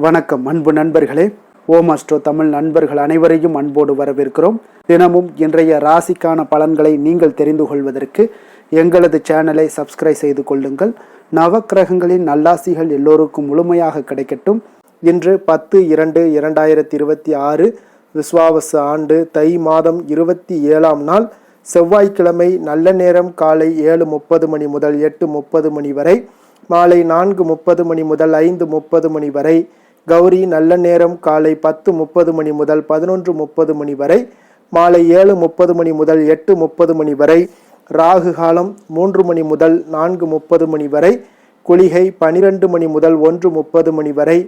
வணக்கம் அன்பு நண்பர்களே. ஓம் அஸ்ட்ரோ தமிழ் நண்பர்கள் அனைவரையும் அன்போடு வரவேற்கிறோம். தினமும் இன்றைய ராசிக்கான பலன்களை நீங்கள் தெரிந்து கொள்வதற்கு எங்களது சேனலை சப்ஸ்கிரைப் செய்து கொள்ளுங்கள். நவக்கிரகங்களின் நல்லாசிகள் எல்லோருக்கும் முழுமையாக கிடைக்கட்டும். இன்று 10/2/2026 விஸ்வாவசு ஆண்டு தை மாதம் 27ஆம் நாள் செவ்வாய்க்கிழமை. நல்ல நேரம் காலை 7:30 மணி முதல் 8:30 மணி வரை, மாலை 4:30 மணி முதல் 5:30 மணி வரை. கௌரி நல்ல நேரம் காலை 10:30 மணி முதல் 11:30 மணி வரை, மாலை 7:30 மணி முதல் 8:30 மணி வரை. ராகு காலம் 3 மணி முதல் 4:30 மணி வரை. குளிகை 12 மணி முதல் 1:30 மணி வரை.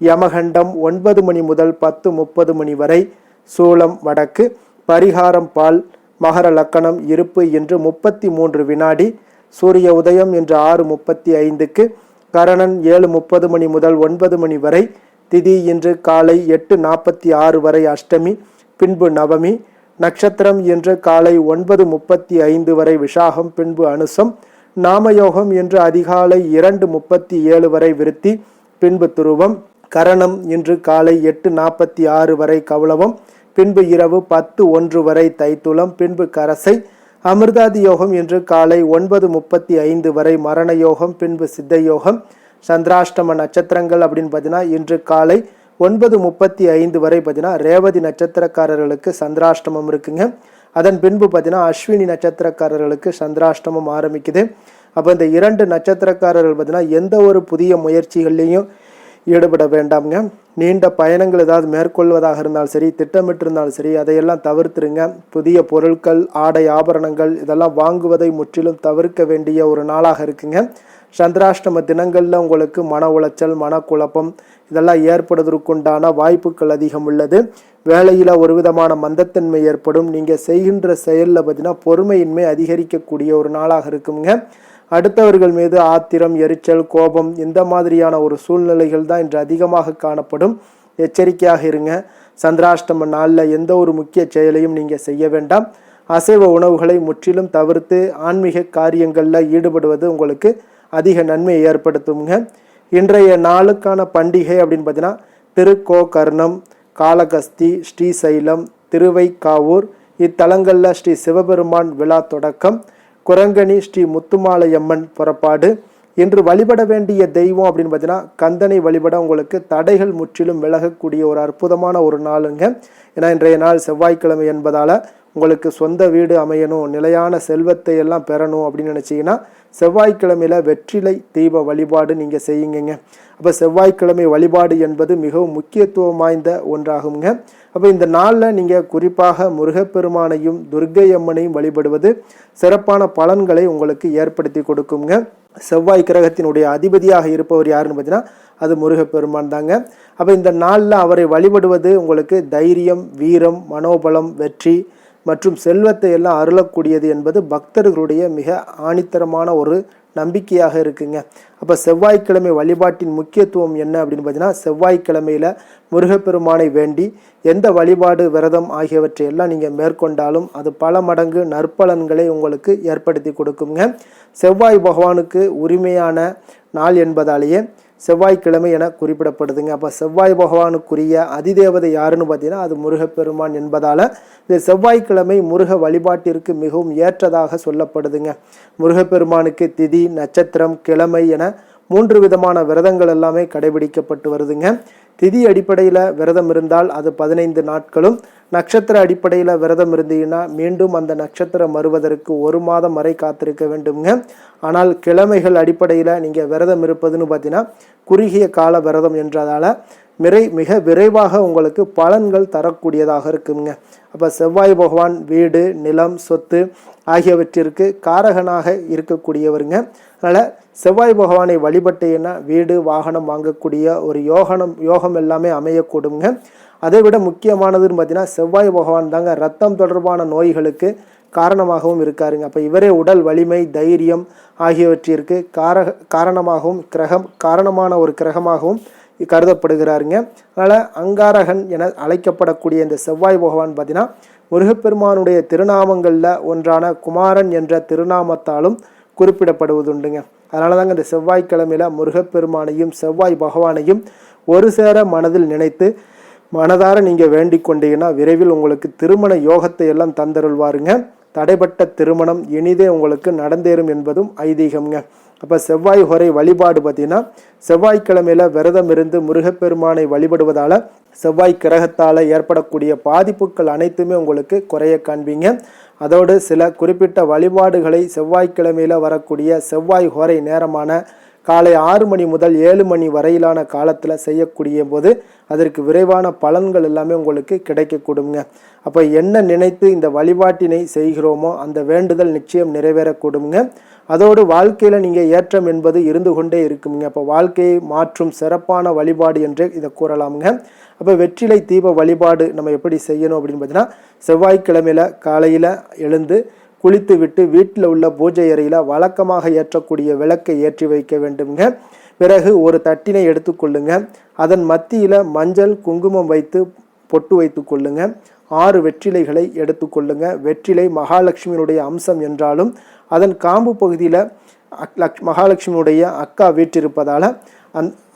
யமகண்டம் 9 மணி முதல் 10:30 மணி வரை. சூலம் வடக்கு. பரிகாரம் பால். மகர லக்கணம் இருப்பு என்று 33 வினாடி. சூரிய உதயம் என்று 6:35க்கு. கரணன் 7:30 மணி முதல் 9 மணி வரை. திதி இன்று காலை 8:46 வரை அஷ்டமி, பின்பு நவமி. நட்சத்திரம் என்று காலை 9:35 வரை விஷாகம், பின்பு அனுசம். நாமயோகம் என்று அதிகாலை 2:37 வரை விருத்தி, பின்பு துருவம். கரணம் இன்று காலை 8:46 வரை கௌளவம், பின்பு இரவு 10:01 வரை தைத்துளம், பின்பு கரசை. அமிர்தாதி யோகம் என்று காலை 9:35 வரை மரண யோகம், பின்பு சித்த யோகம். சந்திராஷ்டம நட்சத்திரங்கள் அப்படின்னு பார்த்தீங்கன்னா இன்று காலை 9:35 வரை பார்த்தீங்கன்னா ரேவதி நட்சத்திரக்காரர்களுக்கு சந்திராஷ்டமம் இருக்குங்க. அதன் பின்பு பார்த்தீங்கன்னா அஸ்வினி நட்சத்திரக்காரர்களுக்கு சந்திராஷ்டமம் ஆரம்பிக்குது. அப்போ இந்த 2 நட்சத்திரக்காரர்கள் பார்த்தீங்கன்னா எந்த ஒரு புதிய முயற்சிகள்லையும் ஈடுபட வேண்டாம்ங்க. நீண்ட பயணங்கள் ஏதாவது மேற்கொள்வதாக இருந்தாலும் சரி, திட்டமிட்டிருந்தாலும் சரி, அதையெல்லாம் தவிர்த்துருங்க. புதிய பொருட்கள், ஆடை, ஆபரணங்கள் இதெல்லாம் வாங்குவதை முற்றிலும் தவிர்க்க வேண்டிய ஒரு நாளாக இருக்குங்க. சந்திராஷ்டம தினங்களில் உங்களுக்கு மன உளைச்சல், மனக்குழப்பம் இதெல்லாம் ஏற்படுவதற்குண்டான வாய்ப்புகள் அதிகம் உள்ளது. வேலையில் ஒரு விதமான மந்தத்தன்மை ஏற்படும். நீங்கள் செய்கின்ற செயலில் பார்த்தீங்கன்னா பொறுமையின்மை அதிகரிக்கக்கூடிய ஒரு நாளாக இருக்குங்க. அடுத்தவர்கள் மீது ஆத்திரம், எரிச்சல், கோபம் இந்த மாதிரியான ஒரு சூழ்நிலைகள் தான் இன்று அதிகமாக காணப்படும். எச்சரிக்கையாக இருங்க. சந்திராஷ்டம நாளில் எந்த ஒரு முக்கிய செயலையும் நீங்கள் செய்ய வேண்டாம். அசைவ உணவுகளை முற்றிலும் தவிர்த்து ஆன்மீக காரியங்களில் ஈடுபடுவது உங்களுக்கு அதிக நன்மையை ஏற்படுத்துங்க. இன்றைய நாளுக்கான பண்டிகை அப்படின்னு பார்த்தீங்கன்னா திருக்கோகர்ணம், காளகஸ்தி, ஸ்ரீசைலம், திருவைக்காவூர் இத்தலங்களில் ஸ்ரீ சிவபெருமான் விழா தொடக்கம். குரங்கணி ஸ்ரீ முத்துமாலையம்மன் புறப்பாடு. இன்று வழிபட வேண்டிய தெய்வம் அப்படின்னு பார்த்தீங்கன்னா கந்தனை வழிபட உங்களுக்கு தடைகள் முற்றிலும் விலகக்கூடிய ஒரு அற்புதமான ஒரு நாளுங்க. ஏன்னா இன்றைய நாள் செவ்வாய்க்கிழமை என்பதால் உங்களுக்கு சொந்த வீடு அமையணும், நிலையான செல்வத்தை எல்லாம் பெறணும் அப்படின்னு நினச்சிங்கன்னா செவ்வாய்க்கிழமையில் வெற்றிலை தீப வழிபாடு நீங்கள் செய்யுங்க. அப்போ செவ்வாய்க்கிழமை வழிபாடு என்பது மிகவும் முக்கியத்துவம் வாய்ந்த ஒன்றாகுங்க. அப்போ இந்த நாளில் நீங்கள் குறிப்பாக முருகப்பெருமானையும் துர்க்கை அம்மனையும் வழிபடுவது சிறப்பான பலன்களை உங்களுக்கு ஏற்படுத்தி கொடுக்குங்க. செவ்வாய் கிரகத்தினுடைய அதிபதியாக இருப்பவர் யாருன்னு பார்த்தீங்கன்னா அது முருகப்பெருமான் தாங்க. அப்போ இந்த நாளில் அவரை வழிபடுவது உங்களுக்கு தைரியம், வீரம், மனோபலம், வெற்றி மற்றும் செல்வத்தை எல்லாம் அருளக்கூடியது என்பது பக்தர்களுடைய மிக ஆணித்தரமான ஒரு நம்பிக்கையாக இருக்குங்க. அப்போ செவ்வாய்க்கிழமை வழிபாட்டின் முக்கியத்துவம் என்ன அப்படின்னு பார்த்தீங்கன்னா செவ்வாய்க்கிழமையில் முருகப்பெருமானை வேண்டி எந்த வழிபாடு, விரதம் ஆகியவற்றை எல்லாம் நீங்கள் மேற்கொண்டாலும் அது பல மடங்கு நற்பலன்களை உங்களுக்கு ஏற்படுத்தி கொடுக்குங்க. செவ்வாய் பகவானுக்கு உரிமையான நாள் என்பதாலேயே செவ்வாய்க்கிழமை என குறிப்பிடப்படுதுங்க. அப்போ செவ்வாய் பகவானுக்குரிய அதிதேவதை யாருன்னு பார்த்தீங்கன்னா அது முருகப்பெருமான் என்பதால் இந்த செவ்வாய்க்கிழமை முருக வழிபாட்டிற்கு மிகவும் ஏற்றதாக சொல்லப்படுதுங்க. முருகப்பெருமானுக்கு திதி, நட்சத்திரம், கிழமை என 3 விதமான விரதங்கள் எல்லாமே கடைபிடிக்கப்பட்டு வருதுங்க. திதி அடிப்படையில் விரதம் இருந்தால் அது 15 நாட்களும், நட்சத்திர அடிப்படையில் விரதம் இருந்தீங்கன்னா மீண்டும் அந்த நட்சத்திரம் வருவதற்கு 1 மாதம் வரை காத்திருக்க வேண்டுங்க. ஆனால் கிழமைகள் அடிப்படையில் நீங்கள் விரதம் இருப்பதுன்னு பார்த்தீங்கன்னா குறுகிய கால விரதம் என்றதால் மிக விரைவாக உங்களுக்கு பலன்கள் தரக்கூடியதாக இருக்குங்க. அப்போ செவ்வாய் பகவான் வீடு, நிலம், சொத்து ஆகியவற்றிற்கு காரகனாக இருக்கக்கூடியவருங்க. அதனால் செவ்வாய் பகவானை வழிபட்டீங்கன்னா வீடு, வாகனம் வாங்கக்கூடிய ஒரு யோகம் எல்லாமே அமையக்கூடுங்க. அதை விட முக்கியமானதுன்னு பார்த்தீங்கன்னா செவ்வாய் பகவான் தாங்க ரத்தம் தொடர்பான நோய்களுக்கு காரணமாகவும் இருக்காருங்க. அப்போ இவரே உடல் வலிமை, தைரியம் ஆகியவற்றிற்கு காரணமான ஒரு கிரகமாகவும் கருதப்படுகிறாருங்க. அதனால் அங்காரகன் என அழைக்கப்படக்கூடிய இந்த செவ்வாய் பகவான் பார்த்தீங்கன்னா முருகப்பெருமானுடைய திருநாமங்களில் ஒன்றான குமாரன் என்ற திருநாமத்தாலும் குறிப்பிடப்படுவதுண்டுங்க. அதனால தாங்க இந்த செவ்வாய்க்கிழமையில முருகப்பெருமானையும் செவ்வாய் பகவானையும் ஒரு சேர மனதில் நினைத்து மனதார நீங்கள் வேண்டிக் கொண்டீங்கன்னா விரைவில் உங்களுக்கு திருமண யோகத்தை எல்லாம் தந்தருள்வாருங்க. தடைப்பட்ட திருமணம் இனிதே உங்களுக்கு நடந்தேறும் என்பதும் ஐதீகம்ங்க. அப்போ செவ்வாய் ஹொரை வழிபாடு பார்த்தீங்கன்னா செவ்வாய்க்கிழமையில விரதம் இருந்து முருகப்பெருமானை வழிபடுவதால் செவ்வாய் கிரகத்தால் ஏற்படக்கூடிய பாதிப்புகள் அனைத்துமே உங்களுக்கு குறைய காண்பீங்க. அதோடு சில குறிப்பிட்ட வழிபாடுகளை செவ்வாய்க்கிழமையில் வரக்கூடிய செவ்வாய் ஹோரை நேரமான காலை 6 மணி முதல் 7 மணி வரையிலான காலத்தில் செய்யக்கூடிய போது அதற்கு விரைவான பலன்கள் எல்லாமே உங்களுக்கு கிடைக்கக்கூடுங்க. அப்போ என்ன நினைத்து இந்த வழிபாட்டினை செய்கிறோமோ அந்த வேண்டுதல் நிச்சயம் நிறைவேறக்கூடுங்க. அதோடு வாழ்க்கையில் நீங்கள் ஏற்றம் என்பது இருந்து கொண்டே இருக்குங்க. அப்போ வாழ்க்கையை மாற்றும் சிறப்பான வழிபாடு என்று இதை கூறலாமுங்க. அப்போ வெற்றிலை தீப வழிபாடு நம்ம எப்படி செய்யணும் அப்படின்னு பார்த்தீங்கன்னா செவ்வாய்க்கிழமையில காலையில் எழுந்து குளித்து விட்டு வீட்டில் உள்ள பூஜை அறையில் வழக்கமாக ஏற்றக்கூடிய விளக்கை ஏற்றி வைக்க வேண்டுங்க. பிறகு ஒரு தட்டினை எடுத்துக்கொள்ளுங்க. அதன் மத்தியில் மஞ்சள் குங்குமம் வைத்து பொட்டு வைத்து கொள்ளுங்க. 6 வெற்றிலைகளை எடுத்துக்கொள்ளுங்க. வெற்றிலை மகாலட்சுமியினுடைய அம்சம் என்றாலும் அதன் காம்பு பகுதியில் மகாலட்சுமியுடைய அக்கா வீற்றிருப்பதால்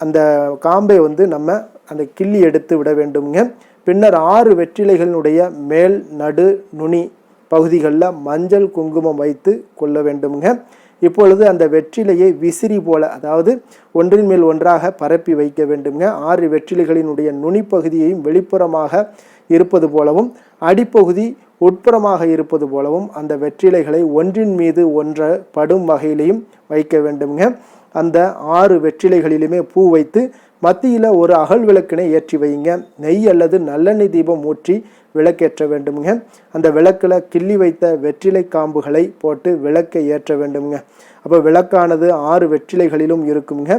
அந்த காம்பை நம்ம அந்த கிள்ளி எடுத்து விட வேண்டுங்க. பின்னர் 6 வெற்றிலைகளினுடைய மேல் நடு நுனி பகுதிகளில் மஞ்சள் குங்குமம் வைத்து கொள்ள வேண்டுங்க. இப்பொழுது அந்த வெற்றிலையை விசிறி போல, அதாவது ஒன்றின் மேல் ஒன்றாக பரப்பி வைக்க வேண்டுங்க. 6 வெற்றிலைகளினுடைய நுனி பகுதியையும் வெளிப்புறமாக இருப்பது போலவும் அடிப்பகுதி உட்புறமாக இருப்பது போலவும் அந்த வெற்றிலைகளை ஒன்றின் மீது ஒன்று படும் வகையிலையும் வைக்க வேண்டுங்க. அந்த 6 வெற்றிலைகளிலுமே பூ வைத்து மத்தியில் ஒரு அகல் விளக்கினை ஏற்றி வைங்க. நெய் அல்லது நல்லெண்ணெய் தீபம் ஊற்றி விளக்கேற்ற வேண்டுங்க. அந்த விளக்கில் கிள்ளி வைத்த வெற்றிலை காம்புகளை போட்டு விளக்கை ஏற்ற வேண்டுங்க. அப்போ விளக்கானது 6 வெற்றிலைகளிலும் இருக்குங்க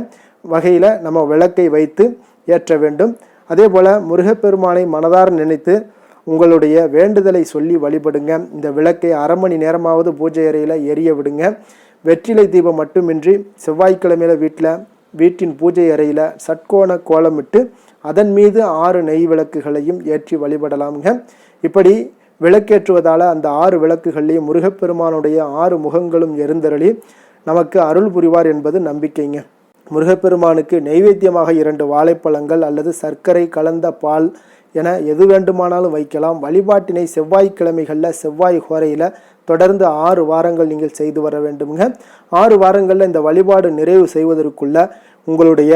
வகையில் நம்ம விளக்கை வைத்து ஏற்ற வேண்டும். அதே போல் முருகப்பெருமானை மனதார நினைத்து உங்களுடைய வேண்டுதலை சொல்லி வழிபடுங்க. இந்த விளக்கை 1/2 மணி நேரமாவது பூஜை அறையில் எரிய விடுங்க. வெற்றிலை தீபம் மட்டுமின்றி செவ்வாய்க்கிழமையில வீட்டின் பூஜை அறையில் சட்கோண கோலமிட்டு அதன் மீது 6 நெய் விளக்குகளையும் ஏற்றி வழிபடலாமுங்க. இப்படி விளக்கேற்றுவதால் அந்த 6 விளக்குகள்லையும் முருகப்பெருமானுடைய 6 முகங்களும் எரிந்தருளி நமக்கு அருள் புரிவார் என்பது நம்பிக்கைங்க. முருகப்பெருமானுக்கு நெய்வேத்தியமாக 2 வாழைப்பழங்கள் அல்லது சர்க்கரை கலந்த பால் என எது வேண்டுமானாலும் வைக்கலாம். வழிபாட்டினை செவ்வாய்க்கிழமைகளில் செவ்வாய் ஹோரையில் தொடர்ந்து 6 வாரங்கள் நீங்கள் செய்து வர வேண்டுங்க. 6 வாரங்களில் இந்த வழிபாடு நிறைவு செய்வதற்குள்ள உங்களுடைய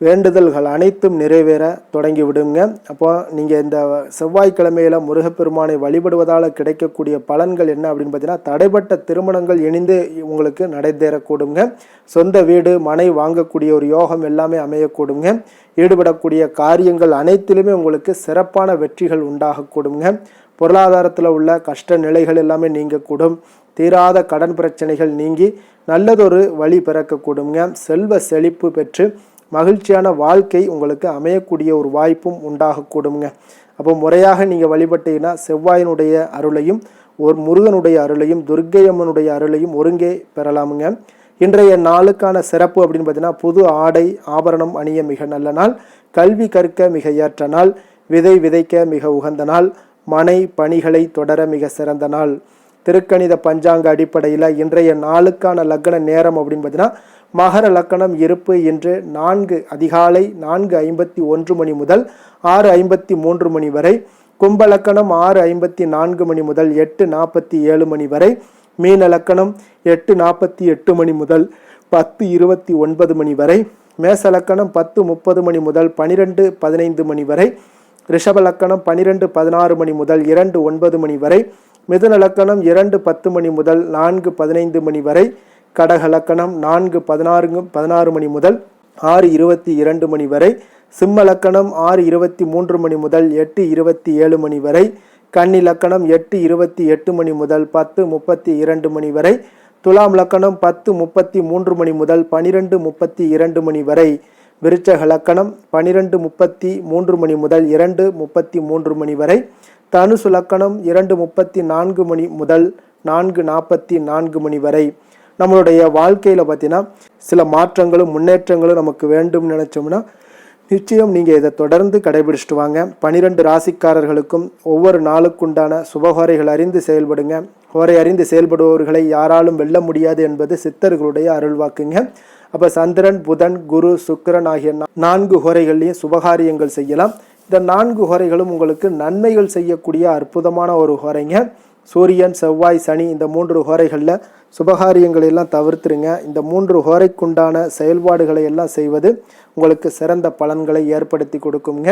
வேண்டுதல்கள் அனைத்தும் நிறைவேற தொடங்கி விடுங்க. அப்போ நீங்கள் இந்த செவ்வாய்க்கிழமையில் முருகப்பெருமானை வழிபடுவதால் கிடைக்கக்கூடிய பலன்கள் என்ன அப்படின்னு பார்த்தீங்கன்னா தடைப்பட்ட திருமணங்கள் இணைந்து உங்களுக்கு நடைபெறக்கூடுங்க. சொந்த வீடு மனை வாங்கக்கூடிய ஒரு யோகம் எல்லாமே அமையக்கூடுங்க. ஈடுபடக்கூடிய காரியங்கள் அனைத்திலுமே உங்களுக்கு சிறப்பான வெற்றிகள் உண்டாகக்கூடுங்க. பொருளாதாரத்தில் உள்ள கஷ்ட நிலைகள் எல்லாமே நீங்கக்கூடும். தீராத கடன் பிரச்சனைகள் நீங்கி நல்லதொரு வழி பிறக்கக்கூடுங்க. செல்வ செழிப்பு பெற்று மகிழ்ச்சியான வாழ்க்கை உங்களுக்கு அமையக்கூடிய ஒரு வாய்ப்பும் உண்டாகக்கூடுங்க. அப்போ முறையாக நீங்கள் வழிபட்டீங்கன்னா செவ்வாயினுடைய அருளையும் ஒரு முருகனுடைய அருளையும் துர்க்கையம்மனுடைய அருளையும் ஒருங்கே பெறலாமுங்க. இன்றைய நாளுக்கான சிறப்பு அப்படின்னு பார்த்தீங்கன்னா புது ஆடை ஆபரணம் அணிய மிக நல்ல நாள், கல்வி கற்க மிக ஏற்ற நாள், விதை விதைக்க மிக உகந்த நாள், மனை பணிகளை தொடர மிக சிறந்த நாள். திருக்கணித பஞ்சாங்க அடிப்படையில் இன்றைய நாளுக்கான லக்ன நேரம் அப்படின்னு பார்த்தீங்கன்னா மகர லக்கணம் இருப்பு இன்று அதிகாலை 4:51 மணி முதல் 6:53 மணி வரை, கும்ப லக்கணம் 6:54 மணி முதல் 8:47 மணி வரை, மீன லக்கணம் 8:48 மணி முதல் 10:29 மணி வரை, மேச லக்கணம் 10:30 மணி முதல் 12:15 மணி வரை, ரிஷப லக்கணம் 12:16 மணி முதல் 2:09 மணி வரை, மிதுன லக்கணம் 2:10 மணி முதல் 4:15 மணி வரை, கடக லக்கணம் 4:16 மணி முதல் 6:22 மணி வரை, சிம்ம லக்கணம் 6:23 மணி முதல் 8:27 மணி வரை, கன்னி லக்கணம் 8:28 மணி முதல் 10:32 மணி வரை, துலாம் லக்கணம் 10:33 மணி முதல் 12:32 மணி வரை, விருச்சக லக்கணம் 12:33 மணி முதல் 2:33 மணி வரை, தனுசு லக்கணம் 2:34 மணி முதல் 4:44 மணி வரை. நம்மளுடைய வாழ்க்கையில் பார்த்தீங்கன்னா சில மாற்றங்களும் முன்னேற்றங்களும் நமக்கு வேண்டும் நினைச்சோம்னா நிச்சயம் நீங்கள் இதை தொடர்ந்து கடைபிடிச்சிட்டு வாங்க. 12 ராசிக்காரர்களுக்கும் ஒவ்வொரு நாளுக்குண்டான சுபஹோரைகள் அறிந்து செயல்படுங்க. ஹோரை அறிந்து செயல்படுபவர்களை யாராலும் வெல்ல முடியாது என்பது சித்தர்களுடைய அருள்வாக்குங்க. அப்போ சந்திரன், புதன், குரு, சுக்கிரன் ஆகிய 4 ஹோரைகள்லையும் சுபகாரியங்கள் செய்யலாம். இந்த 4 ஹோரைகளும் உங்களுக்கு நன்மைகள் செய்யக்கூடிய அற்புதமான ஒரு ஹோரைங்க. சூரியன், செவ்வாய், சனி இந்த 3 ஹோரைகளில் சுபகாரியங்களை எல்லாம் தவிர்த்துருங்க. இந்த 3 ஹோரைக்குண்டான செயல்பாடுகளை எல்லாம் செய்வது உங்களுக்கு சிறந்த பலன்களை ஏற்படுத்தி கொடுக்குங்க.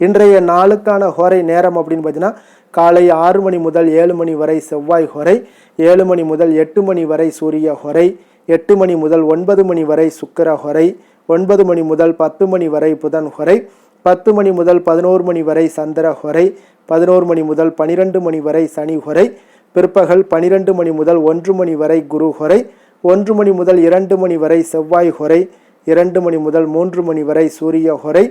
இன்றைய நாளுக்கான ஹோரை நேரம் அப்படின்னு பார்த்தீங்கன்னா காலை 6 மணி முதல் 7 மணி வரை செவ்வாய் ஹோரை, 7 மணி முதல் 8 மணி வரை சூரிய ஹோரை, 8 மணி முதல் 9 மணி வரை சுக்கிர ஹோரை, 9 மணி முதல் 10 மணி வரை புதன் ஹோரை, 10 மணி முதல் 11 மணி வரை சந்திர ஹோரை, 11 மணி முதல் 12 மணி வரை சனி ஹோரை, பிற்பகல் 12 மணி முதல் 1 மணி வரை குரு ஹோரை, 1 மணி முதல் 2 மணி வரை செவ்வாய் ஹோரை, 2 மணி முதல் 3 மணி வரை சூரிய ஹோரை,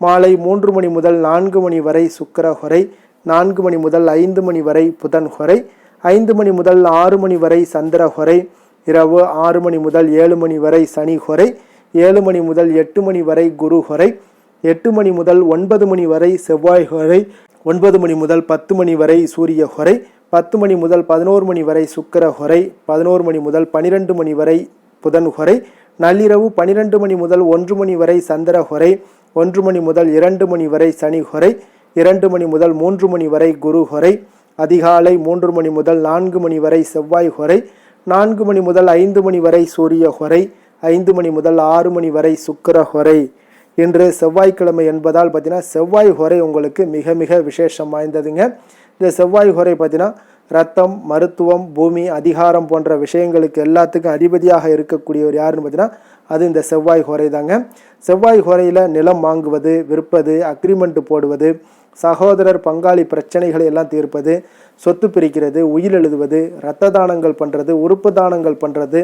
மாலை 3 மணி முதல் 4 மணி வரை சுக்கிர ஹோரை, 4 மணி முதல் 5 மணி வரை புதன் ஹோரை, 5 மணி முதல் 6 மணி வரை சந்திர ஹோரை, இரவு 6 மணி முதல் 7 மணி வரை சனி ஹோரை, 7 மணி முதல் 8 மணி வரை குரு ஹோரை, 8 மணி முதல் 9 மணி வரை செவ்வாய் ஹோரை, 9 மணி முதல் 10 மணி வரை சூரிய ஹோரை, 10 மணி முதல் 11 மணி வரை சுக்கிர ஹோரை, 11 மணி முதல் 12 மணி வரை புதன் ஹோரை, நள்ளிரவு 12 மணி முதல் 1 மணி வரை சந்திர ஹோரை, 1 மணி முதல் 2 மணி வரை சனி ஹோரை, 2 மணி முதல் 3 மணி வரை குரு ஹோரை, அதிகாலை 3 மணி முதல் 4 மணி வரை செவ்வாய் ஹோரை, 4 மணி முதல் 5 மணி வரை சூரிய ஹோரை, 5 மணி முதல் 6 மணி வரை சுக்கிர ஹோரை. இன்று செவ்வாய்க்கிழமை என்பதால் பார்த்தீங்கன்னா செவ்வாய் ஹோரை உங்களுக்கு மிக மிக விசேஷம் வாய்ந்ததுங்க. இந்த செவ்வாய் ஹோரை பார்த்தீங்கன்னா ரத்தம், மருத்துவம், பூமி, அதிகாரம் போன்ற விஷயங்களுக்கு எல்லாத்துக்கும் அதிபதியாக இருக்கக்கூடியவர் யாருன்னு பார்த்தீங்கன்னா அது இந்த செவ்வாய் ஹோரை தாங்க. செவ்வாய் ஹோரையில் நிலம் வாங்குவது, விற்பது, அக்ரிமெண்ட் போடுவது, சகோதரர் பங்காளி பிரச்சனைகளை எல்லாம் தீர்ப்பது, சொத்து பிரிக்கிறது, உயிர் எழுதுவது, இரத்த தானங்கள் பண்ணுறது, உறுப்பு தானங்கள் பண்ணுறது,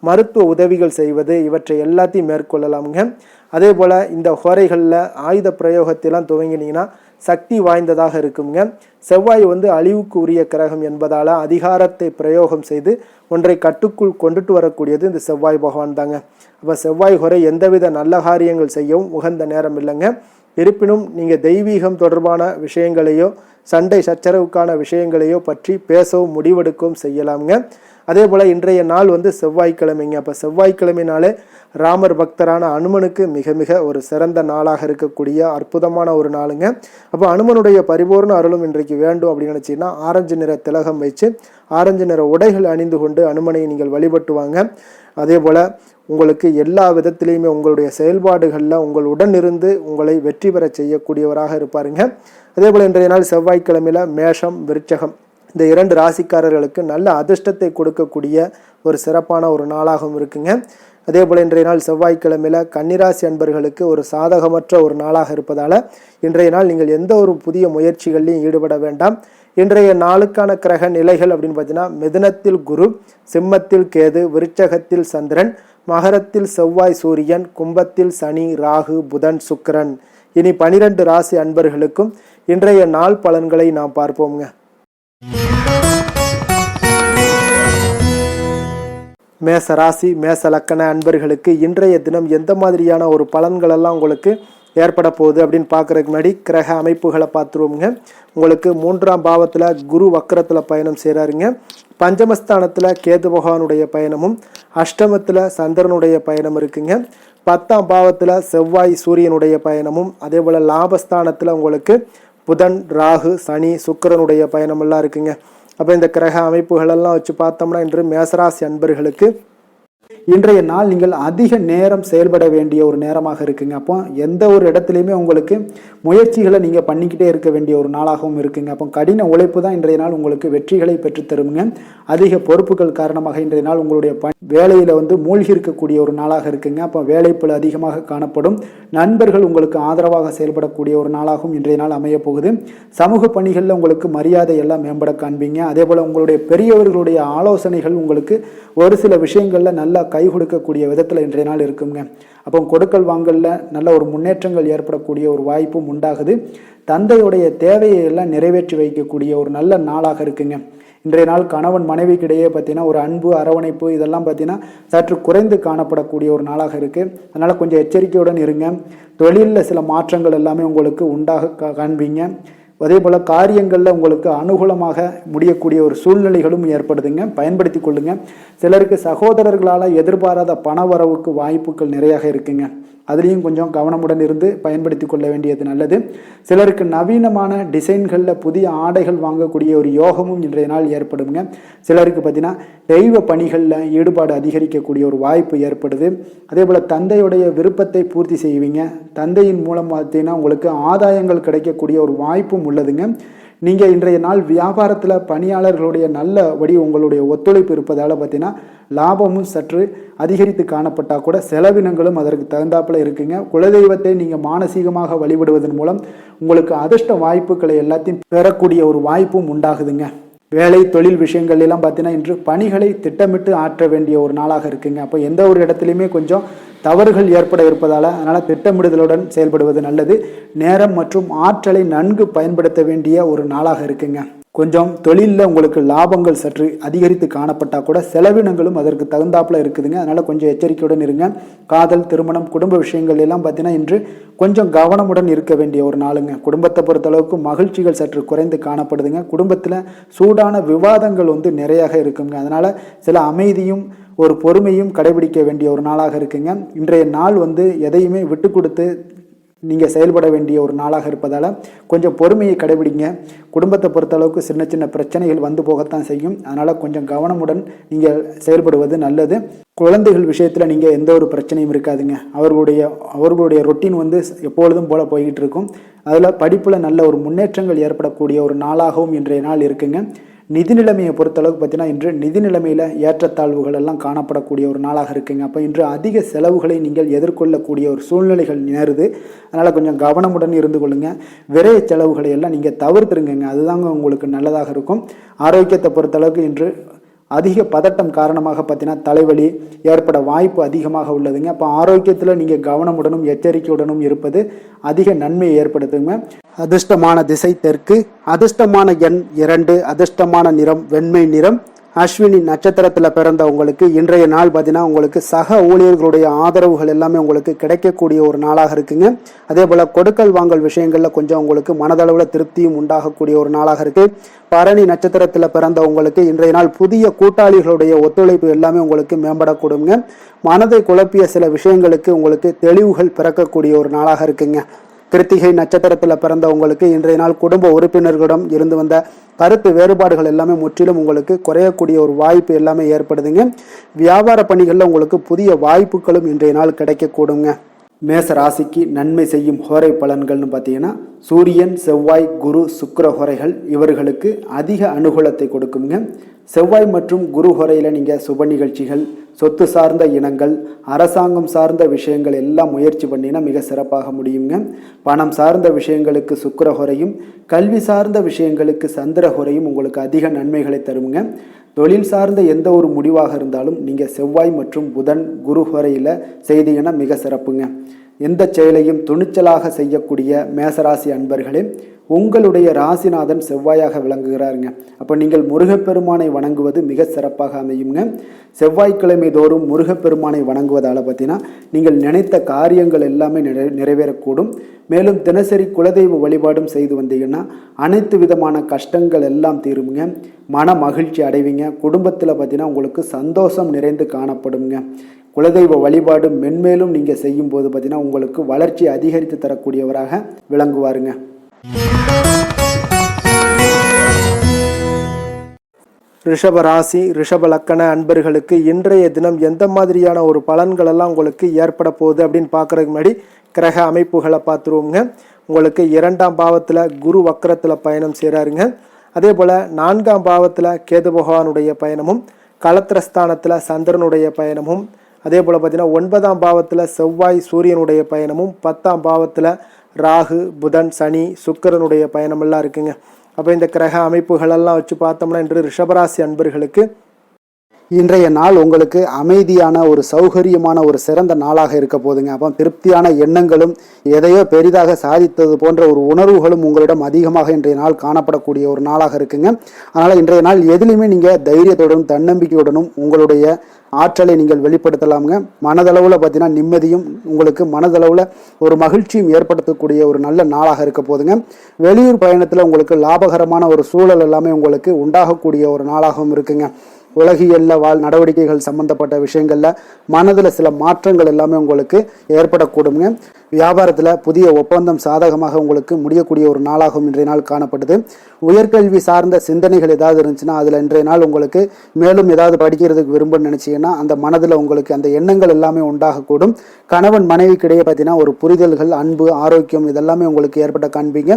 மருத்துவ உதவிகள் செய்வது இவற்றை எல்லாத்தையும் மேற்கொள்ளலாமுங்க. அதே போல் இந்த ஹோரைகளில் ஆயுத பிரயோகத்தெல்லாம் துவங்கினீங்கன்னா சக்தி வாய்ந்ததாக இருக்குங்க. செவ்வாய் அழிவுக்கு உரிய கிரகம் என்பதால் அதிகாரத்தை பிரயோகம் செய்து ஒன்றை கட்டுக்குள் கொண்டுட்டு வரக்கூடியது இந்த செவ்வாய் பகவான் தாங்க. அப்போ செவ்வாய் ஹோரை எந்தவித நல்ல காரியங்கள் செய்யவும் உகந்த நேரம் இல்லைங்க. இருப்பினும் நீங்கள் தெய்வீகம் தொடர்பான விஷயங்களையோ சண்டை சச்சரவுக்கான விஷயங்களையோ பற்றி பேசவும் முடிவெடுக்கவும் செய்யலாமுங்க. அதே போல் இன்றைய நாள் செவ்வாய்க்கிழமைங்க. அப்போ செவ்வாய்க்கிழமைனாலே ராமர் பக்தரான அனுமனுக்கு மிக மிக ஒரு சிறந்த நாளாக இருக்கக்கூடிய அற்புதமான ஒரு நாளுங்க. அப்போ அனுமனுடைய பரிபூர்ண அருளும் இன்றைக்கு வேண்டும் அப்படின்னு நினச்சிங்கன்னா ஆரஞ்சு நிற திலகம் வச்சு ஆரஞ்சு நிற உடைகள் அணிந்து கொண்டு அனுமனை நீங்கள் வழிபட்டுவாங்க. அதே போல் உங்களுக்கு எல்லா விதத்திலையுமே உங்களுடைய செயல்பாடுகளில் உங்களுடன் இருந்து உங்களை வெற்றி பெற செய்யக்கூடியவராக இருப்பாருங்க. அதே போல் இன்றைய நாள் செவ்வாய்க்கிழமையில் மேஷம், விருச்சகம் இந்த 2 ராசிக்காரர்களுக்கு நல்ல அதிர்ஷ்டத்தை கொடுக்கக்கூடிய ஒரு சிறப்பான ஒரு நாளாகவும் இருக்குங்க. அதே போல் இன்றைய நாள் செவ்வாய்க்கிழமையில் கன்னிராசி அன்பர்களுக்கு ஒரு சாதகமற்ற ஒரு நாளாக இருப்பதால் இன்றைய நாள் நீங்கள் எந்த ஒரு புதிய முயற்சிகளையும் ஈடுபட வேண்டாம். இன்றைய நாளுக்கான கிரக நிலைகள் அப்படின்னு பார்த்தீங்கன்னா மிதுனத்தில் குரு, சிம்மத்தில் கேது, விருச்சகத்தில் சந்திரன், மகரத்தில் செவ்வாய் சூரியன், கும்பத்தில் சனி, ராகு, புதன், சுக்கிரன். இனி 12 ராசி அன்பர்களுக்கும் இன்றைய நாள் பலன்களை நாம் பார்ப்போம்ங்க. மேச ராசி, மேச லக்கண அன்பர்களுக்கு இன்றைய தினம் எந்த மாதிரியான ஒரு பலன்கள் எல்லாம் உங்களுக்கு ஏற்பட போகுது அப்படின்னு பார்க்குறதுக்கு முன்னாடி கிரக அமைப்புகளை பார்த்துருவோங்க. உங்களுக்கு 3ஆம் பாவத்தில் குரு வக்கரத்தில் பயணம் செய்கிறாருங்க. பஞ்சமஸ்தானத்தில் கேது பகவானுடைய பயணமும், அஷ்டமத்தில் சந்திரனுடைய பயணம் இருக்குங்க. 10ஆம் பாவத்தில் செவ்வாய் சூரியனுடைய பயணமும், அதே போல் லாபஸ்தானத்தில் உங்களுக்கு புதன், ராகு, சனி, சுக்கிரனுடைய பயணமெல்லாம் இருக்குங்க. அப்போ இந்த கிரக அமைப்புகளெல்லாம் வச்சு பார்த்தோம்னா இன்று மேசராசி அன்பர்களுக்கு இன்றைய நாள் நீங்கள் அதிக நேரம் செயல்பட வேண்டிய ஒரு நேரமாக இருக்குங்க. அப்போ எந்த ஒரு இடத்துலையுமே உங்களுக்கு முயற்சிகளை நீங்கள் பண்ணிக்கிட்டே இருக்க வேண்டிய ஒரு நாளாகவும் இருக்குங்க. அப்போ கடின உழைப்பு தான் இன்றைய நாள் உங்களுக்கு வெற்றிகளை பெற்றுத்தருங்க. அதிக பொறுப்புகள் காரணமாக இன்றைய நாள் உங்களுடைய வேலையில் மூழ்கி இருக்கக்கூடிய ஒரு நாளாக இருக்குங்க. அப்போ வேலைப்பளு அதிகமாக காணப்படும். நண்பர்கள் உங்களுக்கு ஆதரவாக செயல்படக்கூடிய ஒரு நாளாகவும் இன்றைய நாள் அமைய போகுது. சமூக பணிகளில் உங்களுக்கு மரியாதை எல்லாம் மேம்பட காண்பீங்க. அதே போல் உங்களுடைய பெரியவர்களுடைய ஆலோசனைகள் உங்களுக்கு ஒரு சில விஷயங்களில் நல்லா கை கொடுக்கக்கூடிய விதத்தில் இன்றைய நாள் இருக்குங்க. அப்போ கொடுக்கல் வாங்கலில் நல்ல ஒரு முன்னேற்றங்கள் ஏற்படக்கூடிய ஒரு வாய்ப்பும் உண்டாகுது. தந்தையுடைய தேவையை எல்லாம் நிறைவேற்றி வைக்கக்கூடிய ஒரு நல்ல நாளாக இருக்குங்க. இன்றைய நாள் கணவன் மனைவிக்கிடையே பார்த்தீங்கன்னா ஒரு அன்பு அரவணைப்பு இதெல்லாம் பார்த்தீங்கன்னா சற்று குறைந்து காணப்படக்கூடிய ஒரு நாளாக இருக்குது. அதனால் கொஞ்சம் எச்சரிக்கையுடன் இருங்க. தொழிலில் சில மாற்றங்கள் எல்லாமே உங்களுக்கு உண்டாக காண்பீங்க. அதே போல் காரியங்களில் உங்களுக்கு அனுகூலமாக முடியக்கூடிய ஒரு சூழ்நிலைகளும் ஏற்படுதுங்க, பயன்படுத்தி கொள்ளுங்க. சிலருக்கு சகோதரர்களால் எதிர்பாராத பண வரவுக்கு வாய்ப்புகள் நிறையாக இருக்குங்க. அதுலேயும் கொஞ்சம் கவனமுடன் இருந்து பயன்படுத்தி கொள்ள வேண்டியது நல்லது. சிலருக்கு நவீனமான டிசைன்களில் புதிய ஆடைகள் வாங்கக்கூடிய ஒரு யோகமும் இன்றைய நாள் ஏற்படுங்க. சிலருக்கு பார்த்தீங்கன்னா தெய்வ பணிகளில் ஈடுபாடு அதிகரிக்கக்கூடிய ஒரு வாய்ப்பு ஏற்படுது. அதே போல் தந்தையுடைய விருப்பத்தை பூர்த்தி செய்வீங்க. தந்தையின் மூலம் பார்த்தீங்கன்னா உங்களுக்கு ஆதாயங்கள் கிடைக்கக்கூடிய ஒரு வாய்ப்பும் உள்ளதுங்க. நீங்கள் இன்றைய நாள் வியாபாரத்தில் பணியாளர்களுடைய நல்லபடி உங்களுடைய ஒத்துழைப்பு இருப்பதால் பார்த்தீங்கன்னா லாபமும் சற்று அதிகரித்து காணப்பட்டால் கூட செலவினங்களும் அதற்கு தகுந்தாப்பில் இருக்குங்க. குலதெய்வத்தை நீங்கள் மானசீகமாக வழிபடுவதன் மூலம் உங்களுக்கு அதிர்ஷ்ட வாய்ப்புகளை எல்லாத்தையும் பெறக்கூடிய ஒரு வாய்ப்பும் உண்டாகுதுங்க. வேலை தொழில் விஷயங்கள் எல்லாம் பார்த்தீங்கன்னா இன்று பணிகளை திட்டமிட்டு ஆற்ற வேண்டிய ஒரு நாளாக இருக்குங்க. அப்போ எந்த ஒரு இடத்துலையுமே கொஞ்சம் தவறுகள் ஏற்பட இருப்பதால் அதனால் திட்டமிடுதலுடன் செயல்படுவது நல்லது. நேரம் மற்றும் ஆற்றலை நன்கு பயன்படுத்த வேண்டிய ஒரு நாளாக இருக்குங்க. கொஞ்சம் தொழிலில் உங்களுக்கு லாபங்கள் சற்று அதிகரித்து காணப்பட்டால் கூட செலவினங்களும் அதற்கு தகுந்தாப்பில் இருக்குதுங்க. அதனால் கொஞ்சம் எச்சரிக்கையுடன் இருங்க. காதல், திருமணம், குடும்ப விஷயங்கள் எல்லாம் பார்த்தீங்கன்னா இன்று கொஞ்சம் கவனமுடன் இருக்க வேண்டிய ஒரு நாளுங்க. குடும்பத்தை பொறுத்தளவுக்கு மகிழ்ச்சிகள் சற்று குறைந்து காணப்படுதுங்க. குடும்பத்தில் சூடான விவாதங்கள் நிறையாக இருக்குங்க. அதனால் சில அமைதியும் ஒரு பொறுமையும் கடைபிடிக்க வேண்டிய ஒரு நாளாக இருக்குங்க. இன்றைய நாள் எதையுமே விட்டு கொடுத்து நீங்கள் செயல்பட வேண்டிய ஒரு நாளாக இருப்பதால் கொஞ்சம் பொறுமையை கடைபிடிங்க. குடும்பத்தை பொறுத்தளவுக்கு சின்ன சின்ன பிரச்சனைகள் வந்து போகத்தான் செய்யும். அதனால் கொஞ்சம் கவனமுடன் நீங்கள் செயல்படுவது நல்லது. குழந்தைகள் விஷயத்தில் நீங்கள் எந்த ஒரு பிரச்சனையும் இருக்காதுங்க. அவர்களுடைய ரொட்டீன் எப்பொழுதும் போல் போய்கிட்டு இருக்கும். அதில் படிப்பில் நல்ல ஒரு முன்னேற்றங்கள் ஏற்படக்கூடிய ஒரு நாளாகவும் இன்றைய நாள் இருக்குங்க. நிதி நிலைமையை பொறுத்தளவுக்கு பார்த்தீங்கன்னா இன்று நிதி நிலைமையில் ஏற்றத்தாழ்வுகள் எல்லாம் காணப்படக்கூடிய ஒரு நாளாக இருக்குங்க. அப்போ இன்று அதிக செலவுகளை நீங்கள் எதிர்கொள்ளக்கூடிய ஒரு சூழ்நிலைகள் நேருது. அதனால் கொஞ்சம் கவனமுடன் இருந்து கொள்ளுங்க. விரைய செலவுகளை எல்லாம் நீங்கள் தவிர்த்துருங்க. அதுதாங்க உங்களுக்கு நல்லதாக இருக்கும். ஆரோக்கியத்தை பொறுத்தளவுக்கு இன்று அதிக பதட்டம் காரணமாக பார்த்தீங்கன்னா தலைவலி ஏற்பட வாய்ப்பு அதிகமாக உள்ளதுங்க. அப்போ ஆரோக்கியத்தில் நீங்கள் கவனமுடனும் எச்சரிக்கையுடனும் இருப்பது அதிக நன்மையை ஏற்படுத்துங்க. அதிர்ஷ்டமான திசை தெற்கு, அதிர்ஷ்டமான எண் 2, அதிர்ஷ்டமான நிறம் வெண்மை நிறம். அஸ்வினி நட்சத்திரத்தில் பிறந்த உங்களுக்கு இன்றைய நாள் பார்த்தீங்கன்னா உங்களுக்கு சக ஊழியர்களுடைய ஆதரவுகள் எல்லாமே உங்களுக்கு கிடைக்கக்கூடிய ஒரு நாளாக இருக்குங்க. அதே போல் கொடுக்கல் வாங்கல் விஷயங்களில் கொஞ்சம் உங்களுக்கு மனதளவில் திருப்தியும் உண்டாகக்கூடிய ஒரு நாளாக இருக்கு. பரணி நட்சத்திரத்தில் பிறந்த உங்களுக்கு இன்றைய நாள் புதிய கூட்டாளிகளுடைய ஒத்துழைப்பு எல்லாமே உங்களுக்கு மேம்படக்கூடுங்க. மனதை குழப்பிய சில விஷயங்களுக்கு உங்களுக்கு தெளிவுகள் பிறக்கக்கூடிய ஒரு நாளாக இருக்குங்க. கிருத்திகை நட்சத்திரத்தில் பிறந்த உங்களுக்கு இன்றைய நாள் குடும்ப உறுப்பினர்களிடம் இருந்து வந்த கருத்து வேறுபாடுகள் எல்லாமே முற்றிலும் உங்களுக்கு குறையக்கூடிய ஒரு வாய்ப்பு எல்லாமே ஏற்படுதுங்க. வியாபார பணிகளில் உங்களுக்கு புதிய வாய்ப்புகளும் இன்றைய நாள் கிடைக்கக்கூடுங்க. மேச ராசிக்கு நன்மை செய்யும் ஹோரை பலன்கள்னு பார்த்தீங்கன்னா சூரியன், செவ்வாய், குரு, சுக்கிர ஹோரைகள் இவர்களுக்கு அதிக அனுகூலத்தை கொடுக்குங்க. செவ்வாய் மற்றும் குரு ஹோரையில் நீங்கள் சுப நிகழ்ச்சிகள், சொத்து சார்ந்த இனங்கள், அரசாங்கம் சார்ந்த விஷயங்கள் எல்லாம் முயற்சி பண்ணினா மிக சிறப்பாக முடியுங்க. பணம் சார்ந்த விஷயங்களுக்கு சுக்கிர ஹோரையும், கல்வி சார்ந்த விஷயங்களுக்கு சந்திர ஹோரையும் உங்களுக்கு அதிக நன்மைகளை தருங்க. தொழில் சார்ந்த எந்த ஒரு முடிவாக இருந்தாலும் நீங்கள் செவ்வாய் மற்றும் புதன், குரு ஹோரையில் செய்தீங்கன்னா மிக சிறப்புங்க. எந்த செயலையும் துணிச்சலாக செய்யக்கூடிய மேசராசி அன்பர்களே, உங்களுடைய ராசிநாதன் செவ்வாயாக விளங்குகிறாருங்க. அப்போ நீங்கள் முருகப்பெருமானை வணங்குவது மிக சிறப்பாக அமையுங்க. செவ்வாய்க்கிழமை தோறும் முருகப்பெருமானை வணங்குவதால் பார்த்தீங்கன்னா நீங்கள் நினைத்த காரியங்கள் எல்லாமே நிறைவேறக்கூடும். மேலும் தினசரி குலதெய்வ வழிபாடும் செய்து வந்தீங்கன்னா அனைத்து விதமான கஷ்டங்கள் எல்லாம் தீருங்க. மன மகிழ்ச்சி அடைவீங்க. குடும்பத்தில் பார்த்தீங்கன்னா உங்களுக்கு சந்தோஷம் நிறைந்து காணப்படுங்க. குலதெய்வ வழிபாடு மென்மேலும் நீங்கள் செய்யும் போது பார்த்தீங்கன்னா உங்களுக்கு வளர்ச்சி அதிகரித்து தரக்கூடியவராக விளங்குவாருங்க. ரிஷப ராசி, ரிஷப லக்கண அன்பர்களுக்கு இன்றைய தினம் எந்த மாதிரியான ஒரு பலன்கள் எல்லாம் உங்களுக்கு ஏற்பட போகுது அப்படின்னு பார்க்கறதுக்கு முன்னாடி கிரக அமைப்புகளை பார்த்துருவோங்க. உங்களுக்கு 2ஆம் பாவத்தில் குரு வக்கரத்தில் பயணம் செய்கிறாருங்க. அதே போல் 4ஆம் பாவத்தில் கேது பகவானுடைய பயணமும், களத்திரஸ்தானத்தில் சந்திரனுடைய பயணமும், அதே போல் பார்த்தீங்கன்னா 9ஆம் பாவத்தில் செவ்வாய் சூரியனுடைய பயணமும், 10ஆம் பாவத்தில் ராகு, புதன், சனி, சுக்கிரனுடைய பயணமெல்லாம் இருக்குங்க. அப்போ இந்த கிரக அமைப்புகளெல்லாம் வச்சு பார்த்தோம்னா இன்று ரிஷபராசி அன்பர்களுக்கு இன்றைய நாள் உங்களுக்கு அமைதியான ஒரு சௌகரியமான ஒரு சிறந்த நாளாக இருக்க போதுங்க. அப்போ திருப்தியான எண்ணங்களும் எதையோ பெரிதாக சாதித்தது போன்ற ஒரு உணர்வுகளும் உங்களிடம் அதிகமாக இன்றைய நாள் காணப்படக்கூடிய ஒரு நாளாக இருக்குங்க. அதனால் இன்றைய நாள் எதிலுமே நீங்கள் தைரியத்துடனும் தன்னம்பிக்கையுடனும் உங்களுடைய ஆற்றலை நீங்கள் வெளிப்படுத்தலாமுங்க. மனதளவில் பார்த்தீங்கன்னா நிம்மதியும் உங்களுக்கு மனதளவில் ஒரு மகிழ்ச்சியும் ஏற்படுத்தக்கூடிய ஒரு நல்ல நாளாக இருக்க போதுங்க. வெளியூர் பயணத்தில் உங்களுக்கு லாபகரமான ஒரு சூழல் எல்லாமே உங்களுக்கு உண்டாகக்கூடிய ஒரு நாளாகவும் இருக்குங்க. உலகியல்ல நடவடிக்கைகள் சம்பந்தப்பட்ட விஷயங்கள்ல மனதில் சில மாற்றங்கள் எல்லாமே உங்களுக்கு ஏற்படக்கூடுங்க. வியாபாரத்தில் புதிய ஒப்பந்தம் சாதகமாக உங்களுக்கு முடியக்கூடிய ஒரு நாளாகவும் இன்றைய நாள் காணப்படுது. உயர்கல்வி சார்ந்த சிந்தனைகள் ஏதாவது இருந்துச்சுன்னா அதில் இன்றைய நாள் உங்களுக்கு மேலும் ஏதாவது படிக்கிறதுக்கு விரும்ப நினைச்சீங்கன்னா அந்த மனதில் உங்களுக்கு அந்த எண்ணங்கள் எல்லாமே உண்டாகக்கூடும். கணவன் மனைவிக்கிடையே பார்த்தீங்கன்னா ஒரு புரிதல்கள், அன்பு, ஆரோக்கியம் இதெல்லாமே உங்களுக்கு ஏற்பட்ட காண்பீங்க.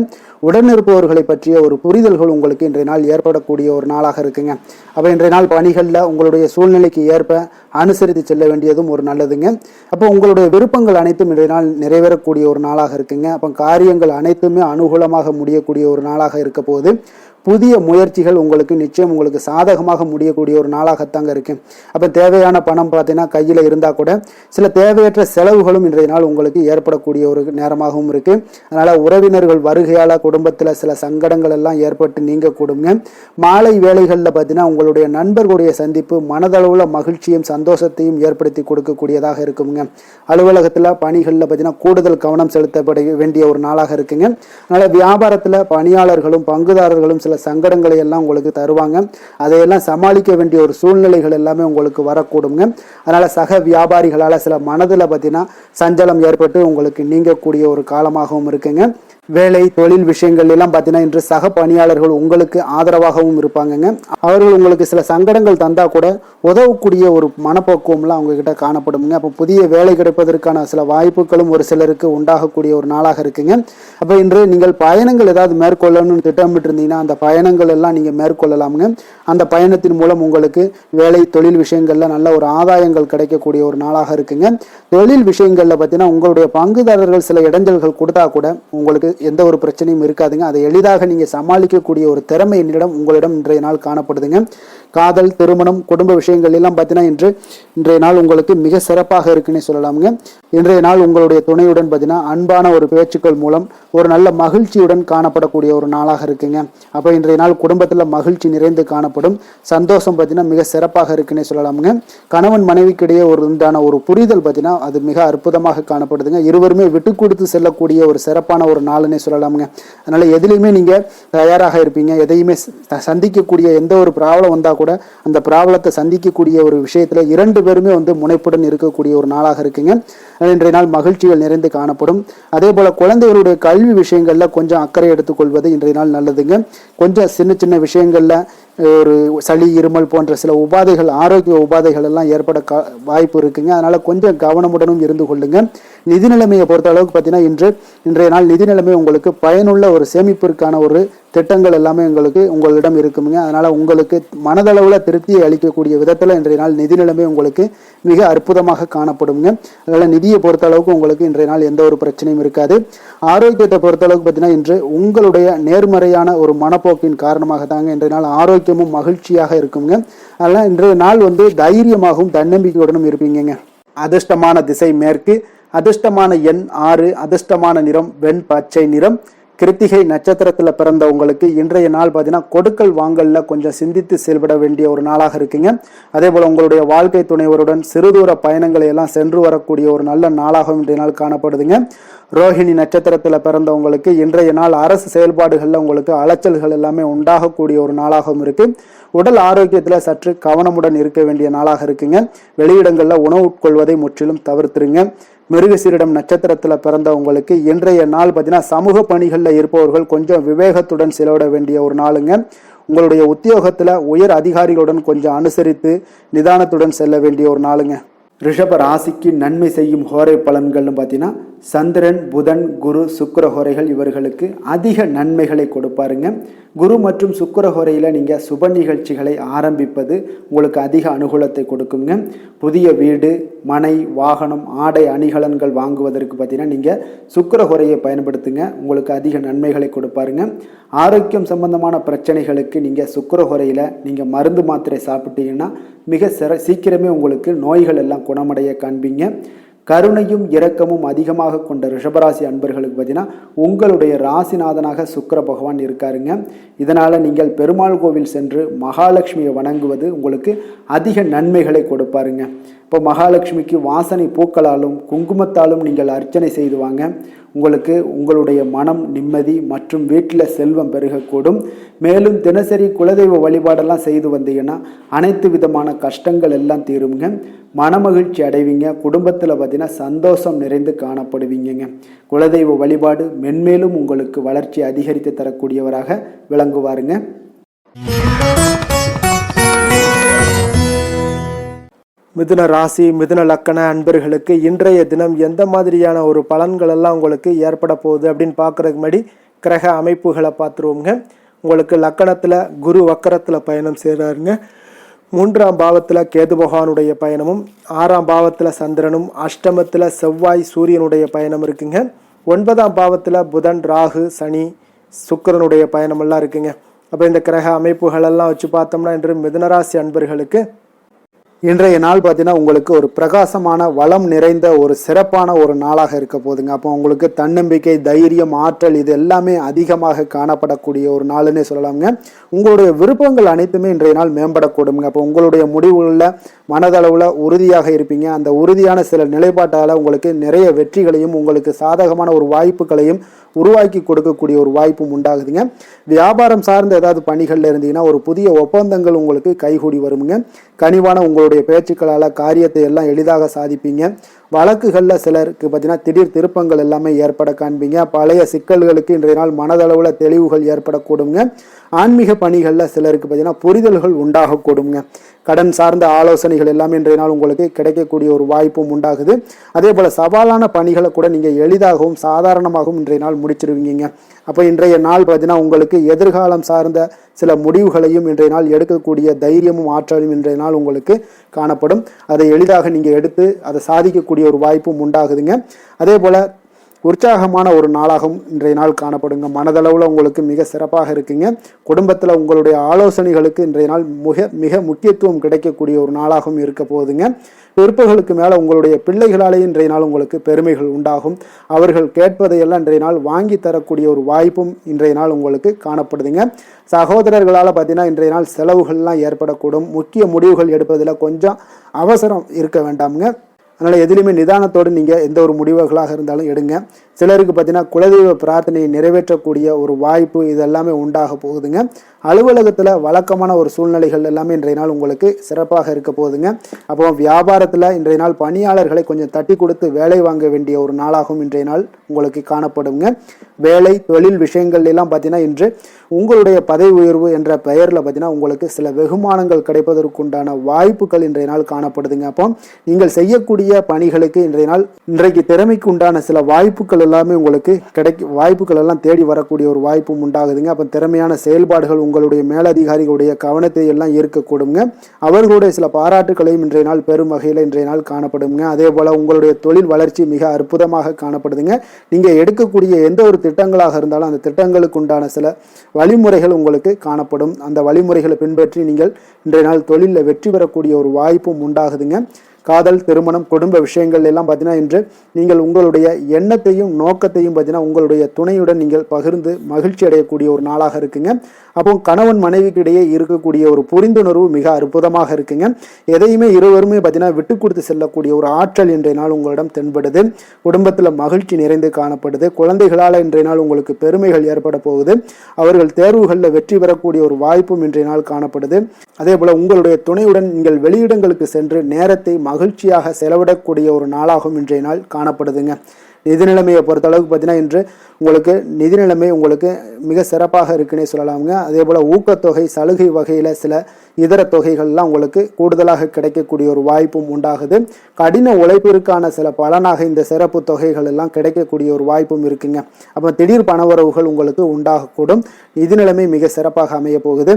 உடனிருப்பவர்களை பற்றிய ஒரு புரிதல்கள் உங்களுக்கு இன்றைய நாள் ஏற்படக்கூடிய ஒரு நாளாக இருக்குங்க. அப்போ இன்றைய நாள் பணிகளில் உங்களுடைய சூழ்நிலைக்கு ஏற்ப அனுசரித்து செல்ல வேண்டியதும் ஒரு நல்லதுங்க. அப்போ உங்களுடைய விருப்பங்கள் அனைத்தும் இன்றைய நாள் நிறைவேறக்கூடிய ஒரு நாளாக இருக்குங்க. அப்போ காரியங்கள் அனைத்துமே அனுகூலமாக முடியக்கூடிய ஒரு நாளாக இருக்க போது புதிய முயற்சிகள் உங்களுக்கு நிச்சயம் உங்களுக்கு சாதகமாக முடியக்கூடிய ஒரு நாளாகத்தாங்க இருக்கு. அப்போ தேவையான பணம் பார்த்தீங்கன்னா கையில் இருந்தால் கூட சில தேவையற்ற செலவுகளும் இன்றைய நாள் உங்களுக்கு ஏற்படக்கூடிய ஒரு நேரமாகவும் இருக்கு. அதனால உறவினர்கள் வருகையால் குடும்பத்தில் சில சங்கடங்கள் எல்லாம் ஏற்பட்டு நீங்க கூடுங்க. மாலை வேளைகளில் பார்த்தீங்கன்னா உங்களுடைய நண்பர்களுடைய சந்திப்பு மனதளவுல மகிழ்ச்சியும் சந்தோஷத்தையும் ஏற்படுத்தி கொடுக்கக்கூடியதாக இருக்குங்க. அலுவலகத்தில் பணிகளில் பார்த்தீங்கன்னா கூடுதல் கவனம் செலுத்தப்பட வேண்டிய ஒரு நாளாக இருக்குங்க. அதனால வியாபாரத்தில் பணியாளர்களும் பங்குதாரர்களும் சில சங்கடங்களை எல்லாம் உங்களுக்கு தருவாங்க. அதையெல்லாம் சமாளிக்க வேண்டிய ஒரு சூழ்நிலைகள் எல்லாமே உங்களுக்கு வரக்கூடுங்க. அதனால சக வியாபாரிகளால சில மனதில் பார்த்தீங்கன்னா சஞ்சலம் ஏற்பட்டு உங்களுக்கு நீங்கக்கூடிய ஒரு காலமாகவும் இருக்குங்க. வேலை தொழில் விஷயங்கள் எல்லாம் பார்த்தீங்கன்னா இன்று சக பணியாளர்கள் உங்களுக்கு ஆதரவாகவும் இருப்பாங்கங்க. அவர்கள் உங்களுக்கு சில சங்கடங்கள் தந்தா கூட உதவக்கூடிய ஒரு மனப்போக்குவம்லாம் அவங்க கிட்ட காணப்படுங்க. அப்போ புதிய வேலை கிடைப்பதற்கான சில வாய்ப்புகளும் ஒரு சிலருக்கு உண்டாகக்கூடிய ஒரு நாளாக இருக்குங்க. அப்போ இன்று நீங்கள் பயணங்கள் ஏதாவது மேற்கொள்ளணும்னு திட்டமிட்டு இருந்தீங்கன்னா அந்த பயணங்கள் எல்லாம் நீங்கள் மேற்கொள்ளலாமுங்க. அந்த பயணத்தின் மூலம் உங்களுக்கு வேலை தொழில் விஷயங்கள்ல நல்ல ஒரு ஆதாயங்கள் கிடைக்கக்கூடிய ஒரு நாளாக இருக்குங்க. தொழில் விஷயங்கள்ல பார்த்தீங்கன்னா உங்களுடைய பங்குதாரர்கள் சில இடைஞ்சல்கள் கொடுத்தா கூட உங்களுக்கு எந்த ஒரு பிரச்சனையும் இருக்காதுங்க. அதை எளிதாக நீங்க சமாளிக்கக்கூடிய ஒரு திறமை உங்களிடம் இன்றைய நாள் காணப்படுதுங்க. காதல், திருமணம், குடும்ப விஷயங்கள் எல்லாம் பார்த்தீங்கன்னா இன்றைய நாள் உங்களுக்கு மிக சிறப்பாக இருக்குன்னு சொல்லலாமுங்க. இன்றைய நாள் உங்களுடைய துணையுடன் பார்த்தீங்கன்னா அன்பான ஒரு பேச்சுக்கள் மூலம் ஒரு நல்ல மகிழ்ச்சியுடன் காணப்படக்கூடிய ஒரு நாளாக இருக்குங்க. அப்போ இன்றைய நாள் குடும்பத்தில் மகிழ்ச்சி நிறைந்து காணப்படும். சந்தோஷம் பார்த்தீங்கன்னா மிக சிறப்பாக இருக்குன்னே சொல்லலாமுங்க. கணவன் மனைவிக்கிடையே உண்டான ஒரு புரிதல் பார்த்தீங்கன்னா அது மிக அற்புதமாக காணப்படுதுங்க. இருவருமே விட்டு கொடுத்து செல்லக்கூடிய ஒரு சிறப்பான ஒரு நாளுன்னே சொல்லலாமுங்க. அதனால எதுலையுமே நீங்க தயாராக இருப்பீங்க. எதையுமே சந்திக்கக்கூடிய எந்த ஒரு ப்ராப்ளம் வந்தா கூட அந்த ப்ராப்ளத்தை சந்திக்கக்கூடிய ஒரு விஷயத்துல இரண்டு பேருமே முனைப்புடன் இருக்கக்கூடிய ஒரு நாளாக இருக்குங்க. இன்றைய நாள் மகிழ்ச்சிகள் நிறைந்து காணப்படும். அதே போல குழந்தைகளுடைய கல்வி விஷயங்கள்ல கொஞ்சம் அக்கறை எடுத்துக்கொள்வது இன்றைய நாள் நல்லதுங்க. கொஞ்சம் சின்ன சின்ன விஷயங்கள்ல ஒரு சளி, இருமல் போன்ற சில உபாதைகள், ஆரோக்கிய உபாதைகள் எல்லாம் ஏற்பட வாய்ப்பு இருக்குங்க. அதனால கொஞ்சம் கவனமுடனும் இருந்து கொள்ளுங்க. நிதி நிலைமையை பொறுத்த அளவுக்கு பார்த்தீங்கன்னா இன்றைய நாள் நிதி நிலைமை உங்களுக்கு பயனுள்ள ஒரு சேமிப்பிற்கான ஒரு திட்டங்கள் எல்லாமே உங்களிடம் இருக்குங்க. அதனால உங்களுக்கு மனதளவுல திருப்தியை அளிக்கக்கூடிய விதத்துல இன்றைய நாள் நிதி நிலைமை உங்களுக்கு மிக அற்புதமாக காணப்படுங்க. அதனால நிதியை பொறுத்த அளவுக்கு உங்களுக்கு இன்றைய நாள் எந்த ஒரு பிரச்சனையும் இருக்காது. ஆரோக்கியத்தை பொறுத்த அளவுக்கு பார்த்தீங்கன்னா இன்று உங்களுடைய நேர்மறையான ஒரு மனப்போக்கின் காரணமாக தாங்க இன்றைய நாள் ஆரோக்கியமும் மகிழ்ச்சியாக இருக்குங்க. அதனால இன்றைய நாள் தைரியமாகவும் தன்னம்பிக்கையுடனும் இருப்பீங்க. அதிர்ஷ்டமான திசை மேற்கு, அதிர்ஷ்டமான எண் 6, அதிர்ஷ்டமான நிறம் வெண் பச்சை நிறம். கிருத்திகை நட்சத்திரத்தில் பிறந்தவங்களுக்கு இன்றைய நாள் பார்த்தீங்கன்னா கொடுக்கல் வாங்கல்ல கொஞ்சம் சிந்தித்து செயல்பட வேண்டிய ஒரு நாளாக இருக்குங்க. அதே போல உங்களுடைய வாழ்க்கை துணைவருடன் சிறுதூர பயணங்களை எல்லாம் சென்று வரக்கூடிய ஒரு நல்ல நாளாகவும் இன்றைய நாள் காணப்படுதுங்க. ரோஹிணி நட்சத்திரத்தில் பிறந்தவங்களுக்கு இன்றைய நாள் அரசு செயல்பாடுகளில் உங்களுக்கு அலைச்சல்கள் எல்லாமே உண்டாகக்கூடிய ஒரு நாளாகவும் இருக்கு. உடல் ஆரோக்கியத்தில் சற்று கவனமுடன் இருக்க வேண்டிய நாளாக இருக்குங்க. வெளியிடங்களில் உணவு உட்கொள்வதை முற்றிலும் தவிர்த்துருங்க. மிருகசீரிடம் நட்சத்திரத்தில் பிறந்தவங்களுக்கு இன்றைய நாள் பார்த்தீங்கன்னா சமூக பணிகளில் இருப்பவர்கள் கொஞ்சம் விவேகத்துடன் செலவிட வேண்டிய ஒரு நாளுங்க. உங்களுடைய உத்தியோகத்தில் உயர் அதிகாரிகளுடன் கொஞ்சம் அனுசரித்து நிதானத்துடன் செல்ல வேண்டிய ஒரு நாளுங்க. ரிஷப ராசிக்கு நன்மை செய்யும் ஹோரை பலன்கள்னு பார்த்தீங்கன்னா சந்திரன், புதன், குரு, சுக்கிர ஹோரைகள் இவர்களுக்கு அதிக நன்மைகளை கொடுப்பாருங்க. குரு மற்றும் சுக்கிர ஹோரையில் நீங்கள் சுப நிகழ்ச்சிகளை ஆரம்பிப்பது உங்களுக்கு அதிக அனுகூலத்தை கொடுக்குங்க. புதிய வீடு, மனை, வாகனம், ஆடை அணிகலன்கள் வாங்குவதற்கு பார்த்தீங்கன்னா நீங்கள் சுக்கிர ஹோரையை பயன்படுத்துங்க, உங்களுக்கு அதிக நன்மைகளை கொடுப்பாருங்க. ஆரோக்கியம் சம்பந்தமான பிரச்சனைகளுக்கு நீங்கள் சுக்கிர ஹோரையில் நீங்கள் மருந்து மாத்திரை சாப்பிட்டீங்கன்னா மிக சீக்கிரமே உங்களுக்கு நோய்கள் எல்லாம் குணமடைய காண்பீங்க. கருணையும் இரக்கமும் அதிகமாக கொண்ட ரிஷபராசி அன்பர்களுக்கு பார்த்தீங்கன்னா உங்களுடைய ராசிநாதனாக சுக்கிர பகவான் இருக்காருங்க. இதனால் நீங்கள் பெருமாள் கோவில் சென்று மகாலட்சுமியை வணங்குவது உங்களுக்கு அதிக நன்மைகளை கொடுப்பாருங்க. இப்போ மகாலட்சுமிக்கு வாசனை பூக்களாலும் குங்குமத்தாலும் நீங்கள் அர்ச்சனை செய்து வாங்க. உங்களுக்கு உங்களுடைய மனம் நிம்மதி மற்றும் வீட்டில் செல்வம் பெருகக்கூடும். மேலும் தினசரி குலதெய்வ வழிபாடெல்லாம் செய்து வந்தீங்கன்னா அனைத்து விதமான கஷ்டங்கள் எல்லாம் தீருங்க. மனமகிழ்ச்சி அடைவீங்க. குடும்பத்தில் பார்த்தீங்கன்னா சந்தோஷம் நிறைந்து காணப்படுவீங்க. குலதெய்வ வழிபாடு மென்மேலும் உங்களுக்கு வளர்ச்சி அதிகரித்து தரக்கூடியவராக விளங்குவாருங்க. மிதுன ராசி, மிதுன லக்கண அன்பர்களுக்கு இன்றைய தினம் எந்த மாதிரியான ஒரு பலன்கள் எல்லாம் உங்களுக்கு ஏற்பட போகுது அப்படின்னு பார்க்குறதுக்கு முன்னாடி கிரக அமைப்புகளை பார்த்துருவோங்க. உங்களுக்கு லக்கணத்தில் குரு வக்கரத்தில் பயணம் செய்கிறாருங்க. 3ஆம் பாவத்தில் கேது பகவானுடைய பயணமும், 6ஆம் பாவத்தில் சந்திரனும், அஷ்டமத்தில் செவ்வாய் சூரியனுடைய பயணம் இருக்குங்க. 9ஆம் பாவத்தில் புதன், ராகு, சனி, சுக்கிரனுடைய பயணமெல்லாம் இருக்குங்க. அப்போ இந்த கிரக அமைப்புகளெல்லாம் வச்சு பார்த்தோம்னா இன்று மிதுனராசி அன்பர்களுக்கு இன்றைய நாள் பார்த்தீங்கன்னா உங்களுக்கு ஒரு பிரகாசமான வளம் நிறைந்த ஒரு சிறப்பான ஒரு நாளாக இருக்க போகுதுங்க. அப்போ உங்களுக்கு தன்னம்பிக்கை, தைரியம், ஆற்றல் இது எல்லாமே அதிகமாக காணப்படக்கூடிய ஒரு நாளுன்னே சொல்லலாமுங்க. உங்களுடைய விருப்பங்கள் அனைத்துமே இன்றைய நாள் மேம்படக்கூடுங்க. அப்போ உங்களுடைய முடிவுகளில் மனதளவில் உறுதியாக இருப்பீங்க. அந்த உறுதியான சில நிலைப்பாட்டால் உங்களுக்கு நிறைய வெற்றிகளையும் உங்களுக்கு சாதகமான ஒரு வாய்ப்புகளையும் உருவாக்கி கொடுக்கக்கூடிய ஒரு வாய்ப்பும் உண்டாகுதுங்க. வியாபாரம் சார்ந்த ஏதாவது பணிகளில் இருந்தீங்கன்னா ஒரு புதிய ஒப்பந்தங்கள் உங்களுக்கு கைகூடி வருங்க. கனிவான உங்களுடைய பேச்சுக்களால் காரியத்தை எல்லாம் எளிதாக சாதிப்பீங்க. வழக்குகளில் சிலருக்கு பார்த்தீங்கன்னா திடீர் திருப்பங்கள் எல்லாமே ஏற்பட காண்பீங்க. பழைய சிக்கல்களுக்கு இன்றைய நாள் மனதளவில் தெளிவுகள் ஏற்படக்கூடுங்க. ஆன்மீக பணிகளில் சிலருக்கு பார்த்தீங்கன்னா புரிதல்கள் உண்டாகக்கூடுங்க. கடன் சார்ந்த ஆலோசனைகள் எல்லாமே இன்றைய நாள் உங்களுக்கு கிடைக்கக்கூடிய ஒரு வாய்ப்பும் உண்டாகுது. அதே போல் சவாலான பணிகளை கூட நீங்கள் எளிதாகவும் சாதாரணமாகவும் இன்றைய நாள் முடிச்சிருவீங்க. அப்போ இன்றைய நாள் பார்த்தீங்கன்னா உங்களுக்கு எதிர்காலம் சார்ந்த சில முடிவுகளையும் இன்றைய நாள் எடுக்கக்கூடிய தைரியமும் ஆற்றலும் இன்றைய நாள் உங்களுக்கு காணப்படும். அதை எளிதாக நீங்கள் எடுத்து அதை சாதிக்கக்கூடிய ஒரு வாய்ப்பும் உண்டாகுதுங்க. அதே போல் உற்சாகமான ஒரு நாளாகவும் இன்றைய நாள் காணப்படுங்க. மனதளவில் உங்களுக்கு மிக சிறப்பாக இருக்குங்க. குடும்பத்தில் உங்களுடைய ஆலோசனைகளுக்கு இன்றைய நாள் மிக முக்கியத்துவம் கிடைக்கக்கூடிய ஒரு நாளாகவும் இருக்க போகுதுங்க. பிற்பகலுக்கு மேலே உங்களுடைய பிள்ளைகளாலே இன்றைய நாள் உங்களுக்கு பெருமைகள் உண்டாகும். அவர்கள் கேட்பதையெல்லாம் இன்றைய நாள் வாங்கி தரக்கூடிய ஒரு வாய்ப்பும் இன்றைய நாள் உங்களுக்கு காணப்படுதுங்க. சகோதரர்களால் பார்த்தீங்கன்னா இன்றைய நாள் செலவுகள்லாம் ஏற்படக்கூடும். முக்கிய முடிவுகள் எடுப்பதில் கொஞ்சம் அவசரம் இருக்க வேண்டாமுங்க. அதனால் எதிலுமே நிதானத்தோடு நீங்கள் எந்த ஒரு முடிவுகளாக இருந்தாலும் எடுங்க. சிலருக்கு பார்த்தீங்கன்னா குலதெய்வ பிரார்த்தனையை நிறைவேற்றக்கூடிய ஒரு வாய்ப்பு இதெல்லாமே உண்டாக போகுதுங்க. அலுவலகத்தில் வழக்கமான ஒரு சூழ்நிலைகள் எல்லாமே இன்றைய நாள் உங்களுக்கு சிறப்பாக இருக்க போகுதுங்க. அப்போ வியாபாரத்தில் இன்றைய நாள் பணியாளர்களை கொஞ்சம் தட்டி கொடுத்து வேலை வாங்க வேண்டிய ஒரு நாளாகவும் இன்றைய நாள் உங்களுக்கு காணப்படுங்க. வேலை தொழில் விஷயங்கள் எல்லாம் பார்த்தீங்கன்னா இன்று உங்களுடைய பதவி உயர்வு என்ற பெயரில் பார்த்தீங்கன்னா உங்களுக்கு சில வெகுமானங்கள் கிடைப்பதற்குண்டான வாய்ப்புகள் இன்றைய நாள் காணப்படுதுங்க. அப்போ நீங்கள் செய்யக்கூடிய பணிகளுக்கு இன்றைக்கு திறமைக்கு உண்டான சில வாய்ப்புகள் எல்லாமே உங்களுக்கு வாய்ப்புகள் எல்லாம் தேடி வரக்கூடிய ஒரு வாய்ப்பும் உண்டாகுதுங்க. அப்போ திறமையான செயல்பாடுகள் உங்களுடைய மேலதிகாரிகளுடைய கவனத்தை எல்லாம் ஈர்க்கக்கூடுங்க. அவர்களுடைய சில பாராட்டுகளையும் இன்றைய நாள் பெரும் வகையில் இன்றைய நாள் காணப்படுங்க. அதே போல உங்களுடைய தொழில் வளர்ச்சி மிக அற்புதமாக காணப்படுதுங்க. நீங்கள் எடுக்கக்கூடிய எந்த ஒரு திட்டங்களாக இருந்தாலும் அந்த திட்டங்களுக்கு உண்டான சில வழிமுறைகள் உங்களுக்கு காணப்படும். அந்த வழிமுறைகளை பின்பற்றி நீங்கள் இன்றைய நாள் தொழிலில் வெற்றி பெறக்கூடிய ஒரு வாய்ப்பும் உண்டாகுதுங்க. காதல், திருமணம், குடும்ப விஷயங்கள் எல்லாம் பார்த்தீங்கன்னா இன்று நீங்கள் உங்களுடைய எண்ணத்தையும் நோக்கத்தையும் பார்த்தீங்கன்னா உங்களுடைய துணையுடன் நீங்கள் பகிர்ந்து மகிழ்ச்சி அடையக்கூடிய ஒரு நாளாக இருக்குங்க. அப்போ கணவன் மனைவிக்கு இடையே இருக்கக்கூடிய ஒரு புரிந்துணர்வு மிக அற்புதமாக இருக்குங்க. எதையுமே இருவருமே பார்த்தீங்கன்னா விட்டு கொடுத்து செல்லக்கூடிய ஒரு ஆற்றல் இன்றைய நாள் உங்களிடம் தென்படுது. குடும்பத்தில் மகிழ்ச்சி நிறைந்து காணப்படுது. குழந்தைகளால் இன்றைய நாள் உங்களுக்கு பெருமைகள் ஏற்பட போகுது. அவர்கள் தேர்வுகளில் வெற்றி பெறக்கூடிய ஒரு வாய்ப்பும் இன்றைய நாள் காணப்படுது. அதே போல உங்களுடைய துணையுடன் நீங்கள் வெளியிடங்களுக்கு சென்று நேரத்தை மகிழ்ச்சியாக செலவிடக்கூடிய ஒரு நாளாகவும் இன்றைய நாள் காணப்படுதுங்க. நிதி நிலைமையை பொறுத்த அளவுக்கு பார்த்தீங்கன்னா இன்று உங்களுக்கு நிதி நிலைமை உங்களுக்கு மிக சிறப்பாக இருக்குன்னே சொல்லலாமுங்க. அதே போல் ஊக்கத்தொகை சலுகை வகையில் சில இதர தொகைகள்லாம் உங்களுக்கு கூடுதலாக கிடைக்கக்கூடிய ஒரு வாய்ப்பும் உண்டாகுது. கடின உழைப்பிற்கான சில பலனாக இந்த சிறப்பு தொகைகள் எல்லாம் கிடைக்கக்கூடிய ஒரு வாய்ப்பும் இருக்குங்க. அப்போ திடீர் பணவரவுகள் உங்களுக்கு உண்டாகக்கூடும். நிதி நிலைமை மிக சிறப்பாக அமைய போகுது.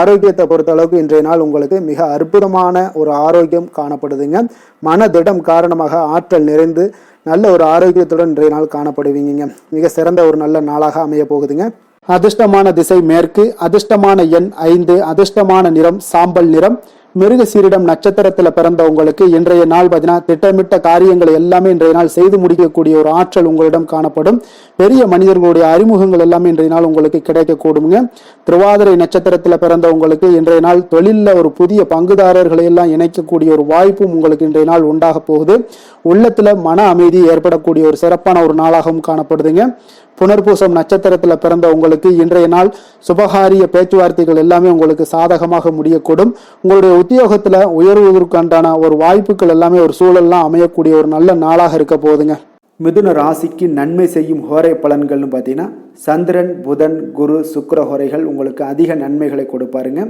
ஆரோக்கியத்தை பொறுத்த அளவுக்கு இன்றைய நாள் உங்களுக்கு மிக அற்புதமான ஒரு ஆரோக்கியம் காணப்படுதுங்க. மனதிடம் காரணமாக ஆற்றல் நிறைந்து நல்ல ஒரு ஆரோக்கியத்துடன் இன்றைய நாள் காணப்படுவீங்க. மிக சிறந்த ஒரு நல்ல நாளாக அமைய போகுதுங்க. அதிர்ஷ்டமான திசை மேற்கு, அதிர்ஷ்டமான எண் 5, அதிர்ஷ்டமான நிறம் சாம்பல் நிறம். மிருகசீரிடம் நட்சத்திரத்துல பிறந்த உங்களுக்கு இன்றைய நாள் பார்த்தீங்கன்னா திட்டமிட்ட காரியங்களை எல்லாமே இன்றைய நாள் செய்து முடிக்கக்கூடிய ஒரு ஆற்றல் உங்களிடம் காணப்படும். பெரிய மனிதர்களுடைய அறிமுகங்கள் எல்லாமே இன்றைய நாள் உங்களுக்கு கிடைக்கக்கூடுங்க. திருவாதிரை நட்சத்திரத்துல பிறந்த உங்களுக்கு இன்றைய நாள் தொழிலில் ஒரு புதிய பங்குதாரர்களை எல்லாம் இணைக்கக்கூடிய ஒரு வாய்ப்பும் உங்களுக்கு இன்றைய நாள் உண்டாக போகுது. உள்ளத்துல மன அமைதி ஏற்படக்கூடிய ஒரு சிறப்பான ஒரு நாளாகவும் காணப்படுதுங்க. புனர்பூசம் நட்சத்திரத்துல பிறந்த உங்களுக்கு இன்றைய நாள் சுபகாரிய பேச்சுவார்த்தைகள் எல்லாமே உங்களுக்கு சாதகமாக முடியக்கூடும். உங்களுடைய உத்தியோகத்துல உயர்வதற்கான ஒரு வாய்ப்புகள் எல்லாமே ஒரு சூழல்லாம் அமையக்கூடிய ஒரு நல்ல நாளாக இருக்க போகுதுங்க. மிதுன ராசிக்கு நன்மை செய்யும் ஹோரை பலன்கள்னு பார்த்தீங்கன்னா சந்திரன், புதன், குரு, சுக்கிர ஹோரைகள் உங்களுக்கு அதிக நன்மைகளை கொடுப்பாருங்க.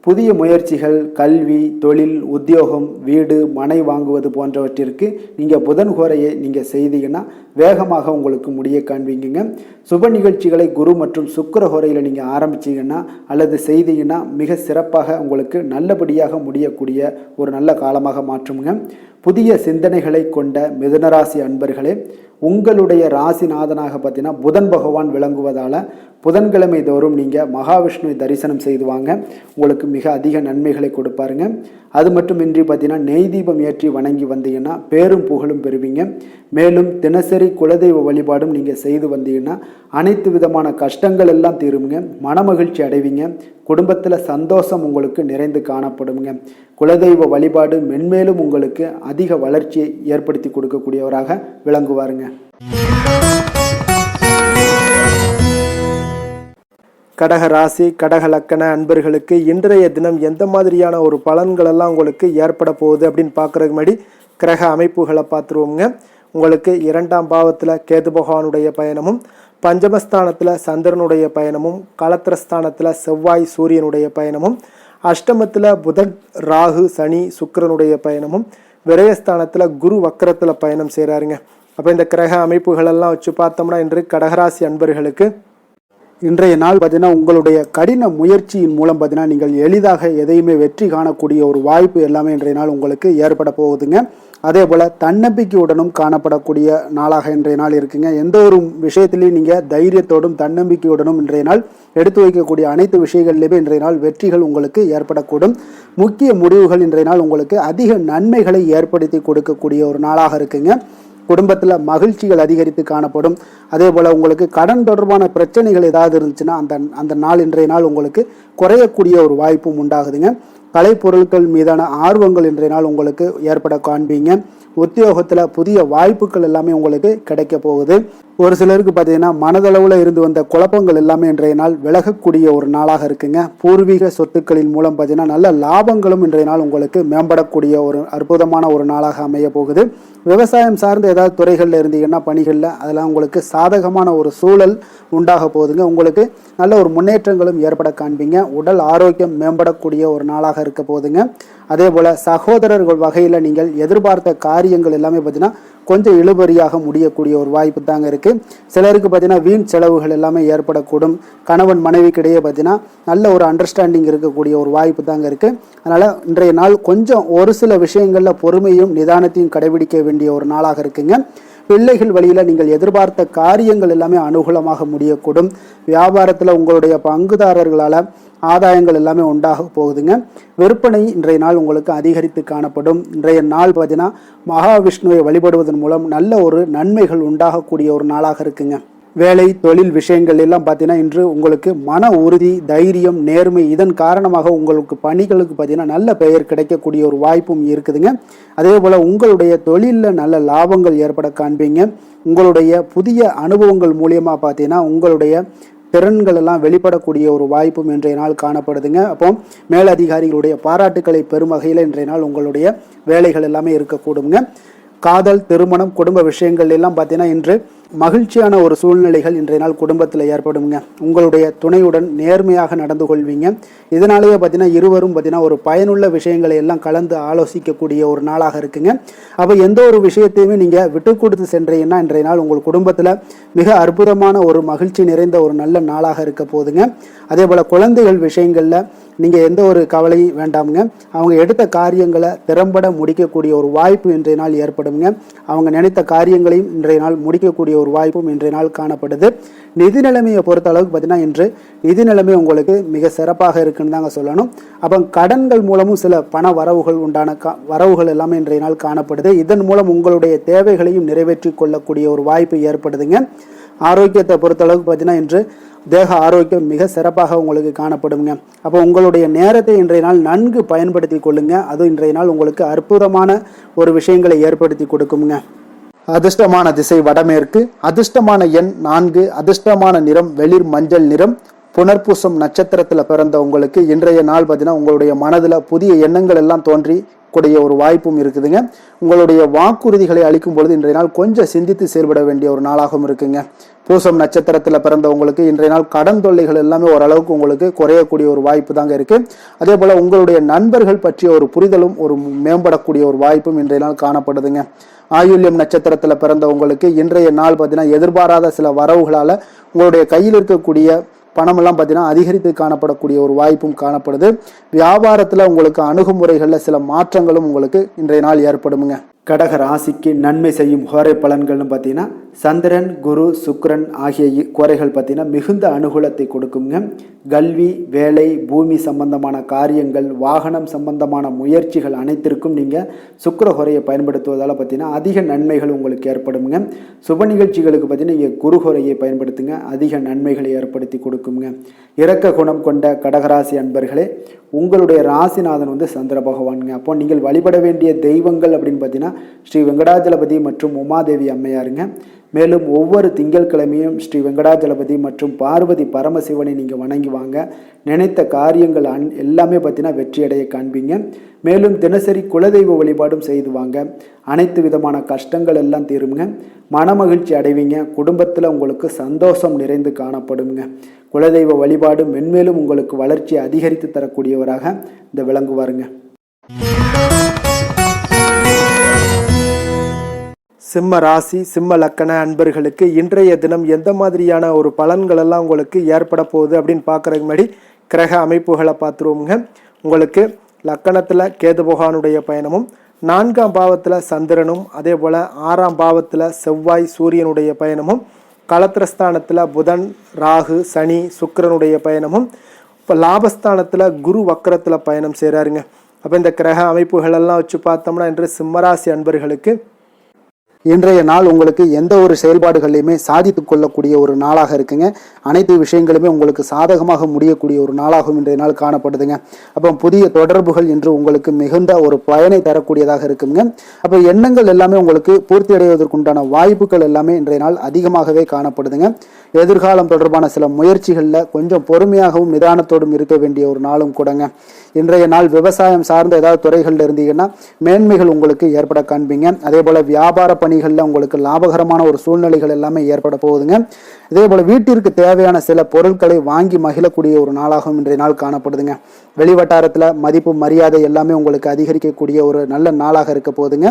புதிய முயற்சிகள், கல்வி, தொழில், உத்தியோகம், வீடு, மனை வாங்குவது போன்றவற்றிற்கு நீங்கள் புதன் ஹோரையை நீங்கள் செய்தீங்கன்னா வேகமாக உங்களுக்கு முடிய காண்பீங்க. சுப நிகழ்ச்சிகளை குரு மற்றும் சுக்கிர ஹோரையில் நீங்கள் ஆரம்பிச்சிங்கன்னா அல்லது செய்தீங்கன்னா மிக சிறப்பாக உங்களுக்கு நல்லபடியாக முடியக்கூடிய ஒரு நல்ல காலமாக மாற்றுங்க. புதிய சிந்தனைகளை கொண்ட மிதுனராசி அன்பர்களே, உங்களுடைய ராசிநாதனாக பார்த்தீங்கன்னா புதன் பகவான் விளங்குவதால் புதன்கிழமை தோறும் நீங்கள் மகாவிஷ்ணுவை தரிசனம் செய்து வாங்க. உங்களுக்கு மிக அதிக நன்மைகளை கொடுப்பாருங்க. அது மட்டுமின்றி பார்த்தீங்கன்னா நெய் தீபம் ஏற்றி வணங்கி வந்தீங்கன்னா பேரும் புகழும் பெறுவீங்க. மேலும் தினசரி குலதெய்வ வழிபாடும் நீங்கள் செய்து வந்தீங்கன்னா அனைத்து விதமான கஷ்டங்கள் எல்லாம் தீருங்க. மனமகிழ்ச்சி அடைவீங்க. குடும்பத்தில் சந்தோஷம் உங்களுக்கு நிறைந்து காணப்படுங்க. குலதெய்வ வழிபாடு மென்மேலும் உங்களுக்கு அதிக வளர்ச்சியை ஏற்படுத்தி கொடுக்கக்கூடியவராக விளங்குவாருங்க. கடக ராசி கடக லக்கண அன்பர்களுக்கு இன்றைய தினம் எந்த மாதிரியான ஒரு பலன்கள் எல்லாம் உங்களுக்கு ஏற்பட போகுது அப்படின்னு பார்க்குறதுக்கு முன்னாடி கிரக அமைப்புகளை பார்த்துருவோங்க. உங்களுக்கு 2ஆம் பாவத்தில் கேது பகவானுடைய பயணமும், பஞ்சமஸ்தானத்தில் சந்திரனுடைய பயணமும், களத்திரஸ்தானத்தில் செவ்வாய் சூரியனுடைய பயணமும், அஷ்டமத்தில் புதன், ராகு, சனி, சுக்கிரனுடைய பயணமும், விரயஸ்தானத்தில் குரு வக்கரத்தில் பயணம் செய்கிறாருங்க. அப்போ இந்த கிரக அமைப்புகளெல்லாம் வச்சு பார்த்தோம்னா இன்று கடகராசி அன்பர்களுக்கு இன்றைய நாள் பார்த்தீங்கன்னா உங்களுடைய கடின முயற்சியின் மூலம் பார்த்தீங்கன்னா நீங்கள் எளிதாக எதையுமே வெற்றி காணக்கூடிய ஒரு வாய்ப்பு எல்லாமே இன்றைய நாள் உங்களுக்கு ஏற்பட போகுதுங்க. அதே போல் தன்னம்பிக்கையுடனும் காணப்படக்கூடிய நாளாக இன்றைய நாள் இருக்குங்க. எந்த ஒரு விஷயத்திலையும் நீங்கள் தைரியத்தோடும் தன்னம்பிக்கையுடனும் இன்றைய நாள் எடுத்து வைக்கக்கூடிய அனைத்து விஷயங்கள்லையுமே இன்றைய நாள் வெற்றிகள் உங்களுக்கு ஏற்படக்கூடும். முக்கிய முடிவுகள் இன்றைய நாள் உங்களுக்கு அதிக நன்மைகளை ஏற்படுத்தி கொடுக்கக்கூடிய ஒரு நாளாக இருக்குங்க. குடும்பத்தில் மகிழ்ச்சிகள் அதிகரித்து காணப்படும். அதே போல் உங்களுக்கு கடன் தொடர்பான பிரச்சனைகள் ஏதாவது இருந்துச்சுன்னா அந்த நாள் இன்றைய நாள் உங்களுக்கு குறையக்கூடிய ஒரு வாய்ப்பும் உண்டாகுதுங்க. கலைப்பொருட்கள் மீதான ஆர்வங்கள் இன்றைய நாள் உங்களுக்கு ஏற்பட காண்பீங்க. உத்தியோகத்தில் புதிய வாய்ப்புகள் எல்லாமே உங்களுக்கு கிடைக்க போகுது. ஒரு சிலருக்கு பார்த்தீங்கன்னா மனதளவில் இருந்து வந்த குழப்பங்கள் எல்லாமே இன்றைய நாள் விலகக்கூடிய ஒரு நாளாக இருக்குங்க. பூர்வீக சொத்துக்களின் மூலம் பார்த்தீங்கன்னா நல்ல லாபங்களும் இன்றைய நாள் உங்களுக்கு மேம்படக்கூடிய ஒரு அற்புதமான ஒரு நாளாக அமைய போகுது. விவசாயம் சார்ந்த ஏதாவது துறைகளில் இருந்தீங்கன்னா பணிகளில் அதெல்லாம் உங்களுக்கு சாதகமான ஒரு சூழல் உண்டாக போகுதுங்க. உங்களுக்கு நல்ல ஒரு முன்னேற்றங்களும் ஏற்பட காண்பீங்க. உடல் ஆரோக்கியம் மேம்படக்கூடிய ஒரு நாளாக இருக்க போகுதுங்க. அதே போல் சகோதரர்கள் வகையில் நீங்கள் எதிர்பார்த்த காரியங்கள் எல்லாமே பார்த்தீங்கன்னா கொஞ்சம் இழுபறியாக முடியக்கூடிய ஒரு வாய்ப்பு தாங்க இருக்குது. சிலருக்கு பார்த்தீங்கன்னா வீண் செலவுகள் எல்லாமே ஏற்படக்கூடும். கணவன் மனைவிக்கிடையே பார்த்தீங்கன்னா நல்ல ஒரு அண்டர்ஸ்டாண்டிங் இருக்கக்கூடிய ஒரு வாய்ப்பு தாங்க இருக்குது. அதனால் இன்றைய நாள் கொஞ்சம் ஒரு சில விஷயங்களில் பொறுமையும் நிதானத்தையும் கடைபிடிக்க வேண்டிய ஒரு நாளாக இருக்குங்க. பிள்ளைகள் வழியில் நீங்கள் எதிர்பார்த்த காரியங்கள் எல்லாமே அனுகூலமாக முடியக்கூடும். வியாபாரத்தில் உங்களுடைய பங்குதாரர்களால் ஆதாயங்கள் எல்லாமே உண்டாக போகுதுங்க. விற்பனை இன்றைய நாள் உங்களுக்கு அதிகரித்து காணப்படும். இன்றைய நாள் பார்த்தீங்கன்னா மகாவிஷ்ணுவை வழிபடுவதன் மூலம் நல்ல ஒரு நன்மைகள் உண்டாகக்கூடிய ஒரு நாளாக இருக்குங்க. வேலை தொழில் விஷயங்கள் எல்லாம் பார்த்தீங்கன்னா இன்று உங்களுக்கு மன உறுதி, தைரியம், நேர்மை இதன் காரணமாக உங்களுக்கு பணிகளுக்கு பார்த்தீங்கன்னா நல்ல பெயர் கிடைக்கக்கூடிய ஒரு வாய்ப்பும் இருக்குதுங்க. அதே போல் உங்களுடைய தொழிலில் நல்ல லாபங்கள் ஏற்பட காண்பீங்க. உங்களுடைய புதிய அனுபவங்கள் மூலியமாக பார்த்தீங்கன்னா உங்களுடைய திறன்கள் எல்லாம் வெளிப்படக்கூடிய ஒரு வாய்ப்பும் இன்றைய நாள் காணப்படுதுங்க. அப்போ மேலதிகாரிகளுடைய பாராட்டுக்களை பெறும் வகையில் இன்றைய நாள் உங்களுடைய வேலைகள் எல்லாமே இருக்கக்கூடுங்க. காதல், திருமணம், குடும்ப விஷயங்கள் எல்லாம் பார்த்தீங்கன்னா இன்று மகிழ்ச்சியான ஒரு சூழ்நிலைகள் இன்றைய நாள் குடும்பத்தில் ஏற்படுங்க. உங்களுடைய துணையுடன் நேர்மையாக நடந்து கொள்வீங்க. இதனாலேயே பார்த்தீங்கன்னா இருவரும் பார்த்தீங்கன்னா ஒரு பயனுள்ள விஷயங்களை எல்லாம் கலந்து ஆலோசிக்கக்கூடிய ஒரு நாளாக இருக்குங்க. அப்போ எந்த ஒரு விஷயத்தையுமே நீங்கள் விட்டு கொடுத்து சென்றீங்கன்னா இன்றைய நாள் உங்கள் குடும்பத்தில் மிக அற்புதமான ஒரு மகிழ்ச்சி நிறைந்த ஒரு நல்ல நாளாக இருக்க போதுங்க. அதே போல் குழந்தைகள் விஷயங்களில் நீங்கள் எந்த ஒரு கவலையும் வேண்டாமுங்க. அவங்க எடுத்த காரியங்களை திறம்பட முடிக்கக்கூடிய ஒரு வாய்ப்பு இன்றைய நாள் ஏற்படுங்க. அவங்க நினைத்த காரியங்களையும் இன்றைய நாள் முடிக்கக்கூடிய ஒரு வாய்ப்பும் இன்றைய நாள் காணப்படுது. நிதி நிலைமையை பொறுத்த அளவுக்கு பார்த்தீங்கன்னா இன்று நிதி நிலைமை உங்களுக்கு மிக சிறப்பாக இருக்குன்னு தாங்க சொல்லணும். அப்போ கடன்கள் மூலமும் சில பண வரவுகள் உண்டான வரவுகள் எல்லாமே இன்றைய நாள் காணப்படுது. இதன் மூலம் உங்களுடைய தேவைகளையும் நிறைவேற்றி கொள்ளக்கூடிய ஒரு வாய்ப்பு ஏற்படுதுங்க. ஆரோக்கியத்தை பொறுத்த அளவுக்கு பார்த்தீங்கன்னா இன்று தேக ஆரோக்கியம் மிக சிறப்பாக உங்களுக்கு காணப்படுங்க. அப்போ உங்களுடைய நேரத்தை இன்றைய நாள் நன்கு பயன்படுத்தி கொள்ளுங்க. அதுவும் இன்றைய நாள் உங்களுக்கு அற்புதமான ஒரு விஷயங்களை ஏற்படுத்தி கொடுக்குங்க. அதிர்ஷ்டமான திசை வடமேற்கு, அதிர்ஷ்டமான எண் 4, அதிர்ஷ்டமான நிறம் வெளிர் மஞ்சள் நிறம். புனர்பூசம் நட்சத்திரத்தில் பிறந்த உங்களுக்கு இன்றைய நாள் பார்த்தீங்கன்னா உங்களுடைய மனதில் புதிய எண்ணங்கள் எல்லாம் தோன்றி கூடிய ஒரு வாய்ப்பும் இருக்குதுங்க. உங்களுடைய வாக்குறுதிகளை அளிக்கும் பொழுது இன்றைய நாள் கொஞ்சம் சிந்தித்து செயல்பட வேண்டிய ஒரு நாளாகவும் இருக்குங்க. பூசம் நட்சத்திரத்தில் பிறந்தவங்களுக்கு இன்றைய நாள் கடன் தொல்லைகள் எல்லாமே ஓரளவுக்கு உங்களுக்கு குறையக்கூடிய ஒரு வாய்ப்பு தாங்க இருக்கு. அதே போல உங்களுடைய நண்பர்கள் பற்றிய ஒரு புரிதலும் ஒரு மேம்படக்கூடிய ஒரு வாய்ப்பும் இன்றைய நாள் காணப்படுதுங்க. ஆயுள்யம் நட்சத்திரத்தில் பிறந்தவங்களுக்கு இன்றைய நாள் பார்த்தீங்கன்னா எதிர்பாராத சில வரவுகளால் உங்களுடைய கையில் இருக்கக்கூடிய பணமெல்லாம் பார்த்தீங்கன்னா அதிகரித்து காணப்படக்கூடிய ஒரு வாய்ப்பும் காணப்படுது. வியாபாரத்தில் உங்களுக்கு அணுகுமுறைகளில் சில மாற்றங்களும் உங்களுக்கு இன்றைய நாள் ஏற்படுமுங்க. கடக ராசிக்கு நன்மை செய்யும் கோரை பலன்கள்னு பார்த்தீங்கன்னா சந்திரன், குரு, சுக்கிரன் ஆகிய கோரைகள் பார்த்தீங்கன்னா மிகுந்த அனுகூலத்தை கொடுக்குங்க. கல்வி, வேலை, பூமி சம்பந்தமான காரியங்கள், வாகனம் சம்பந்தமான முயற்சிகள் அனைத்திற்கும் நீங்கள் சுக்கிர கோரையை பயன்படுத்துவதால் பார்த்தீங்கன்னா அதிக நன்மைகள் உங்களுக்கு ஏற்படுங்க. சுப நிகழ்ச்சிகளுக்கு பார்த்தீங்கன்னா நீங்கள் குரு கோரையை பயன்படுத்துங்க, அதிக நன்மைகளை ஏற்படுத்தி கொடுக்குங்க. இரக்க குணம் கொண்ட கடகராசி அன்பர்களே, உங்களுடைய ராசிநாதன் வந்து சந்திர பகவானுங்க. அப்போ நீங்கள் வழிபட வேண்டிய தெய்வங்கள் அப்படின்னு பார்த்தீங்கன்னா ஸ்ரீ வெங்கடாஜலபதி மற்றும் உமாதேவி அம்மையாருங்க. மேலும் ஒவ்வொரு திங்கட்கிழமையும் ஸ்ரீ வெங்கடாஜலபதி மற்றும் பார்வதி பரமசிவனை நீங்கள் வணங்கி வாங்க. நினைத்த காரியங்கள் எல்லாமே பார்த்தீங்கன்னா வெற்றியடைய காண்பீங்க. மேலும் தினசரி குலதெய்வ வழிபாடும் செய்து வாங்க. அனைத்து விதமான கஷ்டங்கள் எல்லாம் தீருங்க. மனமகிழ்ச்சி அடைவீங்க. குடும்பத்தில் உங்களுக்கு சந்தோஷம் நிறைந்து காணப்படுங்க. குலதெய்வ வழிபாடு மென்மேலும் உங்களுக்கு வளர்ச்சியை அதிகரித்து தரக்கூடியவராக இந்த விளங்குவாருங்க. சிம்ம ராசி, சிம்ம லக்கண அன்பர்களுக்கு இன்றைய தினம் எந்த மாதிரியான ஒரு பலன்கள் எல்லாம் உங்களுக்கு ஏற்பட போகுது அப்படின்னு பார்க்குறதுக்கு முன்னாடி கிரக அமைப்புகளை பார்த்துருவோங்க. உங்களுக்கு லக்கணத்தில் கேது பகவானுடைய பயணமும், 4ஆம் பாவத்தில் சந்திரனும், அதே போல் 6ஆம் பாவத்தில் செவ்வாய் சூரியனுடைய பயணமும், களத்திரஸ்தானத்தில் புதன், ராகு, சனி, சுக்கிரனுடைய பயணமும், இப்போ லாபஸ்தானத்தில் குரு வக்கரத்தில் பயணம் செய்கிறாருங்க. அப்போ இந்த கிரக அமைப்புகளெல்லாம் வச்சு பார்த்தோம்னா இன்று சிம்மராசி அன்பர்களுக்கு இன்றைய நாள் உங்களுக்கு எந்த ஒரு செயல்பாடுகளையுமே சாதித்து கொள்ளக்கூடிய ஒரு நாளாக இருக்குங்க. அனைத்து விஷயங்களுமே உங்களுக்கு சாதகமாக முடியக்கூடிய ஒரு நாளாகவும் இன்றைய நாள் காணப்படுதுங்க. அப்போ புதிய தொடர்புகள் இன்று உங்களுக்கு மிகுந்த ஒரு பயனை தரக்கூடியதாக இருக்குங்க. அப்போ எண்ணங்கள் எல்லாமே உங்களுக்கு பூர்த்தி அடைவதற்குண்டான வாய்ப்புகள் எல்லாமே இன்றைய நாள் அதிகமாகவே காணப்படுதுங்க. எதிர்காலம் தொடர்பான சில முயற்சிகளில் கொஞ்சம் பொறுமையாகவும் நிதானத்தோடும் இருக்க வேண்டிய ஒரு நாளும் கூடங்க. இன்றைய நாள் விவசாயம் சார்ந்த ஏதாவது துறைகளில் இருந்தீங்கன்னா மேன்மைகள் உங்களுக்கு ஏற்பட காண்பீங்க. அதே போல் வியாபார பணிகளில் உங்களுக்கு லாபகரமான ஒரு சூழ்நிலைகள் எல்லாமே ஏற்பட போகுதுங்க. இதே போல் வீட்டிற்கு தேவையான சில பொருட்களை வாங்கி மகிழக்கூடிய ஒரு நாளாகவும் இன்றைய நாள் காணப்படுதுங்க. வெளிவட்டாரத்தில் மதிப்பு மரியாதை எல்லாமே உங்களுக்கு அதிகரிக்கக்கூடிய ஒரு நல்ல நாளாக இருக்க போகுதுங்க.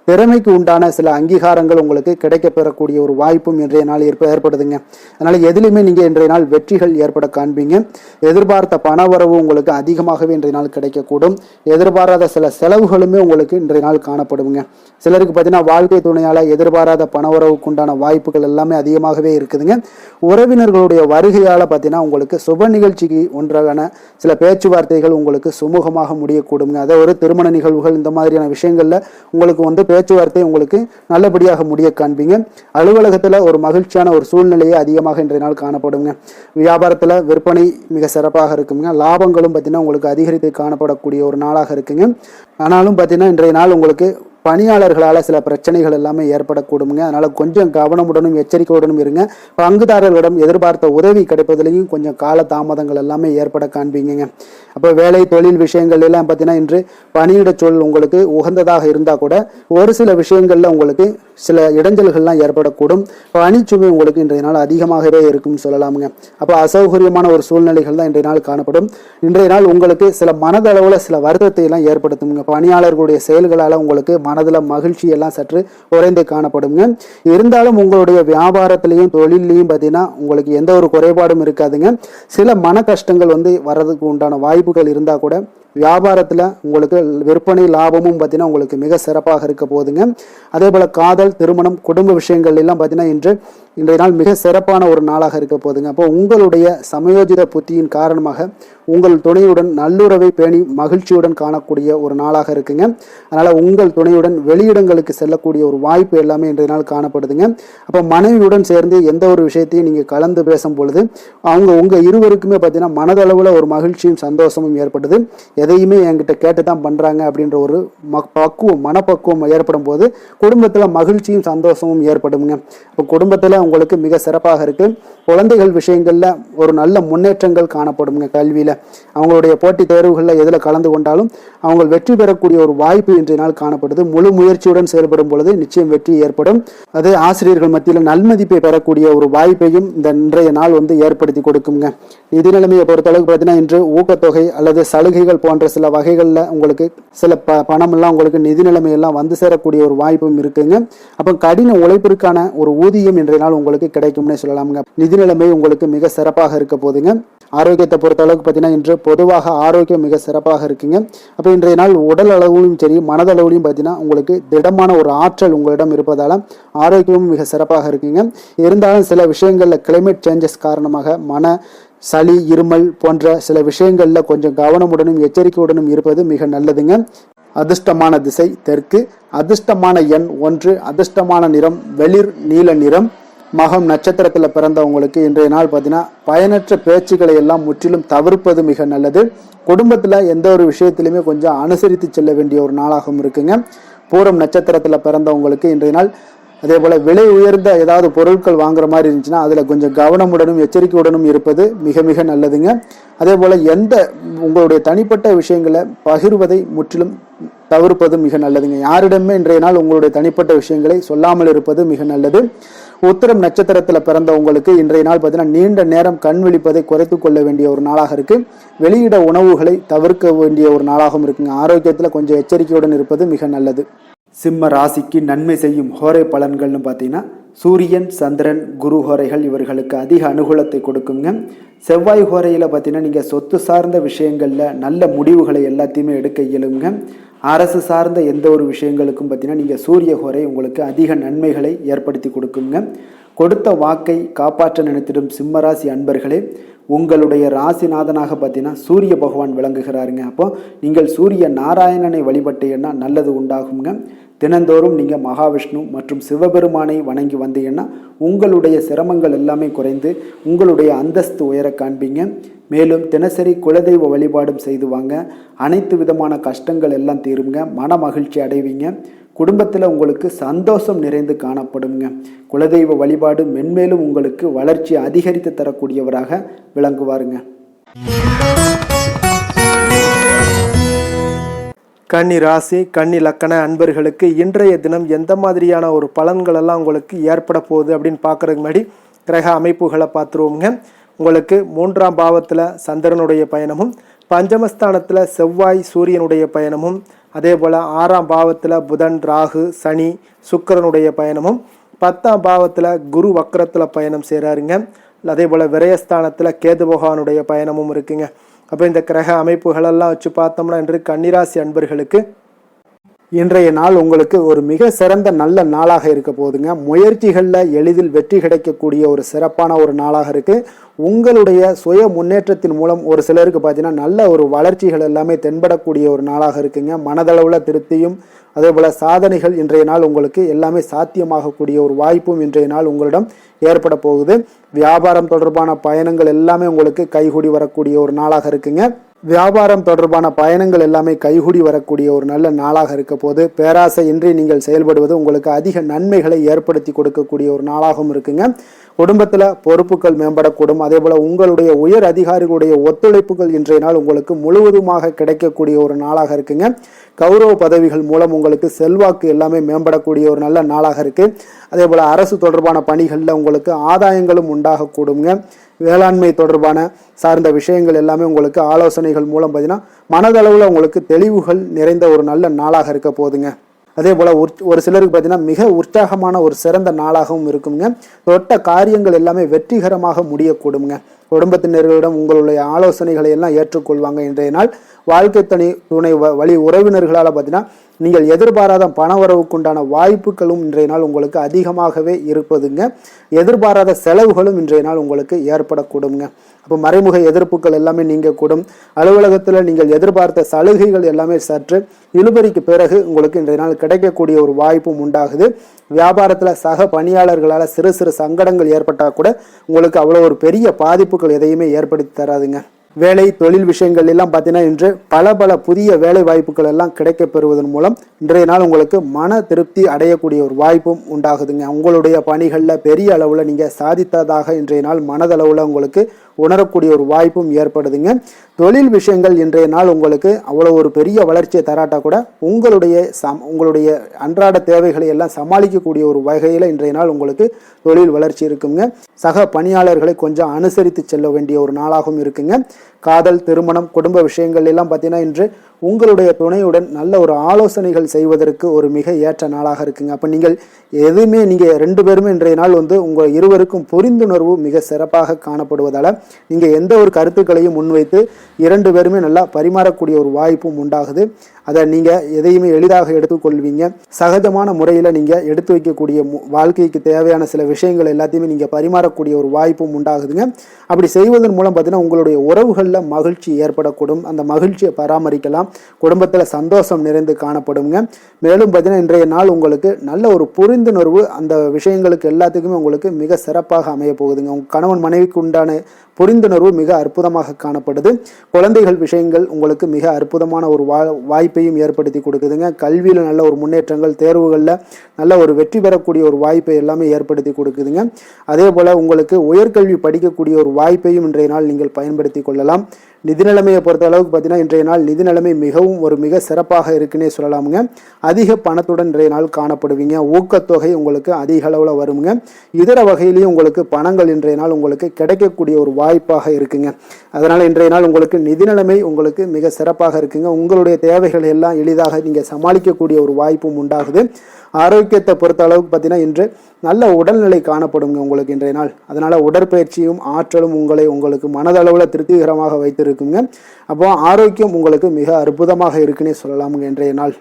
திறமைக்கு உண்டான சில அங்கீகாரங்கள் உங்களுக்கு கிடைக்க பெறக்கூடிய ஒரு வாய்ப்பும் இன்றைய நாள் ஏற்படுதுங்க. அதனால எதிலுமே நீங்கள் இன்றைய நாள் வெற்றிகள் ஏற்பட காண்பீங்க. எதிர்பார்த்த பணவரவு உங்களுக்கு அதிகமாகவே இன்றைய நாள் கிடைக்கக்கூடும். எதிர்பாராத சில செலவுகளுமே உங்களுக்கு இன்றைய நாள் காணப்படுங்க. சிலருக்கு பார்த்தீங்கன்னா வாழ்க்கை துணையால் எதிர்பாராத பணவரவுக்கு உண்டான வாய்ப்புகள் எல்லாமே அதிகமாகவே இருக்குதுங்க. உறவினர்களுடைய வருகையால் பார்த்தீங்கன்னா உங்களுக்கு சுப நிகழ்ச்சிக்கு ஒன்றான சில பேச்சுவார்த்தைகள் உங்களுக்கு சுமூகமாக முடியக்கூடுங்க. அதை ஒரு திருமண நிகழ்வுகள் இந்த மாதிரியான விஷயங்கள்ல உங்களுக்கு வந்து பேச்சுவார்த்தை உங்களுக்கு நல்லபடியாக முடிய காண்பீங்க. அலுவலகத்தில் ஒரு மகிழ்ச்சியான ஒரு சூழ்நிலையே அதிகமாக இன்றைய நாள் காணப்படுங்க. வியாபாரத்தில் விற்பனை மிக சிறப்பாக இருக்குங்க. லாபங்களும் பார்த்தீங்கன்னா உங்களுக்கு அதிகரித்து காணப்படக்கூடிய ஒரு நாளாக இருக்குங்க. ஆனாலும் பார்த்தீங்கன்னா இன்றைய நாள் உங்களுக்கு பணியாளர்களால் சில பிரச்சனைகள் எல்லாமே ஏற்படக்கூடுங்க. அதனால் கொஞ்சம் கவனமுடனும் எச்சரிக்கையுடனும் இருங்க. பங்குதாரர்களிடம் எதிர்பார்த்த உதவி கிடைப்பதிலையும் கொஞ்சம் கால தாமதங்கள் எல்லாமே ஏற்பட காண்பீங்க. அப்போ வேலை தொழில் விஷயங்கள் எல்லாம் பார்த்தீங்கன்னா இன்று பணியிட சூழல் உங்களுக்கு உகந்ததாக இருந்தால் கூட ஒரு சில விஷயங்களில் உங்களுக்கு சில இடைஞ்சல்கள்லாம் ஏற்படக்கூடும். பணிச்சுமை உங்களுக்கு இன்றைய நாள் அதிகமாகவே இருக்கும்னு சொல்லலாமுங்க. அப்போ அசௌகரியமான ஒரு சூழ்நிலைகள் தான் இன்றைய நாள் காணப்படும். இன்றைய நாள் உங்களுக்கு சில மனதளவில் சில வருத்தத்தை எல்லாம் ஏற்படுத்துங்க. பணியாளர்களுடைய செயல்களால் உங்களுக்கு மனதில் மகிழ்ச்சி எல்லாம் சற்று குறைந்து காணப்படுங்க. இருந்தாலும் உங்களுடைய வியாபாரத்திலையும் தொழிலையும் பார்த்தீங்கன்னா உங்களுக்கு எந்த ஒரு குறைபாடும் இருக்காதுங்க. சில மன கஷ்டங்கள் வர்றதுக்கு உண்டான வாய்ப்புகள் இருந்தால் கூட வியாபாரத்தில் உங்களுக்கு விற்பனை லாபமும் பார்த்தீங்கன்னா உங்களுக்கு மிக சிறப்பாக இருக்க போகுதுங்க. அதே போல் காதல், திருமணம், குடும்ப விஷயங்கள் எல்லாம் பார்த்தீங்கன்னா இன்றைய நாள் மிக சிறப்பான ஒரு நாளாக இருக்க போகுதுங்க. அப்போ உங்களுடைய சமயோஜித புத்தியின் காரணமாக உங்கள் துணையுடன் நல்லுறவை பேணி மகிழ்ச்சியுடன் காணக்கூடிய ஒரு நாளாக இருக்குங்க. அதனால் உங்கள் துணையுடன் வெளியிடங்களுக்கு செல்லக்கூடிய ஒரு வாய்ப்பு எல்லாமே இன்றைய நாள் காணப்படுதுங்க. அப்போ மனைவியுடன் சேர்ந்து எந்த ஒரு விஷயத்தையும் நீங்கள் கலந்து பேசும் பொழுது உங்கள் இருவருக்குமே பார்த்தீங்கன்னா மனதளவில் ஒரு மகிழ்ச்சியும் சந்தோஷமும் ஏற்படுது. எதையுமே என்கிட்ட கேட்டு தான் பண்ணுறாங்க அப்படின்ற ஒரு மனப்பக்குவம் ஏற்படும் போது குடும்பத்தில் மகிழ்ச்சியும் சந்தோஷமும் ஏற்படுங்க. இப்போ குடும்பத்தில் உங்களுக்கு மிக சிறப்பாக இருக்கு. குழந்தைகள் விஷயங்கள்ல ஒரு நல்ல முன்னேற்றங்கள் காணப்படுங்க. கல்வியில அவங்களுடைய போட்டித் தேர்வுகளில் எதில் கலந்து கொண்டாலும் அவங்க வெற்றி பெறக்கூடிய ஒரு வாய்ப்பு இன்றைய நாள் காணப்படுது. முழு முயற்சியுடன் செயல்படும் பொழுது நிச்சயம் வெற்றி ஏற்படும். அது ஆசிரியர்கள் மத்தியில் நல்மதிப்பை பெறக்கூடிய ஒரு வாய்ப்பையும் இந்த இன்றைய நாள் ஏற்படுத்தி கொடுக்குங்க. நிதி நிலைமையை பொறுத்தளவுக்கு பார்த்தீங்கன்னா இன்று ஊக்கத்தொகை அல்லது சலுகைகள் போன்ற சில வகைகளில் உங்களுக்கு சில பணம் எல்லாம் உங்களுக்கு நிதி நிலைமையெல்லாம் வந்து சேரக்கூடிய ஒரு வாய்ப்பும் இருக்குங்க. அப்போ கடின உழைப்பிற்கான ஒரு ஊதியம் இன்றைய நாள் உங்களுக்கு கிடைக்கும்னே சொல்லலாமுங்க. நிதி நிலைமை உங்களுக்கு மிக சிறப்பாக இருக்க போதுங்க. ஆரோக்கியத்தை பொறுத்த அளவுக்கு பார்த்தீங்கன்னா இன்று பொதுவாக ஆரோக்கியம் மிக சிறப்பாக இருக்குங்க. அப்போ இன்றைய நாள் உடல் அளவிலும் சரி மனதளவிலும் பார்த்தீங்கன்னா உங்களுக்கு திடமான ஒரு ஆற்றல் உங்களிடம் இருப்பதால ஆரோக்கியமும் மிக சிறப்பாக இருக்குங்க. இருந்தாலும் சில விஷயங்களில் கிளைமேட் சேஞ்சஸ் காரணமாக சளி, இருமல் போன்ற சில விஷயங்கள்ல கொஞ்சம் கவனமுடனும் எச்சரிக்கையுடனும் இருப்பது மிக நல்லதுங்க. அதிர்ஷ்டமான திசை தெற்கு, அதிர்ஷ்டமான எண் 1, அதிர்ஷ்டமான நிறம் வெளிர் நீல நிறம். மகம் நட்சத்திரத்தில் பிறந்தவங்களுக்கு இன்றைய நாள் பார்த்தீங்கன்னா பயனற்ற பேச்சுக்களை எல்லாம் முற்றிலும் தவிர்ப்பது மிக நல்லது. குடும்பத்தில் எந்த ஒரு விஷயத்திலுமே கொஞ்சம் அனுசரித்து செல்ல வேண்டிய ஒரு நாளாகவும் இருக்குங்க. பூரம் நட்சத்திரத்தில் பிறந்தவங்களுக்கு இன்றைய நாள் அதே போல் விலை உயர்ந்த ஏதாவது பொருட்கள் வாங்குற மாதிரி இருந்துச்சுன்னா அதில் கொஞ்சம் கவனமுடனும் எச்சரிக்கையுடனும் இருப்பது மிக மிக நல்லதுங்க. அதே போல் உங்களுடைய தனிப்பட்ட விஷயங்களை பகிர்வதை முற்றிலும் தவிர்ப்பது மிக நல்லதுங்க. யாரிடமே இன்றைய நாள் உங்களுடைய தனிப்பட்ட விஷயங்களை சொல்லாமல் இருப்பது மிக நல்லது. உத்திரம் நட்சத்திரத்தில் பிறந்தவங்களுக்கு இன்றைய நாள் பார்த்தீங்கன்னா நீண்ட நேரம் கண் விழிப்பதை குறைத்து கொள்ள வேண்டிய ஒரு நாளாக இருக்கு. வெளியிட உணவுகளை தவிர்க்க வேண்டிய ஒரு நாளாகவும் இருக்குங்க. ஆரோக்கியத்தில் கொஞ்சம் எச்சரிக்கையுடன் இருப்பது மிக நல்லது. சிம்ம ராசிக்கு நன்மை செய்யும் ஹோரை பலன்கள்னு பார்த்தீங்கன்னா சூரியன், சந்திரன், குரு ஹோரைகள் இவர்களுக்கு அதிக அனுகூலத்தை கொடுக்குங்க. செவ்வாய் ஹோரையில் பார்த்தீங்கன்னா நீங்கள் சொத்து சார்ந்த விஷயங்களில் நல்ல முடிவுகளை எல்லாத்தையுமே எடுக்க இயலுங்க. அரசு சார்ந்த எந்த ஒரு விஷயங்களுக்கும் பார்த்தீங்கன்னா நீங்கள் சூரிய ஹோரை உங்களுக்கு அதிக நன்மைகளை ஏற்படுத்தி கொடுக்குங்க. கொடுத்த வாக்கை காப்பாற்ற நினைத்திடும் சிம்மராசி அன்பர்களே, உங்களுடைய ராசிநாதனாக பார்த்தீங்கன்னா சூரிய பகவான் விளங்குகிறாருங்க. அப்போ நீங்கள் சூரிய நாராயணனை வழிபட்டீங்கன்னா நல்லது உண்டாகுங்க. தினந்தோறும் நீங்கள் மகாவிஷ்ணு மற்றும் சிவபெருமானை வணங்கி வந்தீங்கன்னா உங்களுடைய சிரமங்கள் எல்லாமே குறைந்து உங்களுடைய அந்தஸ்து உயர காண்பீங்க. மேலும் தினசரி குலதெய்வ வழிபாடும் செய்து வாங்க. அனைத்து விதமான கஷ்டங்கள் எல்லாம் தீருங்க. மன மகிழ்ச்சி அடைவீங்க. குடும்பத்தில் உங்களுக்கு சந்தோஷம் நிறைந்து காணப்படுங்க. குலதெய்வ வழிபாடு மென்மேலும் உங்களுக்கு வளர்ச்சி அதிகரித்து தரக்கூடியவராக விளங்குவாருங்க. கன்னி ராசி, கன்னி லக்கண அன்பர்களுக்கு இன்றைய தினம் எந்த மாதிரியான ஒரு பலன்கள் எல்லாம் உங்களுக்கு ஏற்பட போகுது அப்படின்னு பார்க்கறதுக்கு முன்னாடி கிரக அமைப்புகளை பார்த்துருவோங்க. உங்களுக்கு 3ஆம் பாவத்தில் சந்திரனுடைய பயணமும், பஞ்சமஸ்தானத்தில் செவ்வாய் சூரியனுடைய பயணமும், அதே போல் 6ஆம் பாவத்தில் புதன், ராகு, சனி, சுக்கிரனுடைய பயணமும், 10ஆம் பாவத்தில் குரு வக்ரத்தில் பயணம் செய்கிறாருங்க. அதே போல் விரயஸ்தானத்தில் கேது பகவானுடைய பயணமும் இருக்குங்க. அப்போ இந்த கிரக அமைப்புகளெல்லாம் வச்சு பார்த்தோம்னா இன்று கன்னிராசி அன்பர்களுக்கு இன்றைய நாள் உங்களுக்கு ஒரு மிக சிறந்த நல்ல நாளாக இருக்க போகுதுங்க. முயற்சிகளில் எளிதில் வெற்றி கிடைக்கக்கூடிய ஒரு சிறப்பான ஒரு நாளாக இருக்கு. உங்களுடைய சுய முன்னேற்றத்தின் மூலம் ஒரு சிலருக்கு பார்த்தீங்கன்னா நல்ல ஒரு வளர்ச்சிகள் எல்லாமே தென்படக்கூடிய ஒரு நாளாக இருக்குங்க. மனதளவில் திருப்தியும் அதே போல் சாதனைகள் இன்றைய நாள் உங்களுக்கு எல்லாமே சாத்தியமாகக்கூடிய ஒரு வாய்ப்பும் இன்றைய நாள் உங்களிடம் ஏற்பட போகுது. வியாபாரம் தொடர்பான பயணங்கள் எல்லாமே உங்களுக்கு கைகூடி வரக்கூடிய ஒரு நாளாக இருக்குங்க. வியாபாரம் தொடர்பான பயணங்கள் எல்லாமே கைகூடி வரக்கூடிய ஒரு நல்ல நாளாக இருக்க போது பேராசை இன்றி நீங்கள் செயல்படுவது உங்களுக்கு அதிக நன்மைகளை ஏற்படுத்தி கொடுக்கக்கூடிய ஒரு நாளாகவும் இருக்குங்க. குடும்பத்தில் பொறுப்புகள் மேம்படக்கூடும். அதே போல் உங்களுடைய உயர் அதிகாரிகளுடைய ஒத்துழைப்புகள் இன்றைய நாள் உங்களுக்கு முழுவதுமாக கிடைக்கக்கூடிய ஒரு நாளாக இருக்குங்க. கௌரவ பதவிகள் மூலம் உங்களுக்கு செல்வாக்கு எல்லாமே மேம்படக்கூடிய ஒரு நல்ல நாளாக இருக்கு. அதே போல் அரசு தொடர்பான பணிகளில் உங்களுக்கு ஆதாயங்களும் உண்டாகக்கூடுங்க. வேளாண்மை தொடர்பான சார்ந்த விஷயங்கள் எல்லாமே உங்களுக்கு ஆலோசனைகள் மூலம் பார்த்தீங்கன்னா மனதளவில் உங்களுக்கு தெளிவுகள் நிறைந்த ஒரு நல்ல நாளாக இருக்க போதுங்க. அதே போல் ஒரு சிலருக்கு பார்த்தீங்கன்னா மிக உற்சாகமான ஒரு சிறந்த நாளாகவும் இருக்குங்க. தொட்ட காரியங்கள் எல்லாமே வெற்றிகரமாக முடியக்கூடுங்க. குடும்பத்தினர்களிடம் உங்களுடைய ஆலோசனைகளை எல்லாம் ஏற்றுக்கொள்வாங்க. இன்றைய நாள் வாழ்க்கை துணை வழி உறவினர்களால் பார்த்தீங்கன்னா நீங்கள் எதிர்பாராத பண வரவுக்குண்டான வாய்ப்புகளும் இன்றைய நாள் உங்களுக்கு அதிகமாகவே இருப்பதுங்க. எதிர்பாராத செலவுகளும் இன்றைய நாள் உங்களுக்கு ஏற்படக்கூடுங்க. அப்போ மறைமுக எதிர்ப்புகள் எல்லாமே நீங்கக்கூடும். அலுவலகத்தில் நீங்கள் எதிர்பார்த்த சலுகைகள் எல்லாமே சற்று இழுபறிக்கு பிறகு உங்களுக்கு இன்றைய நாள் கிடைக்கக்கூடிய ஒரு வாய்ப்பும் உண்டாகுது. வியாபாரத்தில் சக பணியாளர்களால் சிறு சிறு சங்கடங்கள் ஏற்பட்டால் கூட உங்களுக்கு அவ்வளோ ஒரு பெரிய பாதிப்புகள் எதையுமே ஏற்படுத்தி தராதுங்க. வேலை தொழில் விஷயங்கள் எல்லாம் பார்த்தீங்கன்னா இன்று பல புதிய வேலை வாய்ப்புகள் எல்லாம் கிடைக்க பெறுவதன் மூலம் இன்றைய நாள் உங்களுக்கு மன திருப்தி அடையக்கூடிய ஒரு வாய்ப்பும் உண்டாகுதுங்க. உங்களுடைய பணிகளில் பெரிய அளவில் நீங்கள் சாதித்ததாக இன்றைய நாள் மனதளவில் உங்களுக்கு உணரக்கூடிய ஒரு வாய்ப்பும் ஏற்படுதுங்க. தொழில் விஷயங்கள் இன்றைய நாள் உங்களுக்கு அவ்வளோ ஒரு பெரிய வளர்ச்சியை தராட்டா கூட உங்களுடைய அன்றாட தேவைகளை எல்லாம் சமாளிக்கக்கூடிய ஒரு வகையில் இன்றைய நாள் உங்களுக்கு தொழில் வளர்ச்சி இருக்குங்க. சக பணியாளர்களை கொஞ்சம் அனுசரித்து செல்ல வேண்டிய ஒரு நாளாகவும் இருக்குங்க. காதல், திருமணம், குடும்ப விஷயங்கள் எல்லாம் பார்த்தீங்கன்னா இன்று உங்களுடைய துணையுடன் நல்ல ஒரு ஆலோசனைகள் செய்வதற்கு ஒரு மிக ஏற்ற நாளாக இருக்குங்க. அப்போ நீங்கள் எதுவுமே நீங்கள் ரெண்டு பேருமே இன்றைய நாள் உங்கள் இருவருக்கும் புரிந்துணர்வு மிக சிறப்பாக காணப்படுவதால் நீங்கள் எந்த ஒரு கருத்துக்களையும் முன்வைத்து இரண்டு பேருமே நல்லா பரிமாறக்கூடிய ஒரு வாய்ப்பும் உண்டாகுது. அதை நீங்கள் எதையுமே எளிதாக எடுத்துக்கொள்வீங்க. சகஜமான முறையில் நீங்கள் எடுத்து வைக்கக்கூடிய வாழ்க்கைக்கு தேவையான சில விஷயங்கள் எல்லாத்தையுமே நீங்கள் பரிமாறக்கூடிய ஒரு வாய்ப்பும் உண்டாகுதுங்க. அப்படி செய்வதன் மூலம் பார்த்தீங்கன்னா உங்களுடைய உறவுகளில் மகிழ்ச்சி ஏற்படக்கூடும். அந்த மகிழ்ச்சியை பராமரிக்கலாம். குடும்பத்தில் சந்தோஷம் நிறைந்து காணப்படுங்க. மேலும் பார்த்தீங்கன்னா இன்றைய நாள் உங்களுக்கு நல்ல ஒரு புரிந்துணர்வு அந்த விஷயங்களுக்கு எல்லாத்துக்குமே உங்களுக்கு மிக சிறப்பாக அமைய போகுதுங்க. உங்கள் கணவன் மனைவிக்கு உண்டான புரிந்துணர்வு மிக அற்புதமாக காணப்படுது. குழந்தைகள் விஷயங்கள் உங்களுக்கு மிக அற்புதமான ஒரு வாய்ப்பையும் ஏற்படுத்தி கொடுக்குதுங்க. கல்வியில் நல்ல ஒரு முன்னேற்றங்கள், தேர்வுகளில் நல்ல ஒரு வெற்றி பெறக்கூடிய ஒரு வாய்ப்பை எல்லாமே ஏற்படுத்தி கொடுக்குதுங்க. அதே போல் உங்களுக்கு உயர்கல்வி படிக்கக்கூடிய ஒரு வாய்ப்பையும் இன்றைய நாள் நீங்கள் பயன்படுத்தி கொள்ளலாம். நிதி நிலைமையை பொறுத்த அளவுக்கு பார்த்தீங்கன்னா இன்றைய நாள் நிதி நிலைமை மிக சிறப்பாக இருக்குன்னே சொல்லலாமுங்க. அதிக பணத்துடன் இன்றைய நாள் காணப்படுவீங்க. ஊக்கத்தொகை உங்களுக்கு அதிக அளவில் வருங்க. இதர வகையிலையும் உங்களுக்கு பணங்கள் இன்றைய நாள் உங்களுக்கு கிடைக்கக்கூடிய ஒரு வாய்ப்பாக இருக்குங்க. அதனால் இன்றைய நாள் உங்களுக்கு நிதி நிலைமை உங்களுக்கு மிக சிறப்பாக இருக்குங்க. உங்களுடைய தேவைகள் எல்லாம் எளிதாக நீங்கள் சமாளிக்கக்கூடிய ஒரு வாய்ப்பும் உண்டாகுது. ஆரோக்கியத்தை பொறுத்த அளவுக்கு பார்த்தீங்கன்னா இன்று நல்ல உடல்நிலை காணப்படுங்க உங்களுக்கு இன்றைய நாள். அதனால் உடற்பயிற்சியும் ஆற்றலும் உங்களுக்கு மனதளவில் திருப்திகரமாக வைத்திருக்குங்க. அப்போ ஆரோக்கியம் உங்களுக்கு மிக அற்புதமாக இருக்குன்னே சொல்லலாமுங்க இன்றைய நாள்.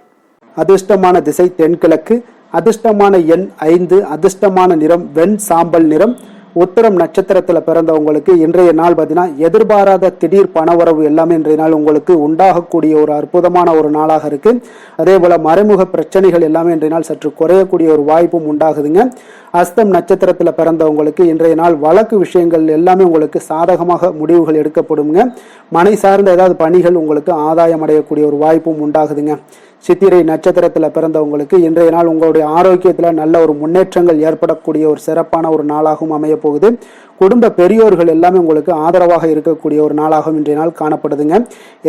அதிர்ஷ்டமான திசை தென்கிழக்கு. அதிர்ஷ்டமான எண் 5. அதிர்ஷ்டமான நிறம் வெண் சாம்பல் நிறம். உத்திரம் நட்சத்திரத்தில் பிறந்தவங்களுக்கு இன்றைய நாள் பார்த்தீங்கன்னா எதிர்பாராத திடீர் பணவரவு எல்லாமே இன்றைய நாள் உங்களுக்கு உண்டாகக்கூடிய ஒரு அற்புதமான ஒரு நாளாக இருக்கு. அதே போல மறைமுக பிரச்சனைகள் எல்லாமே இன்றைய நாள் சற்று குறையக்கூடிய ஒரு வாய்ப்பும் உண்டாகுதுங்க. அஸ்தம் நட்சத்திரத்தில் பிறந்தவங்களுக்கு இன்றைய நாள் வழக்கு விஷயங்கள் எல்லாமே உங்களுக்கு சாதகமாக முடிவுகள் எடுக்கப்படுங்க. மனை சார்ந்த ஏதாவது பணிகள் உங்களுக்கு ஆதாயம் அடையக்கூடிய ஒரு வாய்ப்பும் உண்டாகுதுங்க. சித்திரை நட்சத்திரத்தில் பிறந்தவங்களுக்கு இன்றைய நாள் உங்களுடைய ஆரோக்கியத்தில் நல்ல ஒரு முன்னேற்றங்கள் ஏற்படக்கூடிய ஒரு சிறப்பான ஒரு நாளாகவும் அமைய போகுது. குடும்ப பெரியோர்கள் எல்லாமே உங்களுக்கு ஆதரவாக இருக்கக்கூடிய ஒரு நாளாகவும் இன்றைய நாள் காணப்படுதுங்க.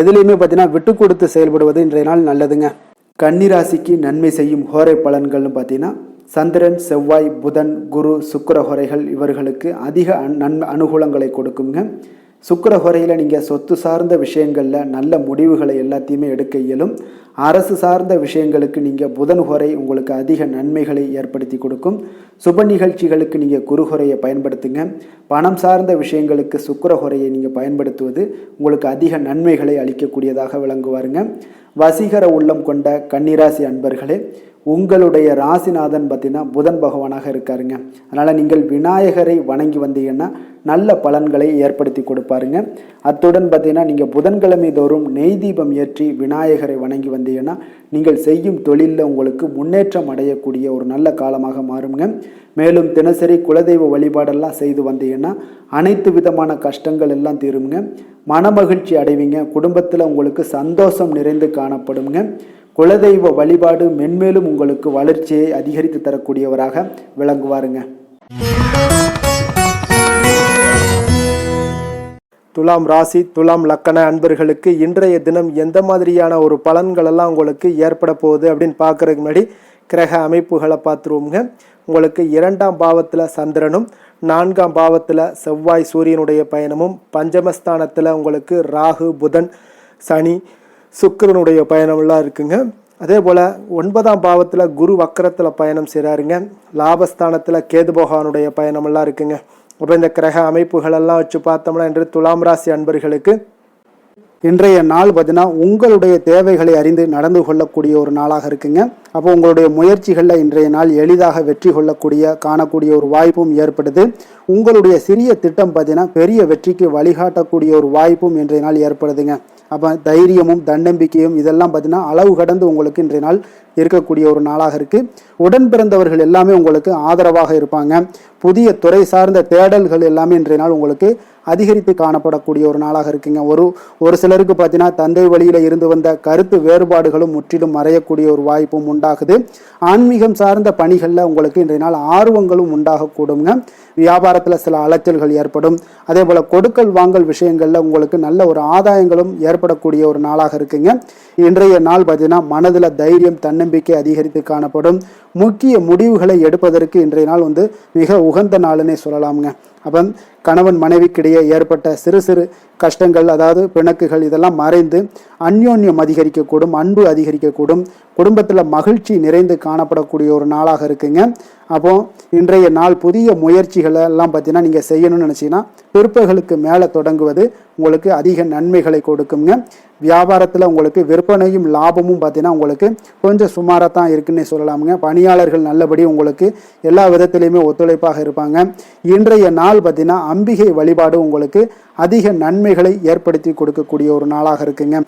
எதுலையுமே பார்த்தீங்கன்னா விட்டு கொடுத்து செயல்படுவது இன்றைய நாள் நல்லதுங்க. கன்னிராசிக்கு நன்மை செய்யும் ஹோரை பலன்கள்னு பார்த்தீங்கன்னா சந்திரன், செவ்வாய், புதன், குரு, சுக்கிர ஹோரைகள் இவர்களுக்கு அதிக அனுகூலங்களை கொடுக்குங்க. சுக்கிர ஹோரையில் நீங்கள் சொத்து சார்ந்த விஷயங்களில் நல்ல முடிவுகளை எல்லாத்தையுமே எடுக்க இயலும். அரசு சார்ந்த விஷயங்களுக்கு நீங்கள் புதன் ஹோரை உங்களுக்கு அதிக நன்மைகளை ஏற்படுத்தி கொடுக்கும். சுப நிகழ்ச்சிகளுக்கு நீங்கள் குரு ஹோரையை பயன்படுத்துங்க. பணம் சார்ந்த விஷயங்களுக்கு சுக்கிர ஹோரையை நீங்கள் பயன்படுத்துவது உங்களுக்கு அதிக நன்மைகளை அளிக்கக்கூடியதாக விளங்குவாருங்க. வசீகர உள்ளம் கொண்ட கன்னிராசி அன்பர்களே, உங்களுடைய ராசிநாதன் பார்த்தீங்கன்னா புதன் பகவானாக இருக்காருங்க. அதனால் நீங்கள் விநாயகரை வணங்கி வந்தீங்கன்னா நல்ல பலன்களை ஏற்படுத்தி கொடுப்பாருங்க. அத்துடன் பார்த்தீங்கன்னா நீங்கள் புதன்கிழமை தோறும் நெய் தீபம் ஏற்றி விநாயகரை வணங்கி வந்தீங்கன்னா நீங்கள் செய்யும் தொழிலில் உங்களுக்கு முன்னேற்றம் அடையக்கூடிய ஒரு நல்ல காலமாக மாறுங்க. மேலும் தினசரி குலதெய்வ வழிபாடெல்லாம் செய்து வந்தீங்கன்னா அனைத்து விதமான கஷ்டங்கள் எல்லாம் தீருங்க. மனமகிழ்ச்சி அடைவீங்க. குடும்பத்தில் உங்களுக்கு சந்தோஷம் நிறைந்து காணப்படுங்க. குலதெய்வ வழிபாடு மென்மேலும் உங்களுக்கு வளர்ச்சியை அதிகரித்து தரக்கூடியவராக விளங்குவாருங்க. துலாம் ராசி துலாம் லக்கண அன்பர்களுக்கு இன்றைய தினம் எந்த மாதிரியான ஒரு பலன்கள் எல்லாம் உங்களுக்கு ஏற்பட போகுது அப்படின்னு பார்க்கறதுக்கு முன்னாடி கிரக அமைப்புகளை பார்த்துருவோங்க. உங்களுக்கு 2ஆம் பாவத்தில் சந்திரனும் 4ஆம் பாவத்தில் செவ்வாய் சூரியனுடைய பயணமும் பஞ்சமஸ்தானத்தில் உங்களுக்கு ராகு புதன் சனி சுக்கிரனுடைய பயணம்லாம் இருக்குங்க. அதே போல் 9ஆம் பாவத்தில் குரு வக்கரத்தில் பயணம் செய்கிறாருங்க. லாபஸ்தானத்தில் கேது பகவானுடைய பயணமெல்லாம் இருக்குங்க. அப்போ இந்த கிரக அமைப்புகளெல்லாம் வச்சு பார்த்தோம்னா இன்று துலாம் ராசி அன்பர்களுக்கு இன்றைய நாள் பார்த்தீங்கன்னா உங்களுடைய தேவைகளை அறிந்து நடந்து கொள்ளக்கூடிய ஒரு நாளாக இருக்குங்க. அப்போ உங்களுடைய முயற்சிகளில் இன்றைய நாள் எளிதாக வெற்றி காணக்கூடிய ஒரு வாய்ப்பும் ஏற்படுது. உங்களுடைய சிறிய திட்டம் பார்த்தீங்கன்னா பெரிய வெற்றிக்கு வழிகாட்டக்கூடிய ஒரு வாய்ப்பும் இன்றைய நாள் ஏற்படுதுங்க. அப்போ தைரியமும் தன்னம்பிக்கையும் இதெல்லாம் பார்த்தீங்கன்னா அளவு கடந்து உங்களுக்கு இன்றைய நாள் இருக்கக்கூடிய ஒரு நாளாக இருக்குது. உடன் பிறந்தவர்கள் எல்லாமே உங்களுக்கு ஆதரவாக இருப்பாங்க. புதிய துறை சார்ந்த தேடல்கள் எல்லாமே இன்றைய நாள் உங்களுக்கு அதிகரித்து காணப்படக்கூடிய ஒரு நாளாக இருக்குங்க. ஒரு சிலருக்கு பார்த்தீங்கன்னா தந்தை வழியில் இருந்து வந்த கருத்து வேறுபாடுகளும் முற்றிலும் மறையக்கூடிய ஒரு வாய்ப்பும் உண்டாகுது. ஆன்மீகம் சார்ந்த பணிகளில் உங்களுக்கு இன்றைய நாள் ஆர்வங்களும் உண்டாகக்கூடுங்க. வியாபாரத்தில் சில அலைச்சல்கள் ஏற்படும். அதே போல் கொடுக்கல் வாங்கல் விஷயங்களில் உங்களுக்கு நல்ல ஒரு ஆதாயங்களும் ஏற்படக்கூடிய ஒரு நாளாக இருக்குங்க. இன்றைய நாள் பார்த்தீங்கன்னா மனதில் தைரியம் தன்னம்பிக்கை அதிகரித்து காணப்படும். முக்கிய முடிவுகளை எடுப்பதற்கு இன்றைய நாள் மிக உகந்த நாளுன்னே சொல்லலாமுங்க. அப்போ கணவன் மனைவிக்கிடையே ஏற்பட்ட சிறு சிறு கஷ்டங்கள், அதாவது பிணக்குகள், இதெல்லாம் மறைந்து அந்யோன்யம் அதிகரிக்கக்கூடும், அன்பு அதிகரிக்கக்கூடும். குடும்பத்தில் மகிழ்ச்சி நிறைந்து காணப்படக்கூடிய ஒரு நாளாக இருக்குங்க. அப்போ இன்றைய நாள் புதிய முயற்சிகளை எல்லாம் பார்த்தீங்கன்னா நீங்கள் செய்யணும்னு நினச்சிங்கன்னா பிற்பகலுக்கு மேலே தொடங்குவது உங்களுக்கு அதிக நன்மைகளை கொடுக்குங்க. வியாபாரத்தில் உங்களுக்கு விற்பனையும் லாபமும் பார்த்தீங்கன்னா உங்களுக்கு கொஞ்சம் சுமாராக தான் இருக்குன்னே சொல்லலாமுங்க. பணியாளர்கள் நல்லபடி உங்களுக்கு எல்லா விதத்திலையுமே ஒத்துழைப்பாக இருப்பாங்க. இன்றைய நாள் பார்த்தீங்கன்னா அம்பிகை வழிபாடு உங்களுக்கு அதிக நன்மைகளை ஏற்படுத்தி கொடுக்கக்கூடிய ஒரு நாளாக இருக்குங்க.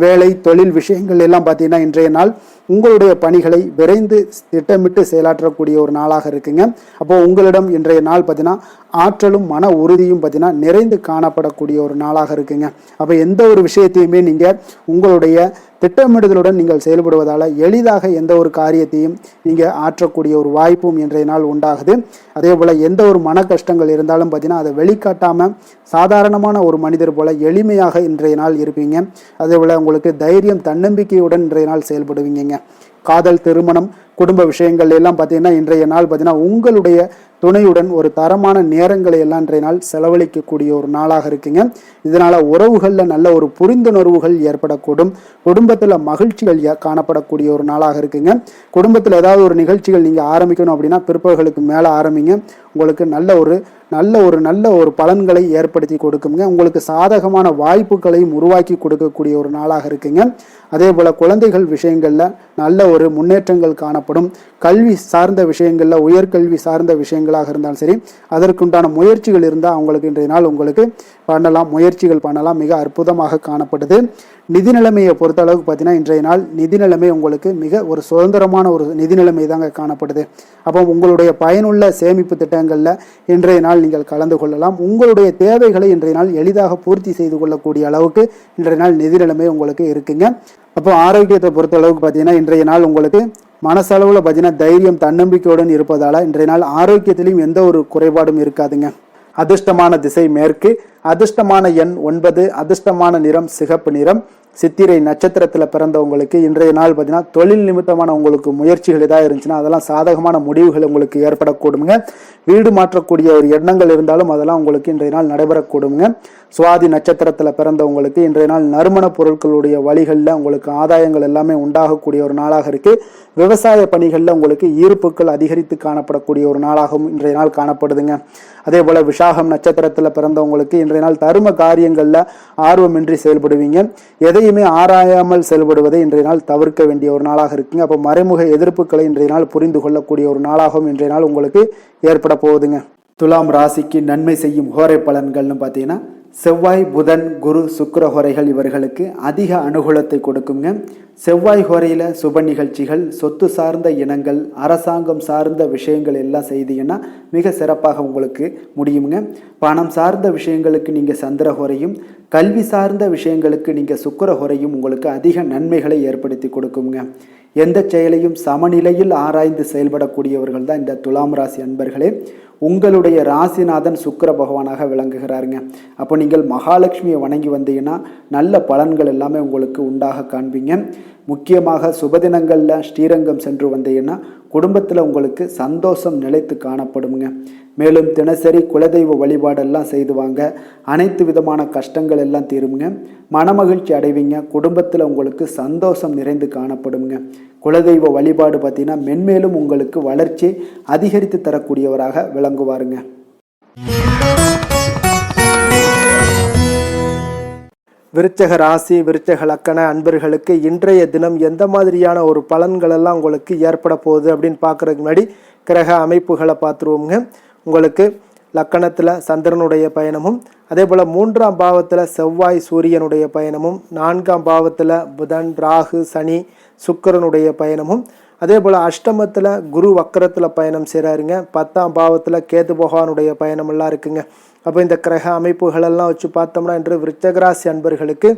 வேலை தொழில் விஷயங்கள் எல்லாம் பார்த்தீங்கன்னா இன்றைய நாள் உங்களுடைய பணிகளை விரைந்து திட்டமிட்டு செயலாற்றக்கூடிய ஒரு நாளாக இருக்குங்க. அப்போ உங்களிடம் இன்றைய நாள் பார்த்தீங்கன்னா ஆற்றலும் மன உறுதியும் பார்த்தீங்கன்னா நிறைந்து காணப்படக்கூடிய ஒரு நாளாக இருக்குங்க. அப்போ எந்த ஒரு விஷயத்தையுமே நீங்கள் உங்களுடைய திட்டமிடுதலுடன் நீங்கள் செயல்படுவதால் எளிதாக எந்த ஒரு காரியத்தையும் நீங்கள் ஆற்றக்கூடிய ஒரு வாய்ப்பும் இன்றைய நாள் உண்டாகுது. அதே போல் எந்த ஒரு மன கஷ்டங்கள் இருந்தாலும் பார்த்தீங்கன்னா அதை வெளிக்காட்டாமல் சாதாரணமான ஒரு மனிதர் போல எளிமையாக இன்றைய நாள் இருப்பீங்க. அதே போல் உங்களுக்கு தைரியம் தன்னம்பிக்கையுடன் இன்றைய நாள் செயல்படுவீங்க. காதல், திருமணம், குடும்ப விஷயங்கள் எல்லாம் பார்த்தீங்கன்னா இன்றைய நாள் பார்த்தீங்கன்னா உங்களுடைய துணையுடன் ஒரு தரமான நேரங்களை எல்லாம் இன்றைய நாள் செலவழிக்கக்கூடிய ஒரு நாளாக இருக்குங்க. இதனால் உறவுகளில் நல்ல ஒரு புரிந்துணர்வுகள் ஏற்படக்கூடும். குடும்பத்தில் மகிழ்ச்சிகள் காணப்படக்கூடிய ஒரு நாளாக இருக்குங்க. குடும்பத்தில் ஏதாவது ஒரு நிகழ்ச்சிகள் நீங்கள் ஆரம்பிக்கணும் அப்படின்னா பிற்பகலுக்கு மேலே ஆரம்பிங்க. உங்களுக்கு நல்ல ஒரு பலன்களை ஏற்படுத்தி கொடுக்குங்க. உங்களுக்கு சாதகமான வாய்ப்புகளையும் உருவாக்கி கொடுக்கக்கூடிய ஒரு நாளாக இருக்குங்க. அதே போல் குழந்தைகள் விஷயங்களில் நல்ல ஒரு முன்னேற்றங்கள் காணப்படும். கல்வி சார்ந்த விஷயங்களில் உயர்கல்வி சார்ந்த விஷயங்களாக இருந்தாலும் சரி அதற்குண்டான முயற்சிகள் இருந்தால் அவங்களுக்கு இன்றைய நாள் உங்களுக்கு முயற்சிகள் பண்ணலாம். மிக அற்புதமாக காணப்படுது. நிதி நிலைமையை பொறுத்த அளவுக்கு பார்த்தீங்கன்னா இன்றைய நாள் நிதி நிலைமை உங்களுக்கு மிக ஒரு சுதந்திரமான ஒரு நிதி நிலைமை தாங்க காணப்படுது. அப்போ உங்களுடைய பயனுள்ள சேமிப்பு திட்டங்களில் இன்றைய நாள் நீங்கள் கலந்து கொள்ளலாம். உங்களுடைய தேவைகளை இன்றைய நாள் எளிதாக பூர்த்தி செய்து கொள்ளக்கூடிய அளவுக்கு இன்றைய நாள் நிதி நிலைமை உங்களுக்கு இருக்குங்க. அப்போ ஆரோக்கியத்தை பொறுத்த அளவுக்கு பார்த்தீங்கன்னா இன்றைய நாள் உங்களுக்கு மனசளவில் பார்த்தீங்கன்னா தைரியம் தன்னம்பிக்கையுடன் இருப்பதால் இன்றைய நாள் ஆரோக்கியத்திலையும் எந்த ஒரு குறைபாடும் இருக்காதுங்க. அதிர்ஷ்டமான திசை மேற்கு, அதிர்ஷ்டமான எண் 9, அதிர்ஷ்டமான நிறம் சிகப்பு நிறம். சித்திரை நட்சத்திரத்தில் பிறந்தவங்களுக்கு இன்றைய நாள் பார்த்தீங்கன்னா தொழில் நிமித்தமான உங்களுக்கு முயற்சிகள் ஏதாவது இருந்துச்சுன்னா அதெல்லாம் சாதகமான முடிவுகள் உங்களுக்கு ஏற்படக்கூடுங்க. வீடு மாற்றக்கூடிய ஒரு எண்ணங்கள் இருந்தாலும் அதெல்லாம் உங்களுக்கு இன்றைய நாள் நடைபெறக்கூடுங்க. சுவாதி நட்சத்திரத்தில் பிறந்தவங்களுக்கு இன்றைய நாள் நறுமண பொருட்களுடைய வழிகளில் உங்களுக்கு ஆதாயங்கள் எல்லாமே உண்டாகக்கூடிய ஒரு நாளாக இருக்குது. விவசாய பணிகளில் உங்களுக்கு ஈர்ப்புகள் அதிகரித்து காணப்படக்கூடிய ஒரு நாளாகவும் இன்றைய நாள் காணப்படுதுங்க. அதே போல் விசாகம் நட்சத்திரத்தில் பிறந்தவங்களுக்கு இன்றைய நாள் தரும காரியங்களில் ஆர்வமின்றி செயல்படுவீங்க. எதையுமே ஆராயாமல் செயல்படுவதை இன்றைய நாள் தவிர்க்க வேண்டிய ஒரு நாளாக இருக்குங்க. அப்போ மறைமுக எதிர்ப்புகளை இன்றைய நாள் புரிந்து கொள்ளக்கூடிய ஒரு நாளாகவும் இன்றைய நாள் உங்களுக்கு ஏற்பட போகுதுங்க. துலாம் ராசிக்கு நன்மை செய்யும் ஹோரை பலன்கள்னு பார்த்தீங்கன்னா செவ்வாய், புதன், குரு, சுக்கிர ஹோரைகள் இவர்களுக்கு அதிக அனுகூலத்தை கொடுக்குங்க. செவ்வாய் ஹோரையில் சுப நிகழ்ச்சிகள், சொத்து சார்ந்த இனங்கள், அரசாங்கம் சார்ந்த விஷயங்கள் எல்லாம் செய்தீங்கன்னா மிக சிறப்பாக உங்களுக்கு முடியுங்க. பணம் சார்ந்த விஷயங்களுக்கு நீங்கள் சந்திர ஹோரையும், கல்வி சார்ந்த விஷயங்களுக்கு நீங்கள் சுக்கிர ஹோரையும் உங்களுக்கு அதிக நன்மைகளை ஏற்படுத்தி கொடுக்குங்க. எந்த செயலையும் சமநிலையில் ஆராய்ந்து செயல்படக்கூடியவர்கள் தான் இந்த துலாம் ராசி அன்பர்களே. உங்களுடைய ராசிநாதன் சுக்கிர பகவானாக விளங்குகிறாருங்க. அப்போ நீங்கள் மகாலட்சுமியை வணங்கி வந்தீங்கன்னா நல்ல பலன்கள் எல்லாமே உங்களுக்கு உண்டாக காண்பீங்க. முக்கியமாக சுபதினங்களில் ஸ்ரீரங்கம் சென்று வந்தீங்கன்னா குடும்பத்தில் உங்களுக்கு சந்தோஷம் நிலைத்து காணப்படுங்க. மேலும் தினசரி குலதெய்வ வழிபாடெல்லாம் செய்து வாங்க. அனைத்து விதமான கஷ்டங்கள் எல்லாம் தீருங்க. மனமகிழ்ச்சி அடைவீங்க. குடும்பத்தில் உங்களுக்கு சந்தோஷம் நிறைந்து காணப்படுங்க. குலதெய்வ வழிபாடு பார்த்தீங்கன்னா மென்மேலும் உங்களுக்கு வளர்ச்சி அதிகரித்து தரக்கூடியவராக விளங்குவாருங்க. விருச்சக ராசி, விருச்சக லக்கண அன்பர்களுக்கு இன்றைய தினம் எந்த மாதிரியான ஒரு பலன்கள் எல்லாம் உங்களுக்கு ஏற்பட போகுது அப்படின்னு பார்க்குறதுக்கு முன்னாடி கிரக அமைப்புகளை பார்த்துருவோங்க. உங்களுக்கு லக்கணத்தில் சந்திரனுடைய பயணமும், அதே போல் 3ஆம் பாவத்தில் செவ்வாய் சூரியனுடைய பயணமும், 4ஆம் பாவத்தில் புதன், ராகு, சனி, சுக்கிரனுடைய பயணமும், அதே போல் அஷ்டமத்தில் குரு வக்கரத்தில் பயணம் செய்கிறாருங்க. 10ஆம் பாவத்தில் கேது பகவானுடைய பயணமெல்லாம் இருக்குங்க. அப்போ இந்த கிரக அமைப்புகளெல்லாம் வச்சு பார்த்தோம்னா இன்று விருச்சகராசி அன்பர்களுக்கு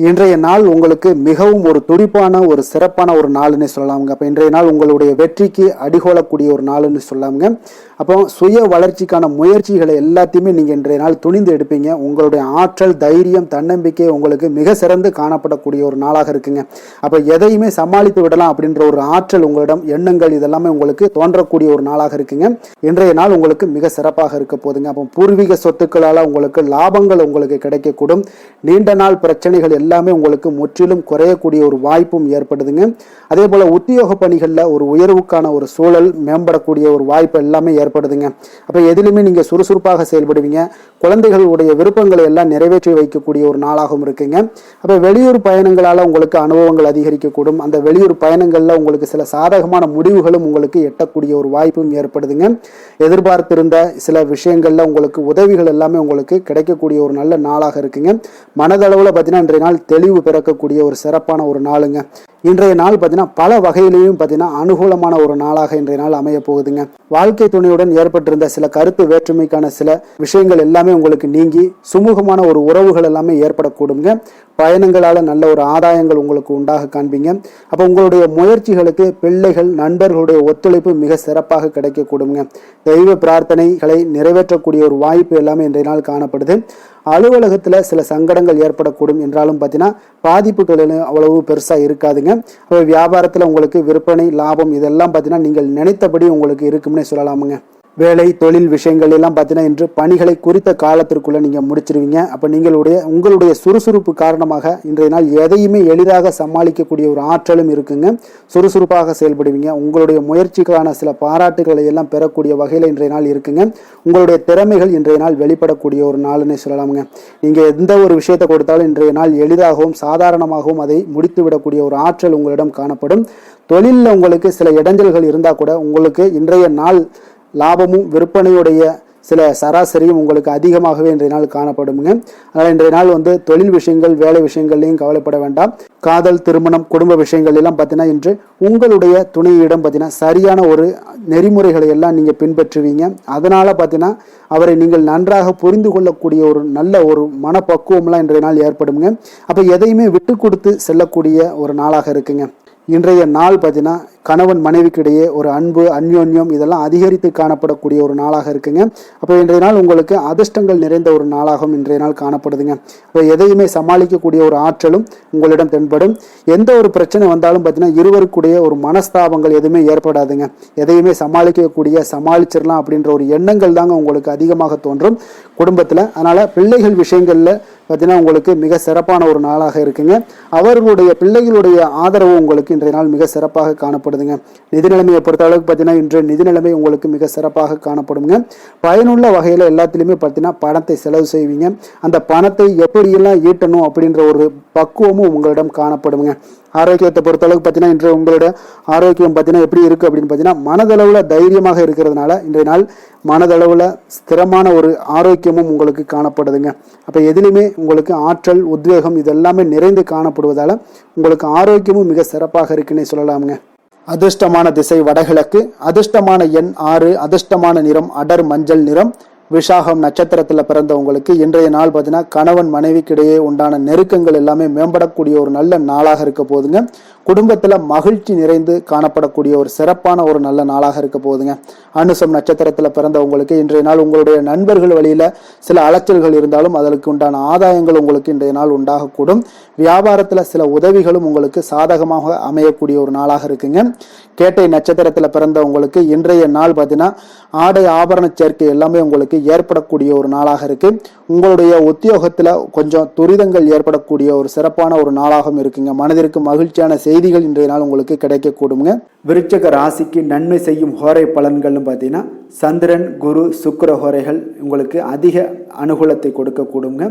இன்றைய நாள் உங்களுக்கு மிகவும் ஒரு துடிப்பான ஒரு சிறப்பான ஒரு நாள்னு சொல்லலாமுங்க. அப்போ இன்றைய நாள் உங்களுடைய வெற்றிக்கு அடிகோலக்கூடிய ஒரு நாள்னு சொல்லலாமுங்க. அப்போ சுய வளர்ச்சிக்கான முயற்சிகளை எல்லாத்தையுமே நீங்கள் இன்றைய நாள் துணிந்து எடுப்பீங்க. உங்களுடைய ஆற்றல், தைரியம், தன்னம்பிக்கை உங்களுக்கு மிக சிறந்து காணப்படக்கூடிய ஒரு நாளாக இருக்குங்க. அப்போ எதையுமே சமாளித்து விடலாம் அப்படின்ற ஒரு ஆற்றல் உங்களிடம், எண்ணங்கள் இதெல்லாமே உங்களுக்கு தோன்றக்கூடிய ஒரு நாளாக இருக்குங்க. இன்றைய நாள் உங்களுக்கு மிக சிறப்பாக இருக்க போதுங்க. அப்போ பூர்வீக சொத்துக்களால் உங்களுக்கு லாபங்கள் உங்களுக்கு கிடைக்கக்கூடும். நீண்ட நாள் பிரச்சனைகள் எல்லாமே உங்களுக்கு முற்றிலும் குறையக்கூடிய ஒரு வாய்ப்பும் ஏற்படுதுங்க. அதே போல உத்தியோக பணிகளில் ஒரு உயர்வுக்கான ஒரு சூழல் மேம்படக்கூடிய ஒரு வாய்ப்பு எல்லாமே ஏற்படுதுங்க. அப்போ எதிலுமே நீங்கள் சுறுசுறுப்பாக செயல்படுவீங்க. குழந்தைகளுடைய விருப்பங்களை எல்லாம் நிறைவேற்றி வைக்கக்கூடிய ஒரு நாளாகவும் இருக்குங்க. அப்போ வெளியூர் பயணங்களால் உங்களுக்கு அனுபவங்கள் அதிகரிக்கக்கூடும். அந்த வெளியூர் பயணங்களில் உங்களுக்கு சில சாதகமான முடிவுகளும் உங்களுக்கு எட்டக்கூடிய ஒரு வாய்ப்பும் ஏற்படுதுங்க. எதிர்பார்த்திருந்த சில விஷயங்களில் உங்களுக்கு உதவிகள் எல்லாமே உங்களுக்கு கிடைக்கக்கூடிய ஒரு நல்ல நாளாக இருக்குங்க. மனதளவில் பார்த்தீங்கன்னா இன்றைய நாள் தெளிவு பிறக்கக்கூடிய ஒரு சிறப்பான ஒரு நாளுங்க. இன்றைய நாள் பார்த்தீங்கன்னா பல வகையிலையும் பார்த்தீங்கன்னா அனுகூலமான ஒரு நாளாக இன்றைய நாள் அமைய போகுதுங்க. வாழ்க்கை துணையுடன் ஏற்பட்டிருந்த சில கருத்து வேற்றுமைக்கான சில விஷயங்கள் எல்லாமே உங்களுக்கு நீங்கி சுமூகமான ஒரு உறவுகள் எல்லாமே ஏற்படக்கூடுங்க. பயணங்களால் நல்ல ஒரு ஆதாயங்கள் உங்களுக்கு உண்டாக காண்பீங்க. அப்போ உங்களுடைய முயற்சிகளுக்கு பிள்ளைகள், நண்பர்களுடைய ஒத்துழைப்பு மிக சிறப்பாக கிடைக்கக்கூடுங்க. தெய்வ பிரார்த்தனைகளை நிறைவேற்றக்கூடிய ஒரு வாய்ப்பு எல்லாமே இன்றைய நாள் காணப்படுது. அலுவலகத்தில் சில சங்கடங்கள் ஏற்படக்கூடும் என்றாலும் பார்த்தீங்கன்னா பாதிப்புகள் அவ்வளவு பெருசாக இருக்காதுங்க. அப்போ வியாபாரத்தில் உங்களுக்கு விற்பனை, லாபம் இதெல்லாம் பார்த்தீங்கன்னா நீங்கள் நினைத்தபடி உங்களுக்கு இருக்கும்னே சொல்லலாமுங்க. வேலை, தொழில் விஷயங்கள் எல்லாம் பார்த்தீங்கன்னா இன்று பணிகளை குறித்த காலத்திற்குள்ள நீங்கள் முடிச்சிருவீங்க. அப்போ உங்களுடைய சுறுசுறுப்பு காரணமாக இன்றைய நாள் எதையுமே எளிதாக சமாளிக்கக்கூடிய ஒரு ஆற்றலும் இருக்குங்க. சுறுசுறுப்பாக செயல்படுவீங்க. உங்களுடைய முயற்சிக்கான சில பாராட்டுகளை எல்லாம் பெறக்கூடிய வகையில் இன்றைய நாள் இருக்குங்க. உங்களுடைய திறமைகள் இன்றைய நாள் வெளிப்படக்கூடிய ஒரு நாள்னே சொல்லலாமுங்க. நீங்கள் எந்த ஒரு விஷயத்தை கொடுத்தாலும் இன்றைய நாள் எளிதாகவும் சாதாரணமாகவும் அதை முடித்து விடக்கூடிய ஒரு ஆற்றல் உங்களிடம் காணப்படும். தொழிலில் உங்களுக்கு சில இடைஞ்சல்கள் இருந்தால் கூட உங்களுக்கு இன்றைய நாள் லாபமும் விற்பனையுடைய சில சராசரியும் உங்களுக்கு அதிகமாகவே இன்றைய நாள் காணப்படுங்க. அதனால் இன்றைய நாள் தொழில் விஷயங்கள், வேலை விஷயங்கள்லையும் கவலைப்பட வேண்டாம். காதல், திருமணம், குடும்ப விஷயங்கள் எல்லாம் பார்த்தீங்கன்னா இன்று உங்களுடைய துணையிடம் பார்த்தீங்கன்னா சரியான ஒரு நெறிமுறைகளை எல்லாம் நீங்கள் பின்பற்றுவீங்க. அதனால் பார்த்தீங்கன்னா அவரை நீங்கள் நன்றாக புரிந்து கொள்ளக்கூடிய ஒரு நல்ல ஒரு மனப்பக்குவம்லாம் இன்றைய நாள் ஏற்படுங்க. அப்போ எதையுமே விட்டு கொடுத்து செல்லக்கூடிய ஒரு நாளாக இருக்குங்க. இன்றைய நாள் பார்த்தீங்கன்னா கணவன் மனைவிக்கு இடையே ஒரு அன்பு, அந்யோன்யம் இதெல்லாம் அதிகரித்து காணப்படக்கூடிய ஒரு நாளாக இருக்குங்க. அப்போ இன்றைய நாள் உங்களுக்கு அதிர்ஷ்டங்கள் நிறைந்த ஒரு நாளாகவும் இன்றைய நாள் காணப்படுதுங்க. அப்போ எதையுமே சமாளிக்கக்கூடிய ஒரு ஆற்றலும் உங்களிடம் தென்படும். எந்த ஒரு பிரச்சனை வந்தாலும் பார்த்தீங்கன்னா இருவருக்குடைய ஒரு மனஸ்தாபங்கள் எதுவுமே ஏற்படாதுங்க. எதையுமே சமாளிச்சிடலாம் அப்படின்ற ஒரு எண்ணங்கள் தாங்க உங்களுக்கு அதிகமாக தோன்றும் குடும்பத்தில். அதனால் பிள்ளைகள் விஷயங்களில் பார்த்தீங்கன்னா உங்களுக்கு மிக சிறப்பான ஒரு நாளாக இருக்குங்க. அவர்களுடைய பிள்ளைகளுடைய ஆதரவு உங்களுக்கு இன்றைய நாள் மிக சிறப்பாக காணப்படுதுங்க. நிதி நிலைமையை பொறுத்த அளவுக்கு பார்த்தீங்கன்னா இன்று நிதி நிலைமை உங்களுக்கு மிக சிறப்பாக காணப்படுங்க. பயனுள்ள வகையில் எல்லாத்திலுமே பார்த்தீங்கன்னா பணத்தை செலவு செய்வீங்க. அந்த பணத்தை எப்படியெல்லாம் ஈட்டணும் அப்படின்ற ஒரு பக்குவமும் உங்களிடம் காணப்படுங்க. ஆரோக்கியத்தை பொறுத்தளவுக்கு பார்த்தீங்கன்னா இன்று உங்களோட ஆரோக்கியம் பார்த்தீங்கன்னா எப்படி இருக்குது அப்படின்னு பார்த்தீங்கன்னா மனதளவில் தைரியமாக இருக்கிறதுனால இன்றைய நாள் மனதளவில் ஸ்திரமான ஒரு ஆரோக்கியமும் உங்களுக்கு காணப்படுதுங்க. அப்போ எதிலுமே உங்களுக்கு ஆற்றல் உத்வேகம் இதெல்லாமே நிறைந்து காணப்படுவதால் உங்களுக்கு ஆரோக்கியமும் மிக சிறப்பாக இருக்குன்னே சொல்லலாமுங்க. அதிர்ஷ்டமான திசை வடகிழக்கு, அதிர்ஷ்டமான எண் 6, அதிர்ஷ்டமான நிறம் அடர் மஞ்சள் நிறம். விஷாகம் நட்சத்திரத்தில் பிறந்தவங்களுக்கு இன்றைய நாள் பார்த்தீங்கன்னா கணவன் மனைவிக்கிடையே உண்டான நெருக்கங்கள் எல்லாமே மேம்படக்கூடிய ஒரு நல்ல நாளாக இருக்க போகுதுங்க. குடும்பத்தில் மகிழ்ச்சி நிறைந்து காணப்படக்கூடிய ஒரு சிறப்பான ஒரு நல்ல நாளாக இருக்க போகுதுங்க. அனுசம் நட்சத்திரத்தில் பிறந்தவங்களுக்கு இன்றைய நாள் உங்களுடைய நண்பர்கள் வழியில் சில அலைச்சல்கள் இருந்தாலும் அதற்கு உண்டான ஆதாயங்கள் உங்களுக்கு இன்றைய நாள் உண்டாகக்கூடும். வியாபாரத்தில் சில உதவிகளும் உங்களுக்கு சாதகமாக அமையக்கூடிய ஒரு நாளாக இருக்குங்க. கேட்டை நட்சத்திரத்தில் பிறந்தவங்களுக்கு இன்றைய நாள் பார்த்தீங்கன்னா ஆடை ஆபரண சேர்க்கை எல்லாமே உங்களுக்கு ஏற்படக்கூடிய ஒரு நாளாக இருக்கு. உங்களுடைய உத்தியோகத்தில் கொஞ்சம் துரிதங்கள் ஏற்படக்கூடிய ஒரு சிறப்பான ஒரு நாளாகவும் இருக்குங்க. மனதிற்கு மகிழ்ச்சியான செய்திகள் இன்றைய நாள் உங்களுக்கு கிடைக்கக்கூடுங்க. விருச்சக ராசிக்கு நன்மை செய்யும் ஹோரை பலன்கள்னு பார்த்தீங்கன்னா சந்திரன் குரு சுக்கிர ஹோரைகள் உங்களுக்கு அதிக அனுகூலத்தை கொடுக்கக்கூடுங்க.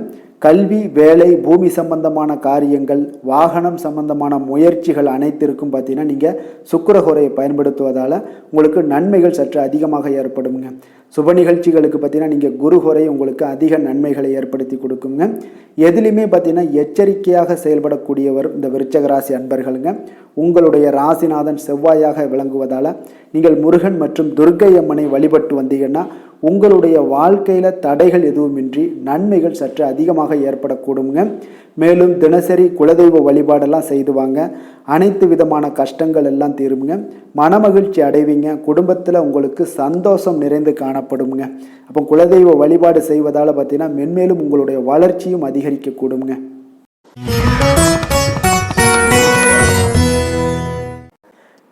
கல்வி வேலை பூமி சம்பந்தமான காரியங்கள் வாகனம் சம்பந்தமான முயற்சிகள் அனைத்திற்கும் பார்த்தீங்கன்னா நீங்கள் சுக்கிர ஹோரையை பயன்படுத்துவதால் உங்களுக்கு நன்மைகள் சற்று அதிகமாக ஏற்படுங்க. சுப நிகழ்ச்சிகளுக்கு பார்த்தீங்கன்னா நீங்கள் குரு ஹோரை உங்களுக்கு அதிக நன்மைகளை ஏற்படுத்தி கொடுக்குங்க. எதிலுமே பார்த்தீங்கன்னா எச்சரிக்கையாக செயல்படக்கூடியவர் இந்த விருச்சக ராசி அன்பர்களுங்க. உங்களுடைய ராசிநாதன் செவ்வாயாக விளங்குவதால் நீங்கள் முருகன் மற்றும் துர்க்கை அம்மனை வழிபட்டு வந்தீங்கன்னா உங்களுடைய வாழ்க்கையில் தடைகள் எதுவுமின்றி நன்மைகள் சற்று அதிகமாக ஏற்படக்கூடுங்க. மேலும் தினசரி குலதெய்வ வழிபாடெல்லாம் செய்து வாங்க, அனைத்து விதமான கஷ்டங்கள் எல்லாம் தீருங்க, மனமகிழ்ச்சி அடைவீங்க, குடும்பத்தில் உங்களுக்கு சந்தோஷம் நிறைந்து காணப்படுங்க. அப்போ குலதெய்வ வழிபாடு செய்வதால் பார்த்தீங்கன்னா மென்மேலும் உங்களுடைய வளர்ச்சியும் அதிகரிக்கக்கூடுங்க.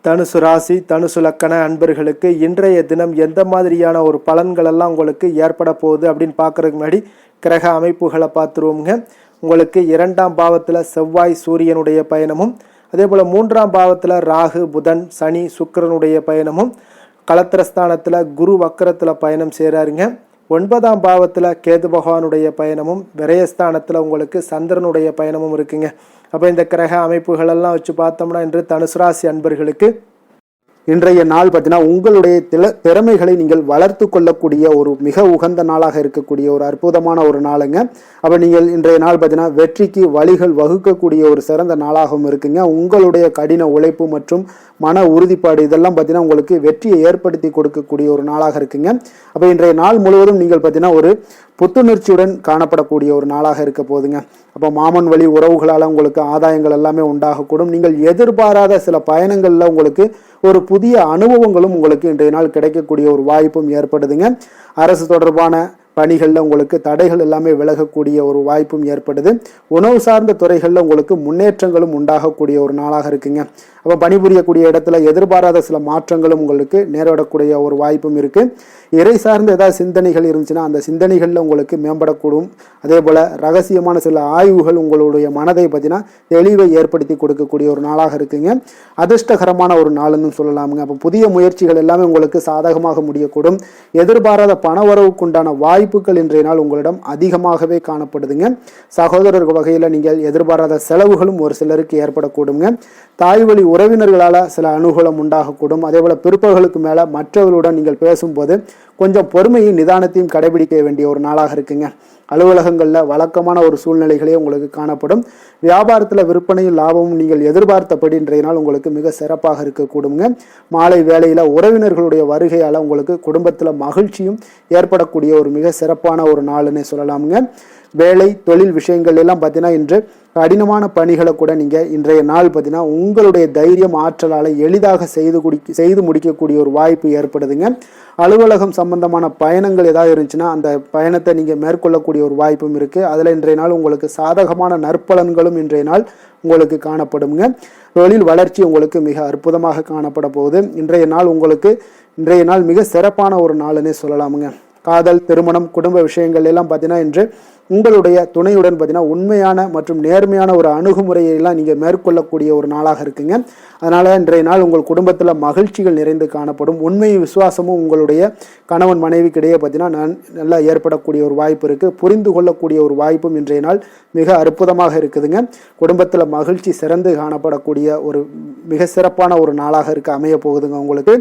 தனுசு ராசி தனுசு லக்கண அன்பர்களுக்கு இன்றைய தினம் எந்த மாதிரியான ஒரு பலன்கள் எல்லாம் உங்களுக்கு ஏற்பட போகுது அப்படின்னு பார்க்கறதுக்கு முன்னாடி கிரக அமைப்புகளை பார்த்துருவோங்க. உங்களுக்கு 2ஆம் பாவத்தில் செவ்வாய் சூரியனுடைய பயணமும், அதே போல் 3ஆம் பாவத்தில் ராகு புதன் சனி சுக்கிரனுடைய பயணமும், களத்திரஸ்தானத்தில் குரு வக்கரத்தில் பயணம் செய்கிறாருங்க. 9ஆம் பாவத்தில் கேது பகவானுடைய பயணமும், விரயஸ்தானத்தில் உங்களுக்கு சந்திரனுடைய பயணமும் இருக்குங்க. அப்போ இந்த கிரக அமைப்புகளெல்லாம் வச்சு பார்த்தோம்னா இன்று தனுசு ராசி அன்பர்களுக்கு இன்றைய நாள் பார்த்தீங்கன்னா உங்களுடைய திறமைகளை நீங்கள் வளர்த்து கொள்ளக்கூடிய ஒரு மிக உகந்த நாளாக இருக்கக்கூடிய ஒரு அற்புதமான ஒரு நாளுங்க. அப்போ நீங்கள் இன்றைய நாள் பார்த்தீங்கன்னா வெற்றிக்கு வழிகள் வகுக்கக்கூடிய ஒரு சிறந்த நாளாகவும் இருக்குங்க. உங்களுடைய கடின உழைப்பு மற்றும் மன உறுதிப்பாடு இதெல்லாம் பார்த்தீங்கன்னா உங்களுக்கு வெற்றியை ஏற்படுத்தி கொடுக்கக்கூடிய ஒரு நாளாக இருக்குங்க. அப்போ இன்றைய நாள் முழுவதும் நீங்கள் பார்த்தீங்கன்னா ஒரு புத்துணர்ச்சியுடன் காணப்படக்கூடிய ஒரு நாளாக இருக்க போகுதுங்க. அப்போ மாமன் வழி உறவுகளால் உங்களுக்கு ஆதாயங்கள் எல்லாமே உண்டாகக்கூடும். நீங்கள் எதிர்பாராத சில பயணங்களில் உங்களுக்கு ஒரு புதிய அனுபவங்களும் உங்களுக்கு இன்றைய நாள் கிடைக்கக்கூடிய ஒரு வாய்ப்பும் ஏற்படுதுங்க. அரசு தொடர்பான பணிகளில் உங்களுக்கு தடைகள் எல்லாமே விலகக்கூடிய ஒரு வாய்ப்பும் ஏற்படுது. உணவு சார்ந்த துறைகளில் உங்களுக்கு முன்னேற்றங்களும் உண்டாகக்கூடிய ஒரு நாளாக இருக்குங்க. அப்போ பணிபுரியக்கூடிய இடத்துல எதிர்பாராத சில மாற்றங்களும் உங்களுக்கு நேரிடக்கூடிய ஒரு வாய்ப்பும் இருக்குது. இறை சார்ந்த ஏதாவது சிந்தனைகள் இருந்துச்சுன்னா அந்த சிந்தனைகளில் உங்களுக்கு மேம்படக்கூடும். அதே போல் ரகசியமான சில ஆய்வுகள் உங்களுடைய மனதை பார்த்தீங்கன்னா தெளிவை ஏற்படுத்தி கொடுக்கக்கூடிய ஒரு நாளாக இருக்குங்க. அதிர்ஷ்டகரமான ஒரு நாளுன்னு சொல்லலாமுங்க. அப்போ புதிய முயற்சிகள் எல்லாமே உங்களுக்கு சாதகமாக முடியக்கூடும். எதிர்பாராத பண வரவுக்குண்டான வாய்ப்புகள் இன்றைய நாள் உங்களிடம் அதிகமாகவே காணப்படுதுங்க. சகோதரர் வகையில் நீங்கள் எதிர்பாராத செலவுகளும் ஒரு சிலருக்கு ஏற்படக்கூடுங்க. தாய் வழி உறவினர்களால் சில அனுகூலம் உண்டாகக்கூடும். அதே போல் பிற்பகலுக்கு மேலே மற்றவர்களுடன் நீங்கள் பேசும்போது கொஞ்சம் பொறுமையும் நிதானத்தையும் கடைபிடிக்க வேண்டிய ஒரு நாளாக இருக்குங்க. அலுவலகங்களில் வழக்கமான ஒரு சூழ்நிலைகளே உங்களுக்கு காணப்படும். வியாபாரத்தில் விற்பனையும் லாபமும் நீங்கள் எதிர்பார்த்தபடி இன்றைய நாள் உங்களுக்கு மிக சிறப்பாக இருக்கக்கூடுங்க. மாலை வேளையில் உறவினர்களுடைய வருகையால் உங்களுக்கு குடும்பத்தில் மகிழ்ச்சியும் ஏற்படக்கூடிய ஒரு மிக சிறப்பான ஒரு நாளுன்னு சொல்லலாமுங்க. வேலை தொழில் விஷயங்கள் எல்லாம் பார்த்தீங்கன்னா இன்று கடினமான பணிகளை கூட நீங்கள் இன்றைய நாள் பார்த்தீங்கன்னா உங்களுடைய தைரியம் ஆற்றலால் எளிதாக செய்து முடிக்கக்கூடிய ஒரு வாய்ப்பு ஏற்படுதுங்க. அலுவலகம் சம்பந்தமான பயணங்கள் ஏதாவது இருந்துச்சுன்னா அந்த பயணத்தை நீங்கள் மேற்கொள்ளக்கூடிய ஒரு வாய்ப்பும் இருக்குது. அதில் இன்றைய நாள் உங்களுக்கு சாதகமான நற்பலன்களும் இன்றைய நாள் உங்களுக்கு காணப்படுங்க. தொழில் வளர்ச்சி உங்களுக்கு மிக அற்புதமாக காணப்பட போகுது. இன்றைய நாள் மிக சிறப்பான ஒரு நாளுன்னே சொல்லலாமுங்க. காதல் திருமணம் குடும்ப விஷயங்கள் எல்லாம் பார்த்தீங்கன்னா இன்று உங்களுடைய துணையுடன் பார்த்தீங்கன்னா உண்மையான மற்றும் நேர்மையான ஒரு அணுகுமுறையெல்லாம் நீங்கள் மேற்கொள்ளக்கூடிய ஒரு நாளாக இருக்குங்க. அதனால் இன்றைய நாள் உங்கள் குடும்பத்தில் மகிழ்ச்சிகள் நிறைந்து காணப்படும். உண்மை விசுவாசமும் உங்களுடைய கணவன் மனைவிக்கிடையே பார்த்தீங்கன்னா நல்லா ஏற்படக்கூடிய ஒரு வாய்ப்பு இருக்குது. புரிந்து கொள்ளக்கூடிய ஒரு வாய்ப்பும் இன்றைய நாள் மிக அற்புதமாக இருக்குதுங்க. குடும்பத்தில் மகிழ்ச்சி சிறந்து காணப்படக்கூடிய ஒரு மிக சிறப்பான ஒரு நாளாக அமைய போகுதுங்க உங்களுக்கு.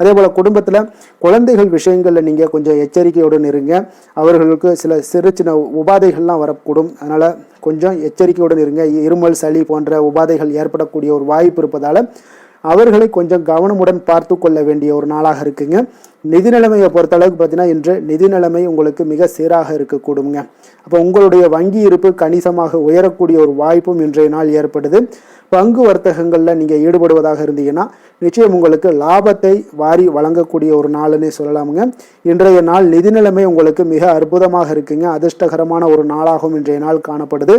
அதே போல் குடும்பத்தில் குழந்தைகள் விஷயங்களில் நீங்கள் கொஞ்சம் எச்சரிக்கையுடன் இருங்க. அவர்களுக்கு சில சிறு சின்ன உபாதைகள்லாம் வரக்கூடும். அதனால் கொஞ்சம் எச்சரிக்கையுடன் இருங்க. இருமல் சளி போன்ற உபாதைகள் ஏற்படக்கூடிய ஒரு வாய்ப்பு இருப்பதால் அவர்களை கொஞ்சம் கவனமுடன் பார்த்து கொள்ள வேண்டிய ஒரு நாளாக இருக்குங்க. நிதி நிலைமையை பொறுத்தளவுக்கு பார்த்தீங்கன்னா இன்று நிதி நிலைமை உங்களுக்கு மிக சீராக இருக்கக்கூடுங்க. அப்போ உங்களுடைய வங்கி இருப்பு கணிசமாக உயரக்கூடிய ஒரு வாய்ப்பும் இன்றைய நாள் ஏற்படுது. பங்கு வர்த்தகங்களில் நீங்கள் ஈடுபடுவதாக இருந்தீங்கன்னா நிச்சயம் உங்களுக்கு லாபத்தை வாரி வழங்கக்கூடிய ஒரு நாள்னே சொல்லலாமுங்க. இன்றைய நாள் நிதி நிலைமை உங்களுக்கு மிக அற்புதமாக இருக்குங்க. அதிர்ஷ்டகரமான ஒரு நாளாகவும் இன்றைய நாள் காணப்படுது.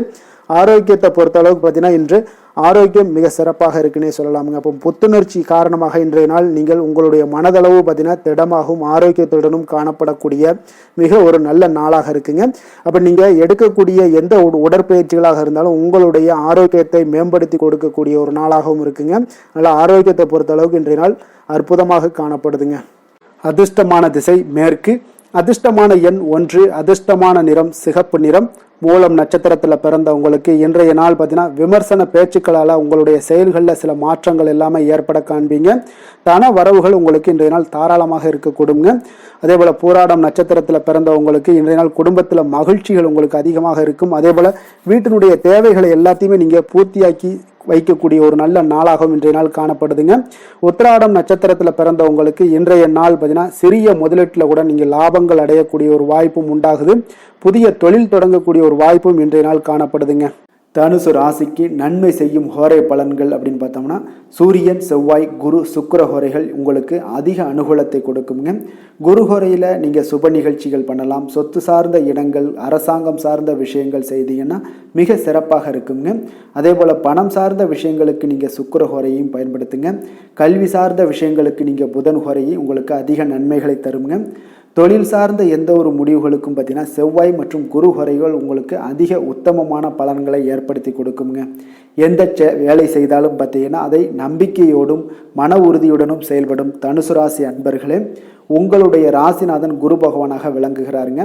ஆரோக்கியத்தை பொறுத்தளவுக்கு பார்த்தீங்கன்னா இன்று ஆரோக்கியம் மிக சிறப்பாக இருக்குன்னே சொல்லலாமுங்க. அப்போ புத்துணர்ச்சி காரணமாக இன்றைய நாள் நீங்கள் உங்களுடைய மனதளவு பார்த்தீங்கன்னா திடமாகவும் ஆரோக்கியத்துடனும் காணப்படக்கூடிய மிக ஒரு நல்ல நாளாக இருக்குங்க. அப்போ நீங்கள் எடுக்கக்கூடிய எந்த உடற்பயிற்சிகளாக இருந்தாலும் உங்களுடைய ஆரோக்கியத்தை மேம்படுத்தி கொடுக்கக்கூடிய ஒரு நாளாகவும் இருக்குங்க. அதனால் ஆரோக்கியத்தை பொறுத்தளவுக்கு இன்றைய நாள் அற்புதமாக காணப்படுதுங்க. அதிர்ஷ்டமான திசை மேற்கு, அதிர்ஷ்டமான எண் 1, அதிர்ஷ்டமான நிறம் சிகப்பு நிறம். மூலம் நட்சத்திரத்தில் பிறந்தவங்களுக்கு இன்றைய நாள் பார்த்தீங்கன்னா விமர்சன பேச்சுக்களால் உங்களுடைய செயல்களில் சில மாற்றங்கள் எல்லாமே ஏற்பட காண்பீங்க. தன வரவுகள் உங்களுக்கு இன்றைய நாள் தாராளமாக இருக்கக்கூடுங்க. அதே போல் பூராடம் நட்சத்திரத்தில் பிறந்தவங்களுக்கு இன்றைய நாள் குடும்பத்தில் மகிழ்ச்சிகள் உங்களுக்கு அதிகமாக இருக்கும். அதே போல் வீட்டினுடைய தேவைகளை எல்லாத்தையுமே நீங்கள் பூர்த்தியாக்கி வைக்கக்கூடிய ஒரு நல்ல நாளாகவும் இன்றைய நாள் காணப்படுதுங்க. உத்திராடம் நட்சத்திரத்தில் பிறந்தவங்களுக்கு இன்றைய நாள் பார்த்தீங்கன்னா சிறிய முதலீட்டில் கூட நீங்கள் லாபங்கள் அடையக்கூடிய ஒரு வாய்ப்பும் உண்டாகுது. புதிய தொழில் தொடங்கக்கூடிய ஒரு வாய்ப்பும் இன்றைய நாள் காணப்படுதுங்க. தனுசு ராசிக்கு நன்மை செய்யும் ஹோரை பலன்கள் அப்படின்னு பார்த்தோம்னா சூரியன், செவ்வாய், குரு, சுக்கிர ஹோரைகள் உங்களுக்கு அதிக அனுகூலத்தை கொடுக்குங்க. குரு ஹோரையில் நீங்கள் சுப நிகழ்ச்சிகள் பண்ணலாம். சொத்து சார்ந்த இடங்கள், அரசாங்கம் சார்ந்த விஷயங்கள் செய்தீங்கன்னா மிக சிறப்பாக இருக்குங்க. அதே போல் பணம் சார்ந்த விஷயங்களுக்கு நீங்கள் சுக்கிர ஹோரையும் பயன்படுத்துங்க. கல்வி சார்ந்த விஷயங்களுக்கு நீங்கள் புதன் ஹோரையும் உங்களுக்கு அதிக நன்மைகளை தருங்க. தொழில் சார்ந்த எந்த ஒரு முடிவுகளுக்கும் பார்த்தீங்கன்னா செவ்வாய் மற்றும் குரு ஹோரைகள் உங்களுக்கு அதிக உத்தமமான பலன்களை ஏற்படுத்தி கொடுக்குங்க. எந்த வேலை செய்தாலும் பார்த்தீங்கன்னா அதை நம்பிக்கையோடும் மன உறுதியுடனும் செயல்படும் தனுசு ராசி அன்பர்களே, உங்களுடைய ராசிநாதன் குரு பகவானாக விளங்குகிறாருங்க.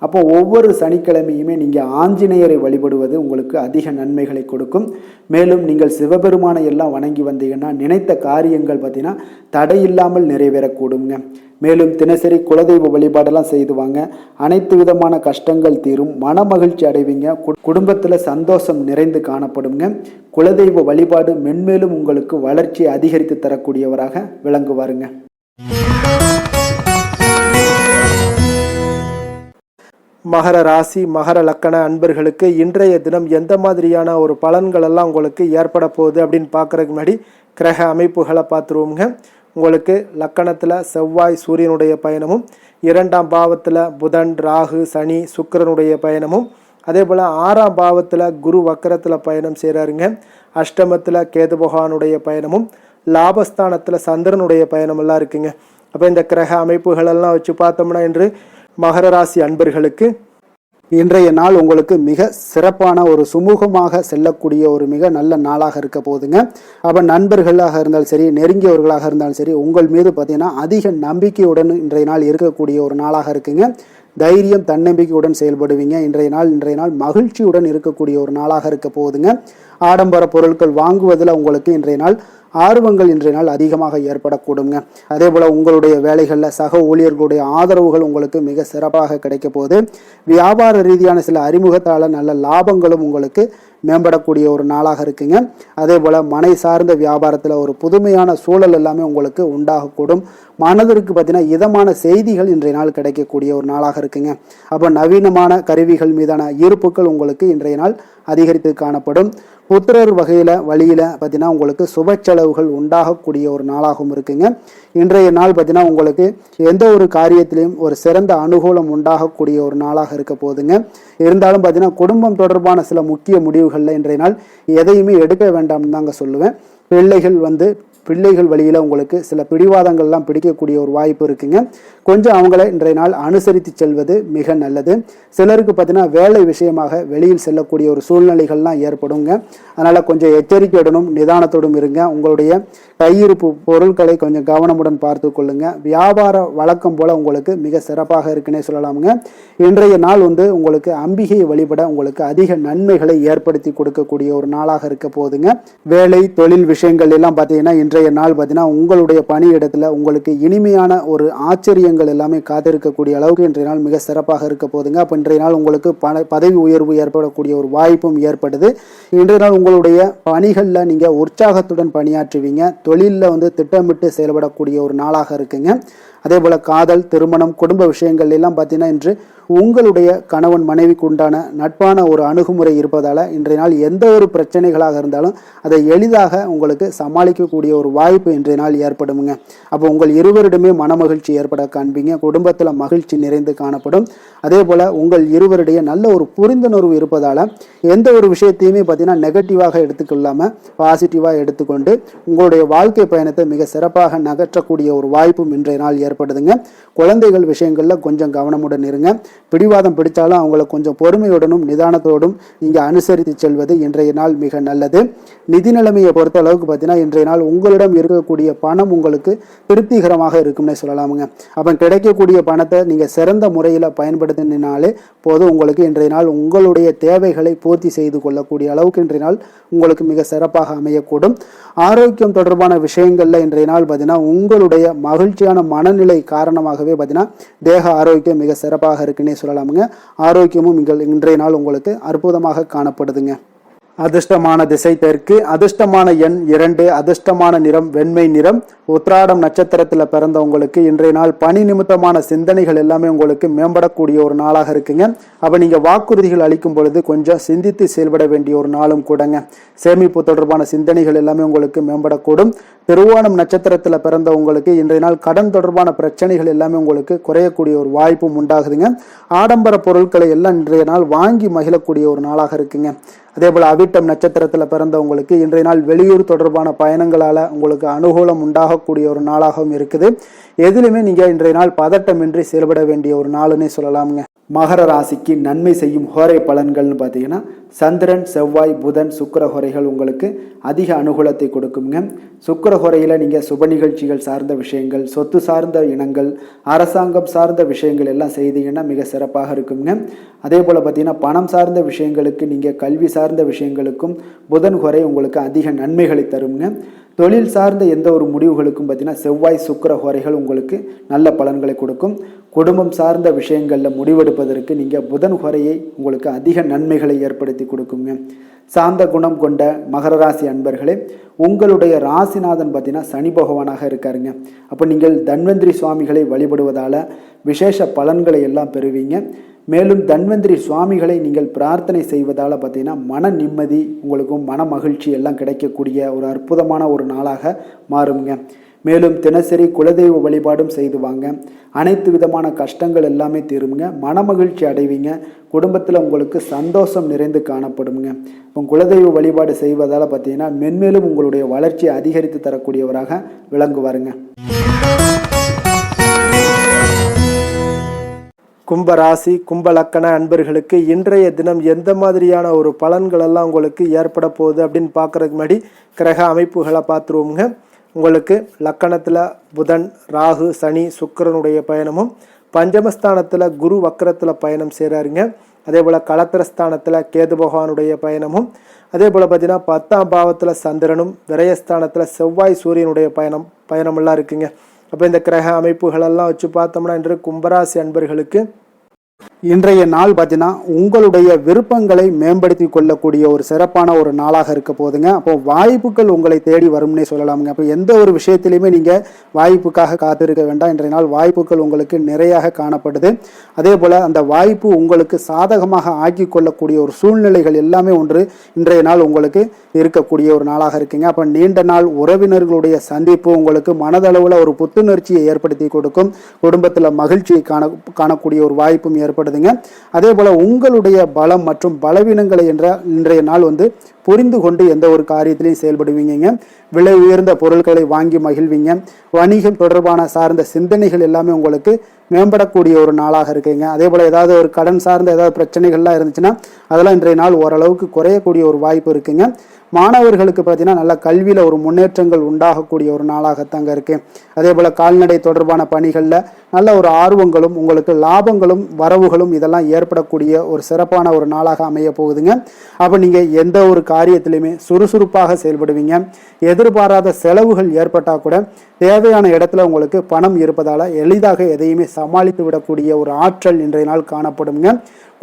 அப்போ ஒவ்வொரு சனிக்கிழமையுமே நீங்கள் ஆஞ்சநேயரை வழிபடுவது உங்களுக்கு அதிக நன்மைகளை கொடுக்கும். மேலும் நீங்கள் சிவபெருமானை எல்லாம் வணங்கி வந்தீங்கன்னா நினைத்த காரியங்கள் பார்த்தீங்கன்னா தடையில்லாமல் நிறைவேறக்கூடுங்க. மேலும் தினசரி குலதெய்வ வழிபாடெல்லாம் செய்துவாங்க. அனைத்து விதமான கஷ்டங்கள் தீரும், மன மகிழ்ச்சி அடைவீங்க. குடும்பத்தில் சந்தோஷம் நிறைந்து காணப்படுங்க. குலதெய்வ வழிபாடு மென்மேலும் உங்களுக்கு வளர்ச்சியை அதிகரித்து தரக்கூடியவராக விளங்குவாருங்க. மகர ராசி மகர லக்கண அன்பர்களுக்கு இன்றைய தினம் எந்த மாதிரியான ஒரு பலன்கள் எல்லாம் உங்களுக்கு ஏற்பட போகுது அப்படின்னு பார்க்கறதுக்கு முன்னாடி கிரக அமைப்புகளை பார்த்துருவோங்க. உங்களுக்கு லக்கணத்தில் செவ்வாய் சூரியனுடைய பயணமும், 2ஆம் பாவத்தில் புதன், ராகு, சனி, சுக்கிரனுடைய பயணமும், அதே போல் 6ஆம் பாவத்தில் குரு வக்கரத்தில் பயணம் செய்கிறாருங்க. அஷ்டமத்தில் கேது பகவானுடைய பயணமும், லாபஸ்தானத்தில் சந்திரனுடைய பயணமெல்லாம் இருக்குங்க. அப்போ இந்த கிரக அமைப்புகளெல்லாம் வச்சு பார்த்தோம்னா இன்று மகர ராசி அன்பர்களுக்கு இன்றைய நாள் உங்களுக்கு மிக சிறப்பான ஒரு சுமூகமாக செல்லக்கூடிய ஒரு மிக நல்ல நாளாக இருக்க போகுதுங்க. அப்போ நண்பர்களாக இருந்தாலும் சரி, நெருங்கியவர்களாக இருந்தாலும் சரி, உங்கள் மீது பார்த்தீங்கன்னா அதிக நம்பிக்கையுடன் இன்றைய நாள் இருக்கக்கூடிய ஒரு நாளாக இருக்குங்க. தைரியம், தன்னம்பிக்கையுடன் செயல்படுவீங்க. இன்றைய நாள் மகிழ்ச்சியுடன் இருக்கக்கூடிய ஒரு நாளாக இருக்க போகுதுங்க. ஆடம்பர பொருட்கள் வாங்குவதில் உங்களுக்கு இன்றைய நாள் ஆர்வங்கள் இன்றைய நாள் அதிகமாக ஏற்படக்கூடுங்க. அதே போல் உங்களுடைய வேலைகளில் சக ஊழியர்களுடைய ஆதரவுகள் உங்களுக்கு மிக சிறப்பாக கிடைக்க போகுது. வியாபார ரீதியான சில அறிமுகத்தால் நல்ல லாபங்களும் உங்களுக்கு மேம்படக்கூடிய ஒரு நாளாக இருக்குங்க. அதே போல் மனை சார்ந்த வியாபாரத்தில் ஒரு புதுமையான சூழல் எல்லாமே உங்களுக்கு உண்டாகக்கூடும். மனதிற்கு பார்த்தீங்கன்னா இதமான செய்திகள் இன்றைய நாள் கிடைக்கக்கூடிய ஒரு நாளாக இருக்குங்க. அப்போ நவீனமான கருவிகள் மீதான ஈர்ப்புகள் உங்களுக்கு இன்றைய நாள் அதிகரித்து காணப்படும். புத்திரர் வழியில் பார்த்தீங்கன்னா உங்களுக்கு சுப செலவுகள் உண்டாகக்கூடிய ஒரு நாளாகவும் இருக்குங்க. இன்றைய நாள் பார்த்தீங்கன்னா உங்களுக்கு எந்த ஒரு காரியத்திலையும் ஒரு சிறந்த அனுகூலம் உண்டாகக்கூடிய ஒரு நாளாக இருக்க போகுதுங்க. இருந்தாலும் பார்த்தீங்கன்னா குடும்பம் தொடர்பான சில முக்கிய முடிவுகளில் இன்றைய நாள் எதையுமே எடுக்க வேண்டாம்னு தாங்க சொல்லுவேன். பிள்ளைகள் பிள்ளைகள் வழியில் உங்களுக்கு சில பிடிவாதங்கள்லாம் பிடிக்கக்கூடிய ஒரு வாய்ப்பு இருக்குங்க. கொஞ்சம் அவங்கள இன்றைய நாள் அனுசரித்து செல்வது மிக நல்லது. சிலருக்கு பார்த்தீங்கன்னா வேலை விஷயமாக வெளியில் செல்லக்கூடிய ஒரு சூழ்நிலைகள்லாம் ஏற்படுங்க. அதனால் கொஞ்சம் எச்சரிக்கையுடனும் நிதானத்தோடும் இருங்க. உங்களுடைய கையிருப்பு பொருட்களை கொஞ்சம் கவனமுடன் பார்த்து கொள்ளுங்க. வியாபார வழக்கம் போல உங்களுக்கு மிக சிறப்பாக இருக்குன்னே சொல்லலாமுங்க. இன்றைய நாள் உங்களுக்கு அம்பிகையை வழிபட உங்களுக்கு அதிக நன்மைகளை ஏற்படுத்தி கொடுக்கக்கூடிய ஒரு நாளாக இருக்க போகுதுங்க. வேலை தொழில் விஷயங்கள் எல்லாம் பார்த்தீங்கன்னா இன்றைய நாள் பார்த்தீங்கன்னா உங்களுடைய பணியிடத்துல உங்களுக்கு இனிமையான ஒரு ஆச்சரியங்கள் எல்லாமே காத்திருக்கக்கூடிய அளவுக்கு இன்றைய நாள் மிக சிறப்பாக இருக்க போகுதுங்க. அப்போ இன்றைய நாள் உங்களுக்கு பதவி உயர்வு ஏற்படக்கூடிய ஒரு வாய்ப்பும் ஏற்படுது. இன்றைய நாள் உங்களுடைய பணிகளில் நீங்கள் உற்சாகத்துடன் பணியாற்றுவீங்க. தொழிலில் திட்டமிட்டு செயல்படக்கூடிய ஒரு நாளாக இருக்குங்க. அதே போல் காதல், திருமணம், குடும்ப விஷயங்கள் எல்லாம் பார்த்தீங்கன்னா இன்று உங்களுடைய கணவன் மனைவிக்கு உண்டான நட்பான ஒரு அணுகுமுறை இருப்பதால் இன்றைய நாள் எந்த ஒரு பிரச்சனைகளாக இருந்தாலும் அதை எளிதாக உங்களுக்கு சமாளிக்கக்கூடிய ஒரு வாய்ப்பு இன்றைய நாள் ஏற்படுமுங்க. அப்போ உங்கள் இருவரிடமே மனமகிழ்ச்சி ஏற்பட காண்பீங்க. குடும்பத்தில் மகிழ்ச்சி நிறைந்து காணப்படும். அதே போல் உங்கள் இருவருடைய நல்ல ஒரு புரிந்துணர்வு இருப்பதால் எந்த ஒரு விஷயத்தையுமே பார்த்தீங்கன்னா நெகட்டிவாக எடுத்துக்கொள்ளாமல் பாசிட்டிவாக எடுத்துக்கொண்டு உங்களுடைய வாழ்க்கை பயணத்தை மிக சிறப்பாக நகற்றக்கூடிய ஒரு வாய்ப்பும் இன்றைய நாள் ஏற்படுதுங்க. குழந்தைகள் விஷயங்களில் கொஞ்சம் கவனமுடன் இருங்க. பிடிவாதம் பிடித்தாலும் அவங்கள கொஞ்சம் பொறுமையுடனும் நிதானத்தோடும் நீங்கள் அனுசரித்து செல்வது இன்றைய நாள் மிக நல்லது. நிதி நிலைமையை பொறுத்த அளவுக்கு பார்த்தீங்கன்னா இன்றைய நாள் உங்களிடம் இருக்கக்கூடிய பணம் உங்களுக்கு திருப்திகரமாக இருக்கும்னே சொல்லலாமுங்க. அப்போ கிடைக்கக்கூடிய பணத்தை நீங்கள் சிறந்த முறையில் பயன்படுத்தினாலே போதும். உங்களுக்கு இன்றைய நாள் உங்களுடைய தேவைகளை பூர்த்தி செய்து கொள்ளக்கூடிய அளவுக்கு இன்றைய நாள் உங்களுக்கு மிக சிறப்பாக அமையக்கூடும். ஆரோக்கியம் தொடர்பான விஷயங்களில் இன்றைய நாள் பார்த்தீங்கன்னா உங்களுடைய மகிழ்ச்சியான மனநிலை காரணமாகவே பார்த்தீங்கன்னா தேக ஆரோக்கியம் மிக சிறப்பாக இருக்குன்னே சொல்லலாமுங்க. ஆரோக்கியமும் இன்றைய நாள் உங்களுக்கு அற்புதமாக காணப்படுதுங்க. அதிர்ஷ்டமான திசை தெற்கு, அதிர்ஷ்டமான எண் 2, அதிர்ஷ்டமான நிறம் வெண்மை நிறம். உத்திராடம் நட்சத்திரத்தில் பிறந்தவங்களுக்கு இன்றைய நாள் பணி நிமித்தமான சிந்தனைகள் எல்லாமே உங்களுக்கு மேம்படக்கூடிய ஒரு நாளாக இருக்குங்க. அப்போ நீங்கள் வாக்குறுதிகள் அளிக்கும் பொழுது கொஞ்சம் சிந்தித்து செயல்பட வேண்டிய ஒரு நாளும் கூடங்க. சேமிப்பு தொடர்பான சிந்தனைகள் எல்லாமே உங்களுக்கு மேம்படக்கூடும். திருவோணம் நட்சத்திரத்தில் பிறந்தவங்களுக்கு இன்றைய நாள் கடன் தொடர்பான பிரச்சனைகள் எல்லாமே உங்களுக்கு குறையக்கூடிய ஒரு வாய்ப்பும் உண்டாகுதுங்க. ஆடம்பர பொருட்களை எல்லாம் இன்றைய நாள் வாங்கி மகிழக்கூடிய ஒரு நாளாக இருக்குங்க. அதே போல் அவிட்டம் நட்சத்திரத்தில் பிறந்தவங்களுக்கு இன்றைய நாள் வெளியூர் தொடர்பான பயணங்களால் உங்களுக்கு அனுகூலம் உண்டாகக்கூடிய ஒரு நாளாகவும் இருக்குது. எதிலுமே நீங்கள் இன்றைய நாள் பதட்டமின்றி செயல்பட வேண்டிய ஒரு நாளுன்னே சொல்லலாமுங்க. மகர ராசிக்கு நன்மை செய்யும் ஹோரை பலன்கள்னு பார்த்தீங்கன்னா சந்திரன், செவ்வாய், புதன், சுக்கிர ஹோரைகள் உங்களுக்கு அதிக அனுகூலத்தை கொடுக்குங்க. சுக்கிர ஹோரையில் நீங்கள் சுப நிகழ்ச்சிகள் சார்ந்த விஷயங்கள், சொத்து சார்ந்த இனங்கள், அரசாங்கம் சார்ந்த விஷயங்கள் எல்லாம் செய்தீங்கன்னா மிக சிறப்பாக இருக்குங்க. அதே போல் பார்த்தீங்கன்னா பணம் சார்ந்த விஷயங்களுக்கு, நீங்கள் கல்வி சார்ந்த விஷயங்களுக்கும் புதன் ஹோரை உங்களுக்கு அதிக நன்மைகளை தருங்க. தொழில் சார்ந்த எந்த ஒரு முடிவுகளுக்கும் பார்த்தீங்கன்னா செவ்வாய், சுக்கிர ஹோரைகள் உங்களுக்கு நல்ல பலன்களை கொடுக்கும். குடும்பம் சார்ந்த விஷயங்களில் முடிவெடுப்பதற்கு நீங்கள் புதன் ஹோரையை உங்களுக்கு அதிக நன்மைகளை ஏற்படுத்தி கொடுக்குங்க. சாந்த குணம் கொண்ட மகர ராசி அன்பர்களே, உங்களுடைய ராசிநாதன் பார்த்தீங்கன்னா சனி பகவானாக இருக்காருங்க. அப்போ நீங்கள் தன்வந்திரி சுவாமிகளை வழிபடுவதால் விசேஷ பலன்களை எல்லாம் பெறுவீங்க. மேலும் தன்வந்திரி சுவாமிகளை நீங்கள் பிரார்த்தனை செய்வதால் பார்த்தீங்கன்னா மன நிம்மதி உங்களுக்கும் மன மகிழ்ச்சி எல்லாம் கிடைக்கக்கூடிய ஒரு அற்புதமான ஒரு நாளாக மாறுங்க. மேலும் தினசரி குலதெய்வ வழிபாடும் செய்து வாங்க. அனைத்து விதமான கஷ்டங்கள் எல்லாமே தீருங்க. மன மகிழ்ச்சி அடைவீங்க. குடும்பத்தில் உங்களுக்கு சந்தோஷம் நிறைந்து காணப்படுங்க. இப்போ குலதெய்வ வழிபாடு செய்வதால் பார்த்தீங்கன்னா மென்மேலும் உங்களுடைய வளர்ச்சியை அதிகரித்து தரக்கூடியவராக விளங்குவாருங்க. கும்பராசி கும்பலக்கண அன்பர்களுக்கு இன்றைய தினம் எந்த மாதிரியான ஒரு பலன்கள் எல்லாம் உங்களுக்கு ஏற்பட போகுது அப்படின்னு பார்க்கறதுக்கு முன்னாடி கிரக அமைப்புகளை பார்த்துருவோமுங்க. உங்களுக்கு லக்கணத்தில் புதன், ராகு, சனி, சுக்கிரனுடைய பயணமும், பஞ்சமஸ்தானத்தில் குரு வக்கரத்தில் பயணம் செய்கிறாருங்க. அதே போல் களத்திரஸ்தானத்தில் கேது பகவானுடைய பயணமும், அதே போல் பார்த்தீங்கன்னா 10ஆம் பாவத்தில் சந்திரனும், விரயஸ்தானத்தில் செவ்வாய் சூரியனுடைய பயணமெல்லாம் இருக்குங்க. அப்போ இந்த கிரக அமைப்புகளெல்லாம் வச்சு பார்த்தோம்னா இன்று கும்பராசி அன்பர்களுக்கு இன்றைய நாள் பார்த்தீங்கன்னா உங்களுடைய விருப்பங்களை மேம்படுத்தி கொள்ளக்கூடிய ஒரு சிறப்பான ஒரு நாளாக இருக்க போதுங்க. அப்போ வாய்ப்புகள் உங்களை தேடி வரும்னே சொல்லலாமுங்க. அப்போ எந்த ஒரு விஷயத்திலையுமே நீங்கள் வாய்ப்புக்காக காத்திருக்க வேண்டாம். இன்றைய நாள் வாய்ப்புகள் உங்களுக்கு நிறையாக காணப்படுது. அதே போல் அந்த வாய்ப்பு உங்களுக்கு சாதகமாக ஆக்கி கொள்ளக்கூடிய ஒரு சூழ்நிலைகள் எல்லாமே இன்றைய நாள் உங்களுக்கு இருக்கக்கூடிய ஒரு நாளாக இருக்குங்க. அப்போ நீண்ட நாள் உறவினர்களுடைய சந்திப்பு உங்களுக்கு மனதளவில் ஒரு புத்துணர்ச்சியை ஏற்படுத்தி கொடுக்கும். குடும்பத்தில் மகிழ்ச்சியை காணக்கூடிய ஒரு வாய்ப்பும் ஏற்படுதுங்க. அதே போல உங்களுடைய பலம் மற்றும் பலவீனங்களை இன்றைய நாள் புரிந்து கொண்டு எந்த ஒரு காரியத்திலையும் செயல்படுவீங்க. விலை உயர்ந்த பொருட்களை வாங்கி மகிழ்வீங்க. வணிகம் தொடர்பான சார்ந்த சிந்தனைகள் எல்லாமே உங்களுக்கு மேம்படக்கூடிய ஒரு நாளாக இருக்குங்க. அதே போல் ஏதாவது ஒரு கடன் சார்ந்த ஏதாவது பிரச்சனைகள்லாம் இருந்துச்சுன்னா அதெல்லாம் இன்றைய நாள் ஓரளவுக்கு குறையக்கூடிய ஒரு வாய்ப்பு இருக்குங்க. மாணவர்களுக்கு பார்த்தீங்கன்னா நல்ல கல்வியில் ஒரு முன்னேற்றங்கள் உண்டாகக்கூடிய ஒரு நாளாகத்தாங்க இருக்கு. அதே போல் கால்நடை தொடர்பான பணிகளில் நல்ல ஒரு ஆர்வங்களும் உங்களுக்கு லாபங்களும் வரவுகளும் இதெல்லாம் ஏற்படக்கூடிய ஒரு சிறப்பான ஒரு நாளாக அமைய போகுதுங்க. அப்போ நீங்கள் எந்த ஒரு காரியத்திலையுமே சுறுசுறுப்பாக செயல்படுவீங்க. எதிர்பாராத செலவுகள் ஏற்பட்டால் கூட தேவையான இடத்துல உங்களுக்கு பணம் இருப்பதால் எளிதாக எதையுமே சமாளித்து விடக்கூடிய ஒரு ஆற்றல் இன்றைய நாள் காணப்படுங்க.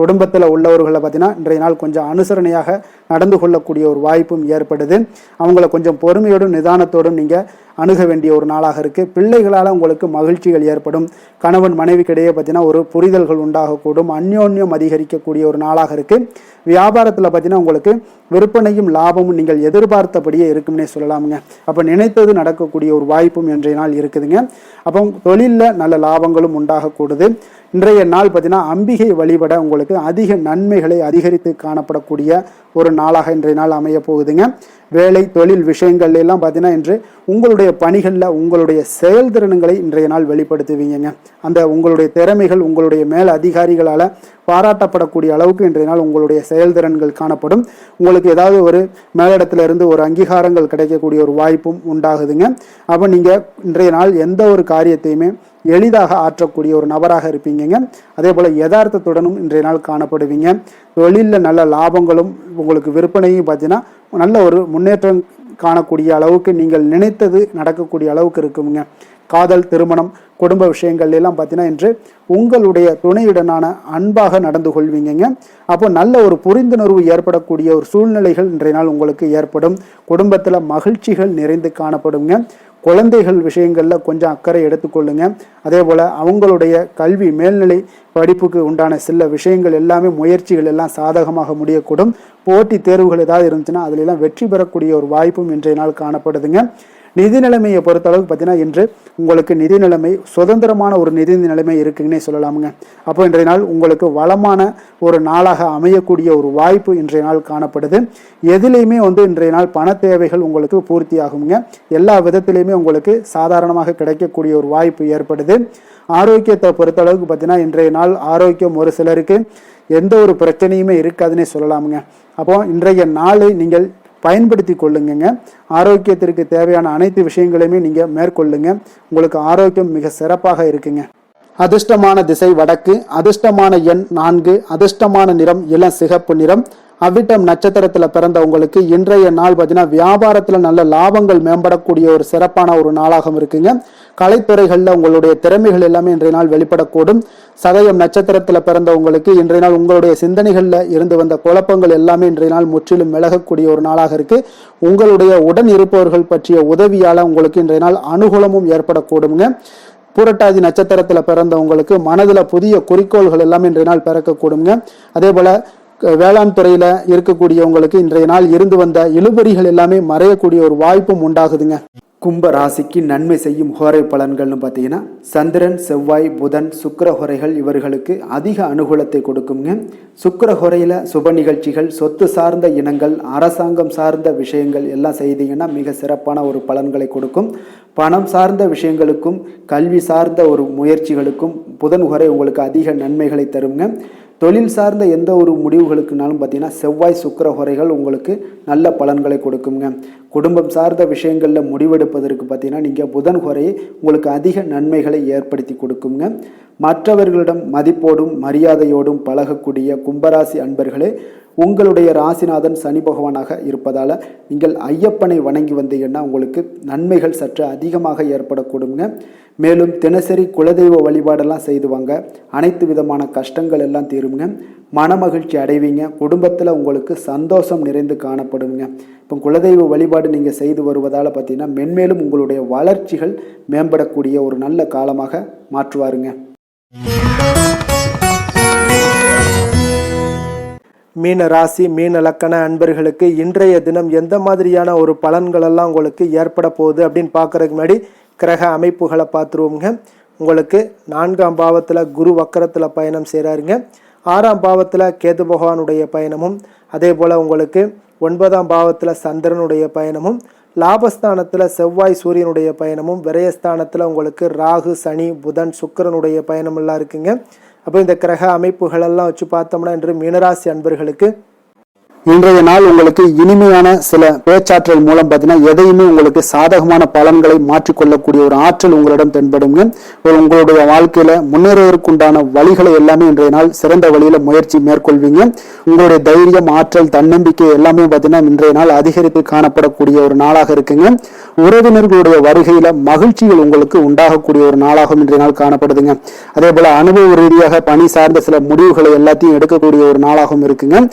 குடும்பத்தில் உள்ளவர்களை பார்த்தீங்கன்னா இன்றைய நாள் கொஞ்சம் அனுசரணையாக நடந்து கொள்ளக்கூடிய ஒரு வாய்ப்பும் ஏற்படுது. அவங்கள கொஞ்சம் பொறுமையோடும் நிதானத்தோடும் நீங்கள் அணுக வேண்டிய ஒரு நாளாக இருக்குது. பிள்ளைகளால் உங்களுக்கு மகிழ்ச்சிகள் ஏற்படும். கணவன் மனைவிக்கிடையே பார்த்தீங்கன்னா ஒரு புரிதல்கள் உண்டாகக்கூடும். அந்யோன்யம் அதிகரிக்கக்கூடிய ஒரு நாளாக இருக்குது. வியாபாரத்தில் பார்த்தீங்கன்னா உங்களுக்கு விற்பனையும் லாபமும் நீங்கள் எதிர்பார்த்தபடியே இருக்கும்னே சொல்லலாமுங்க. அப்போ நினைத்தது நடக்கக்கூடிய ஒரு வாய்ப்பும் இன்றைய நாள் இருக்குதுங்க. அப்போ தொழிலில் நல்ல லாபங்களும் உண்டாகக்கூடுது. இன்றைய நாள் பார்த்தீங்கன்னா அம்பிகை வழிபட உங்களுக்கு அதிக நன்மைகளை அதிகரித்து காணப்படக்கூடிய ஒரு நாளாக இன்றைய நாள் அமைய போகுதுங்க. வேலை தொழில் விஷயங்கள் எல்லாம் பார்த்தீங்கன்னா இன்று உங்களுடைய பணிகளில் உங்களுடைய செயல்திறன்களை இன்றைய நாள் வெளிப்படுத்துவீங்க. அந்த உங்களுடைய திறமைகள் உங்களுடைய மேல் அதிகாரிகளால் பாராட்டப்படக்கூடிய அளவுக்கு இன்றைய நாள் உங்களுடைய செயல்திறன்கள் காணப்படும். உங்களுக்கு ஏதாவது ஒரு மேலிடத்துல இருந்து ஒரு அங்கீகாரங்கள் கிடைக்கக்கூடிய ஒரு வாய்ப்பும் உண்டாகுதுங்க. அப்போ நீங்கள் இன்றைய நாள் எந்த ஒரு காரியத்தையுமே எளிதாக ஆற்றக்கூடிய ஒரு நபராக இருப்பீங்க. அதே போல் யதார்த்தத்துடனும் இன்றைய நாள் காணப்படுவீங்க. தொழிலில் நல்ல லாபங்களும் உங்களுக்கு விற்பனையும் பார்த்தீங்கன்னா நல்ல ஒரு முன்னேற்றம் காணக்கூடிய அளவுக்கு நீங்கள் நினைத்தது நடக்கக்கூடிய அளவுக்கு இருக்குங்க. காதல் திருமணம் குடும்ப விஷயங்கள் எல்லாம் பார்த்தீங்கன்னா இன்று உங்களுடைய துணையுடனான அன்பாக நடந்து கொள்வீங்க. அப்போ நல்ல ஒரு புரிந்துணர்வு ஏற்படக்கூடிய ஒரு சூழ்நிலைகள் இன்றைய நாள் உங்களுக்கு ஏற்படும். குடும்பத்தில் மகிழ்ச்சிகள் நிறைந்து காணப்படுங்க. குழந்தைகள் விஷயங்களில் கொஞ்சம் அக்கறை எடுத்துக்கொள்ளுங்க. அதே போல் அவங்களுடைய கல்வி மேல்நிலை படிப்புக்கு உண்டான சில விஷயங்கள் எல்லாமே முயற்சிகள் எல்லாம் சாதகமாக முடியக்கூடும். போட்டி தேர்வுகள் ஏதாவது இருந்துச்சுன்னா அதிலெல்லாம் வெற்றி பெறக்கூடிய ஒரு வாய்ப்பும் இன்றைய நாள் காணப்படுதுங்க. நிதி நிலைமையை பொறுத்தளவுக்கு பார்த்தீங்கன்னா இன்று உங்களுக்கு நிதி நிலைமை சுதந்திரமான ஒரு நிதி நிலைமை இருக்குன்னே சொல்லலாமுங்க. அப்போ இன்றைய நாள் உங்களுக்கு வளமான ஒரு நாளாக அமையக்கூடிய ஒரு வாய்ப்பு இன்றைய நாள் காணப்படுது. எதுலேயுமே இன்றைய நாள் பண தேவைகள் உங்களுக்கு பூர்த்தி ஆகுங்க. எல்லா விதத்திலையுமே உங்களுக்கு சாதாரணமாக கிடைக்கக்கூடிய ஒரு வாய்ப்பு ஏற்படுது. ஆரோக்கியத்தை பொறுத்தளவுக்கு பார்த்தீங்கன்னா இன்றைய நாள் ஆரோக்கியம் ஒரு சிலருக்கு எந்த ஒரு பிரச்சனையுமே இருக்காதுன்னே சொல்லலாமுங்க. அப்போ இன்றைய நாளை நீங்கள் பயன்படுத்தி கொள்ளுங்க. ஆரோக்கியத்திற்கு தேவையான அனைத்து விஷயங்களையுமே நீங்கள் மேற்கொள்ளுங்க. உங்களுக்கு ஆரோக்கியம் மிக சிறப்பாக இருக்குங்க. அதிர்ஷ்டமான திசை வடக்கு, அதிர்ஷ்டமான எண் 4, அதிர்ஷ்டமான நிறம் இளம் சிகப்பு நிறம். அவிட்டம் நட்சத்திரத்தில் பிறந்த உங்களுக்கு இன்றைய நாள் பார்த்தீங்கன்னா வியாபாரத்தில் நல்ல லாபங்கள் மேம்படக்கூடிய ஒரு சிறப்பான ஒரு நாளாகவும் இருக்குங்க. கலைத்துறைகளில் உங்களுடைய திறமைகள் எல்லாமே இன்றைய நாள் வெளிப்படக்கூடும். சதயம் நட்சத்திரத்தில் பிறந்த உங்களுக்கு இன்றைய நாள் உங்களுடைய சிந்தனைகளில் இருந்து வந்த குழப்பங்கள் எல்லாமே இன்றைய நாள் முற்றிலும் விலகக்கூடிய ஒரு நாளாக இருக்கு. உங்களுடைய உடன் இருப்பவர்கள் பற்றிய உதவியால் உங்களுக்கு இன்றைய நாள் அனுகூலமும் ஏற்படக்கூடுங்க. பூரட்டாதி நட்சத்திரத்தில் பிறந்த உங்களுக்கு மனதில் புதிய குறிக்கோள்கள் எல்லாமே இன்றைய நாள் பிறக்கக்கூடுங்க. அதே போல வேளாண் துறையில இருக்கக்கூடியவங்களுக்கு இன்றைய நாள் இருந்து வந்த இழுபறிகள் எல்லாமே மறையக்கூடிய ஒரு வாய்ப்பும் உண்டாகுதுங்க. கும்ப ராசிக்கு நன்மை செய்யும் ஹோரை பலன்கள்னு பார்த்தீங்கன்னா சந்திரன் செவ்வாய் புதன் சுக்கிர ஹோரைகள் இவர்களுக்கு அதிக அனுகூலத்தை கொடுக்குங்க. சுக்கிர ஹோரையில சுப நிகழ்ச்சிகள் சொத்து சார்ந்த இனங்கள் அரசாங்கம் சார்ந்த விஷயங்கள் எல்லாம் செய்தீங்கன்னா மிக சிறப்பான ஒரு பலன்களை கொடுக்கும். பணம் சார்ந்த விஷயங்களுக்கும் கல்வி சார்ந்த ஒரு முயற்சிகளுக்கும் புதன் ஹோரை உங்களுக்கு அதிக நன்மைகளை தருங்க. தொழில் சார்ந்த எந்த ஒரு முடிவுகளுக்குனாலும் பார்த்தீங்கன்னா செவ்வாய் சுக்கிர ஹோரைகள் உங்களுக்கு நல்ல பலன்களை கொடுக்குங்க. குடும்பம் சார்ந்த விஷயங்களில் முடிவெடுப்பதற்கு பார்த்தீங்கன்னா நீங்கள் புதன் ஹோரையை உங்களுக்கு அதிக நன்மைகளை ஏற்படுத்தி கொடுக்குங்க. மற்றவர்களிடம் மதிப்போடும் மரியாதையோடும் பழகக்கூடிய கும்பராசி அன்பர்களே, உங்களுடைய ராசிநாதன் சனி பகவானாக இருப்பதால் நீங்கள் ஐயப்பனை வணங்கி வந்தீங்கன்னா உங்களுக்கு நன்மைகள் சற்று அதிகமாக ஏற்படக்கூடுங்க. மேலும் தினசரி குலதெய்வ வழிபாடெல்லாம் செய்து வாங்க. அனைத்து விதமான கஷ்டங்கள் எல்லாம் தீருங்க. மனமகிழ்ச்சி அடைவீங்க. குடும்பத்தில் உங்களுக்கு சந்தோஷம் நிறைந்து காணப்படுங்க. இப்போ குலதெய்வ வழிபாடு நீங்கள் செய்து வருவதால் பார்த்தீங்கன்னா மென்மேலும் உங்களுடைய வளர்ச்சிகள் மேம்படக்கூடிய ஒரு நல்ல காலமாக மாற்றுவாருங்க. மீன ராசி மீன லக்கண அன்பர்களுக்கு இன்றைய தினம் எந்த மாதிரியான ஒரு பலன்களெல்லாம் உங்களுக்கு ஏற்பட போகுது அப்படின்னு பார்க்குறதுக்கு முன்னாடி கிரக அமைப்புகளை பார்த்துருவோங்க. உங்களுக்கு 4ஆம் பாவத்தில் குரு வக்கரத்தில் பயணம் செய்கிறாருங்க. 6ஆம் பாவத்தில் கேது பகவானுடைய பயணமும் அதே போல் உங்களுக்கு 9ஆம் பாவத்தில் சந்திரனுடைய பயணமும், லாபஸ்தானத்தில் செவ்வாய் சூரியனுடைய பயணமும், விரயஸ்தானத்தில் உங்களுக்கு ராகு சனி புதன் சுக்கிரனுடைய பயணமெல்லாம் இருக்குங்க. அப்போ இந்த கிரக அமைப்புகளெல்லாம் வச்சு பார்த்தோம்னா இன்று மீனராசி அன்பர்களுக்கு இன்றைய நாள் உங்களுக்கு இனிமையான சில பேச்சாற்றல் மூலம் பார்த்தீங்கன்னா எதையுமே உங்களுக்கு சாதகமான பலன்களை மாற்றிக்கொள்ளக்கூடிய ஒரு ஆற்றல் உங்களிடம் தென்படுங்க. உங்களுடைய வாழ்க்கையில முன்னேறுவதற்குண்டான வழிகளை எல்லாமே இன்றைய நாள் சிறந்த வழியில முயற்சி மேற்கொள்வீங்க. உங்களுடைய தைரியம், ஆற்றல், தன்னம்பிக்கை எல்லாமே பார்த்தீங்கன்னா இன்றைய நாள் அதிகரித்து காணப்படக்கூடிய ஒரு நாளாக இருக்குங்க. உறவினர்களுடைய வருகையில மகிழ்ச்சிகள் உங்களுக்கு உண்டாகக்கூடிய ஒரு நாளாகவும் இன்றைய நாள் காணப்படுதுங்க. அதே போல அனுபவ ரீதியாக பணி சார்ந்த சில முடிவுகளை எல்லாத்தையும் எடுக்கக்கூடிய ஒரு நாளாகவும் இருக்குங்க.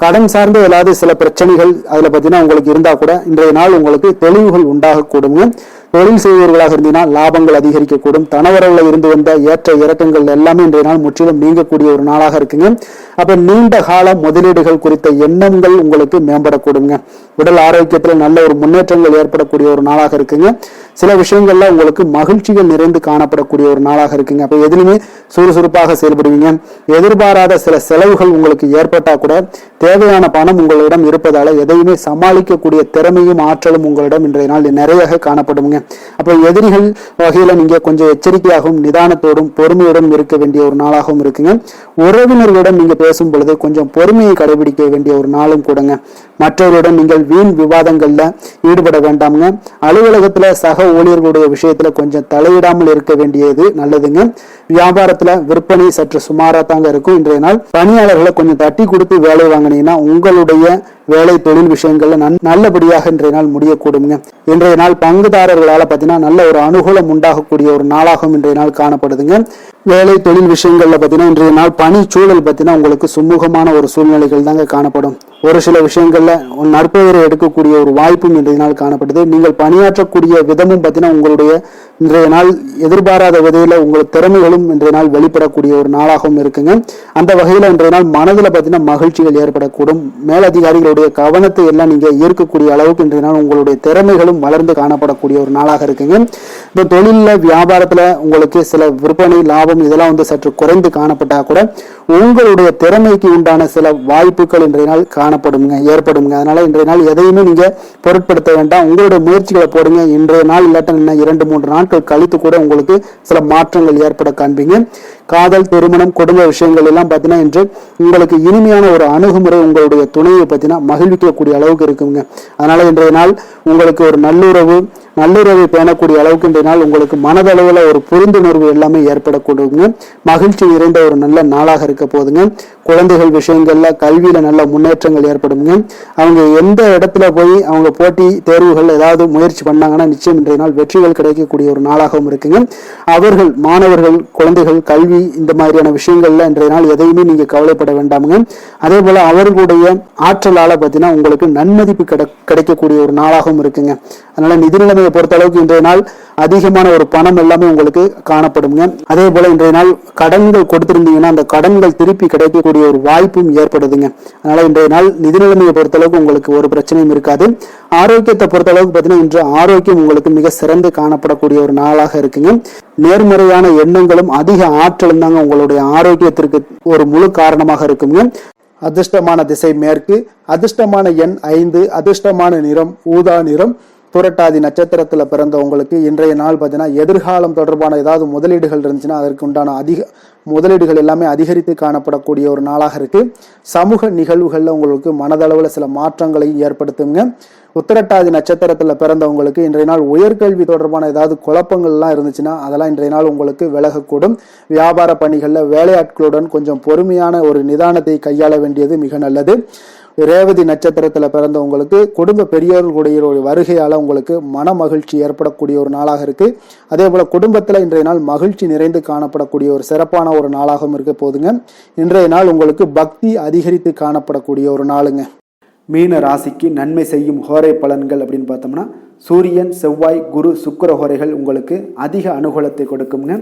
கடன் சார்ந்த ஏதாவது சில பிரச்சனைகள் அதுல பார்த்தீங்கன்னா உங்களுக்கு இருந்தா கூட இன்றைய நாள் உங்களுக்கு தெளிவுகள் உண்டாகக்கூடுங்க. தொழில் செய்வர்களாக இருந்தீங்கன்னா லாபங்கள் அதிகரிக்கக்கூடும். தனவரவுல இருந்து வந்த ஏற்ற இறக்கங்கள் எல்லாமே இன்றைய நாள் முற்றிலும் நீங்கக்கூடிய ஒரு நாளாக இருக்குங்க. அப்ப நீண்ட கால முதலீடுகள் குறித்த எண்ணங்கள் உங்களுக்கு மேம்படக்கூடுங்க. உடல் ஆரோக்கியத்துல நல்ல ஒரு முன்னேற்றங்கள் ஏற்படக்கூடிய ஒரு நாளாக இருக்குங்க. சில விஷயங்கள்ல உங்களுக்கு மகிழ்ச்சிகள் நிறைந்து காணப்படக்கூடிய ஒரு நாளாக இருக்குங்க. அப்ப எதிலுமே சுறுசுறுப்பாக செயல்படுவீங்க. எதிர்பாராத சில செலவுகள் உங்களுக்கு ஏற்பட்டா கூட தேவையான பணம் உங்களிடம் இருப்பதால எதையுமே சமாளிக்கக்கூடிய திறமையும் ஆற்றலும் உங்களிடம் இன்றைய நாள் நிறைய காணப்படுங்க. அப்ப எதிரிகள் வகையில நீங்க கொஞ்சம் எச்சரிக்கையாகவும் நிதானத்தோடும் பொறுமையோடும் இருக்க வேண்டிய ஒரு நாளாகவும் இருக்குங்க. உறவினர்களிடம் நீங்க பேசும் பொழுது கொஞ்சம் பொறுமையை கடைபிடிக்க வேண்டிய ஒரு நாளும் கூடங்க. மற்றவருடன் நீங்கள் வீண் விவாதங்கள்ல ஈடுபட வேண்டாமுங்க. அலுவலகத்துல சக ஊழியர்களுடைய விஷயத்துல கொஞ்சம் தலையிடாமல் இருக்க வேண்டியது நல்லதுங்க. வியாபாரத்துல விற்பனை சற்று சுமாரா தாங்க இருக்கும். இன்றைய நாள் பணியாளர்களை கொஞ்சம் தட்டி கொடுத்து வேலை வாங்கினீங்கன்னா உங்களுடைய வேலை தொழில் விஷயங்கள்ல நல்லபடியாக இன்றைய நாள் முடியக்கூடுங்க. இன்றைய நாள் பங்குதாரர்களால பார்த்தீங்கன்னா நல்ல ஒரு அனுகூலம் உண்டாகக்கூடிய ஒரு நாளாகவும் இன்றைய நாள் காணப்படுதுங்க. வேலை தொழில் விஷயங்கள்ல பார்த்தீங்கன்னா இன்றைய நாள் பணி சூழல் பார்த்தீங்கன்னா உங்களுக்கு சுமூகமான ஒரு சூழ்நிலைகள் தாங்க காணப்படும். ஒரு சில விஷயங்கள்ல நற்பெயரை எடுக்கக்கூடிய ஒரு வாய்ப்பும் இன்றைய நாள் காணப்படுது. நீங்கள் பணியாற்றக்கூடிய விதமும் பார்த்தீங்கன்னா உங்களுடைய இன்றைய நாள் எதிர்பாராத வகையில உங்கள் திறமைகளும் இன்றைய நாள் வெளிப்படக்கூடிய ஒரு நாளாகவும் இருக்குங்க. அந்த வகையில இன்றைய நாள் மனதில் பார்த்தீங்கன்னா மகிழ்ச்சிகள் ஏற்படக்கூடும். மேலதிகாரிகளுடைய கவனத்தை எல்லாம் நீங்க ஈர்க்கக்கூடிய அளவுக்கு இன்றைய நாள் உங்களுடைய திறமைகளும் வளர்ந்து காணப்படக்கூடிய ஒரு நாளாக இருக்குங்க. இப்போ தொழில வியாபாரத்துல உங்களுக்கு சில விற்பனை லாபம் இதெல்லாம் சற்று குறைந்து காணப்பட்டா கூட உங்களுடைய திறமைக்கு உண்டான சில வாய்ப்புகள் இன்றைய நாள் ஏற்படுங்க. அதனால இன்றைய நாள் எதையுமே நீங்க பொருட்படுத்த வேண்டாம். உங்களுடைய முயற்சிகளை போடுங்க. இன்றைய நாள் இல்லாட்ட 2-3 நாட்கள் கழித்து கூட உங்களுக்கு சில மாற்றங்கள் ஏற்பட காண்பீங்க. காதல், திருமணம், குடும்ப விஷயங்கள் எல்லாம் பார்த்தீங்கன்னா இன்று உங்களுக்கு இனிமையான ஒரு அணுகுமுறை உங்களுடைய துணையை பார்த்தீங்கன்னா மகிழ்விக்கக்கூடிய அளவுக்கு இருக்குங்க. அதனால இன்றைய நாள் உங்களுக்கு ஒரு நல்லுறவை பேணக்கூடிய அளவுக்கு இன்றைய நாள் உங்களுக்கு மனதளவுல ஒரு புரிந்துணர்வு எல்லாமே ஏற்படக்கூடுங்க. மகிழ்ச்சி நிறைந்த ஒரு நல்ல நாளாக இருக்க போதுங்க. குழந்தைகள் விஷயங்கள்ல கல்வியில நல்ல முன்னேற்றங்கள் ஏற்படுங்க. அவங்க எந்த இடத்துல போய் அவங்க போட்டி தேர்வுகள் ஏதாவது முயற்சி பண்ணாங்கன்னா நிச்சயம் இன்றைய நாள் வெற்றிகள் கிடைக்கக்கூடிய ஒரு நாளாகவும் இருக்குங்க. அவர்கள் மாணவர்கள் குழந்தைகள் கல்வி இந்த மாதிரியான விஷயங்கள்ல இன்றைய நாள் எதையுமே நீங்க கவலைப்பட வேண்டாமுங்க. அதே போல அவர்களுடைய ஆற்றலால பார்த்தீங்கன்னா உங்களுக்கு நன்மதிப்பு கிடைக்கக்கூடிய ஒரு நாளாகவும் இருக்குங்க. அதனால நிதி நிலைமையை பொறுத்த அளவுக்கு இன்றைய நாள் அதிகமான ஒரு பணம் எல்லாமே உங்களுக்கு காணப்படுங்க. அதே போல இன்றைய நாள் கடன்கள் கொடுத்திருந்தீங்கன்னா அந்த கடன்கள் திருப்பி கிடைக்கக்கூடிய ஒரு வாய்ப்பும் ஏற்படுதுங்க. அதனால இன்றைய நாள் நிதி நிலைமையை பொறுத்த அளவுக்கு உங்களுக்கு ஒரு பிரச்சனையும் இருக்காது. ஆரோக்கியத்தை பொறுத்த அளவுக்கு பார்த்தீங்கன்னா இன்று ஆரோக்கியம் உங்களுக்கு மிக சிறந்து காணப்படக்கூடிய ஒரு நாளாக இருக்குங்க. நேர்மறையான எண்ணங்களும் அதிக ஆற்றலும் தாங்க உங்களுடைய ஆரோக்கியத்திற்கு ஒரு முழு காரணமாக இருக்குங்க. அதிர்ஷ்டமான திசை மேற்கு, அதிர்ஷ்டமான எண் 5, அதிர்ஷ்டமான நிறம் ஊதா நிறம். புரட்டாதி நட்சத்திரத்துல பிறந்தவங்களுக்கு இன்றைய நாள் பார்த்தீங்கன்னா எதிர்காலம் தொடர்பான ஏதாவது முதலீடுகள் இருந்துச்சுன்னா அதற்கு உண்டான முதலீடுகள் எல்லாமே அதிகரித்து காணப்படக்கூடிய ஒரு நாளாக இருக்கு. சமூக நிகழ்வுகள்ல உங்களுக்கு மனதளவுல சில மாற்றங்களை ஏற்படுத்துங்க. உத்திரட்டாதி நட்சத்திரத்துல பிறந்தவங்களுக்கு இன்றைய நாள் உயர்கல்வி தொடர்பான ஏதாவது குழப்பங்கள்லாம் இருந்துச்சுன்னா அதெல்லாம் இன்றைய நாள் உங்களுக்கு விலகக்கூடும். வியாபார பணிகள்ல வேலையாட்களுடன் கொஞ்சம் பொறுமையான ஒரு நிதானத்தை கையாள வேண்டியது மிக நல்லது. ரேவதி நட்சத்திரத்துல பிறந்தவங்களுக்கு குடும்ப பெரியவர்களுடைய வருகையால உங்களுக்கு மன மகிழ்ச்சி ஏற்படக்கூடிய ஒரு நாளாக இருக்கு. அதே போல குடும்பத்துல இன்றைய நாள் மகிழ்ச்சி நிறைந்து காணப்படக்கூடிய ஒரு சிறப்பான ஒரு நாளாகவும் இருக்க போதுங்க. இன்றைய நாள் உங்களுக்கு பக்தி அதிகரித்து காணப்படக்கூடிய ஒரு நாளுங்க. மீன ராசிக்கு நன்மை செய்யும் ஹோரை பலன்கள் அப்படின்னு பார்த்தோம்னா சூரியன், செவ்வாய், குரு, சுக்கிர ஹோரைகள் உங்களுக்கு அதிக அனுகூலத்தை கொடுக்குங்க.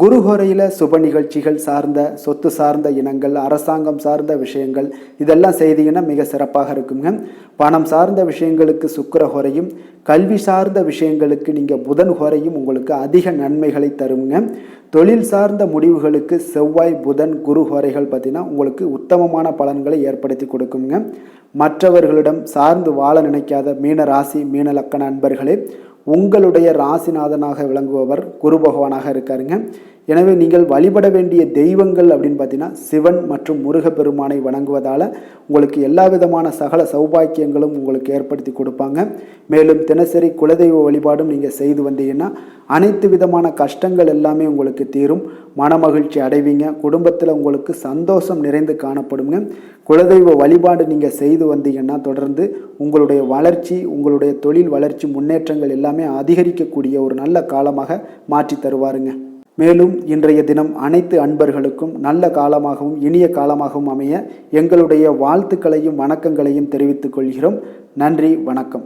குரு ஹோரையில் சுப நிகழ்ச்சிகள் சார்ந்த, சொத்து சார்ந்த இனங்கள், அரசாங்கம் சார்ந்த விஷயங்கள் இதெல்லாம் செய்தீங்கன்னா மிக சிறப்பாக இருக்குங்க. பணம் சார்ந்த விஷயங்களுக்கு சுக்கிர ஹோரையும், கல்வி சார்ந்த விஷயங்களுக்கு நீங்கள் புதன் ஹோரையும் உங்களுக்கு அதிக நன்மைகளை தருங்க. தொழில் சார்ந்த முடிவுகளுக்கு செவ்வாய், புதன், குரு ஹோரைகள் பார்த்தீங்கன்னா உங்களுக்கு உத்தமமான பலன்களை ஏற்படுத்தி கொடுக்குங்க. மற்றவர்களிடம் சார்ந்து வாழ நினைக்காத மீன ராசி, மீன லக்கண அன்பர்களே, உங்களுடைய ராசிநாதனாக விளங்குபவர் குரு பகவானாக இருக்காருங்க. எனவே நீங்கள் வழிபட வேண்டிய தெய்வங்கள் அப்படின்னு பார்த்தீங்கன்னா சிவன் மற்றும் முருகப்பெருமானை வணங்குவதால் உங்களுக்கு எல்லா விதமான சகல சௌபாக்கியங்களும் உங்களுக்கு ஏற்படுத்தி கொடுப்பாங்க. மேலும் தினசரி குலதெய்வ வழிபாடும் நீங்கள் செய்து வந்தீங்கன்னா அனைத்து விதமான கஷ்டங்கள் எல்லாமே உங்களுக்கு தீரும், மனமகிழ்ச்சி அடைவீங்க, குடும்பத்தில் உங்களுக்கு சந்தோஷம் நிறைந்து காணப்படுங்க. குலதெய்வ வழிபாடு நீங்கள் செய்து வந்தீங்கன்னா தொடர்ந்து உங்களுடைய வளர்ச்சி, உங்களுடைய தொழில் வளர்ச்சி, முன்னேற்றங்கள் எல்லாமே அதிகரிக்கக்கூடிய ஒரு நல்ல காலமாக மாற்றி தருவாருங்க. மேலும் இன்றைய தினம் அனைத்து அன்பர்களுக்கும் நல்ல காலமாகவும் இனிய காலமாகவும் அமைய எங்களுடைய வாழ்த்துக்களையும் வணக்கங்களையும் தெரிவித்துக் கொள்கிறோம். நன்றி, வணக்கம்.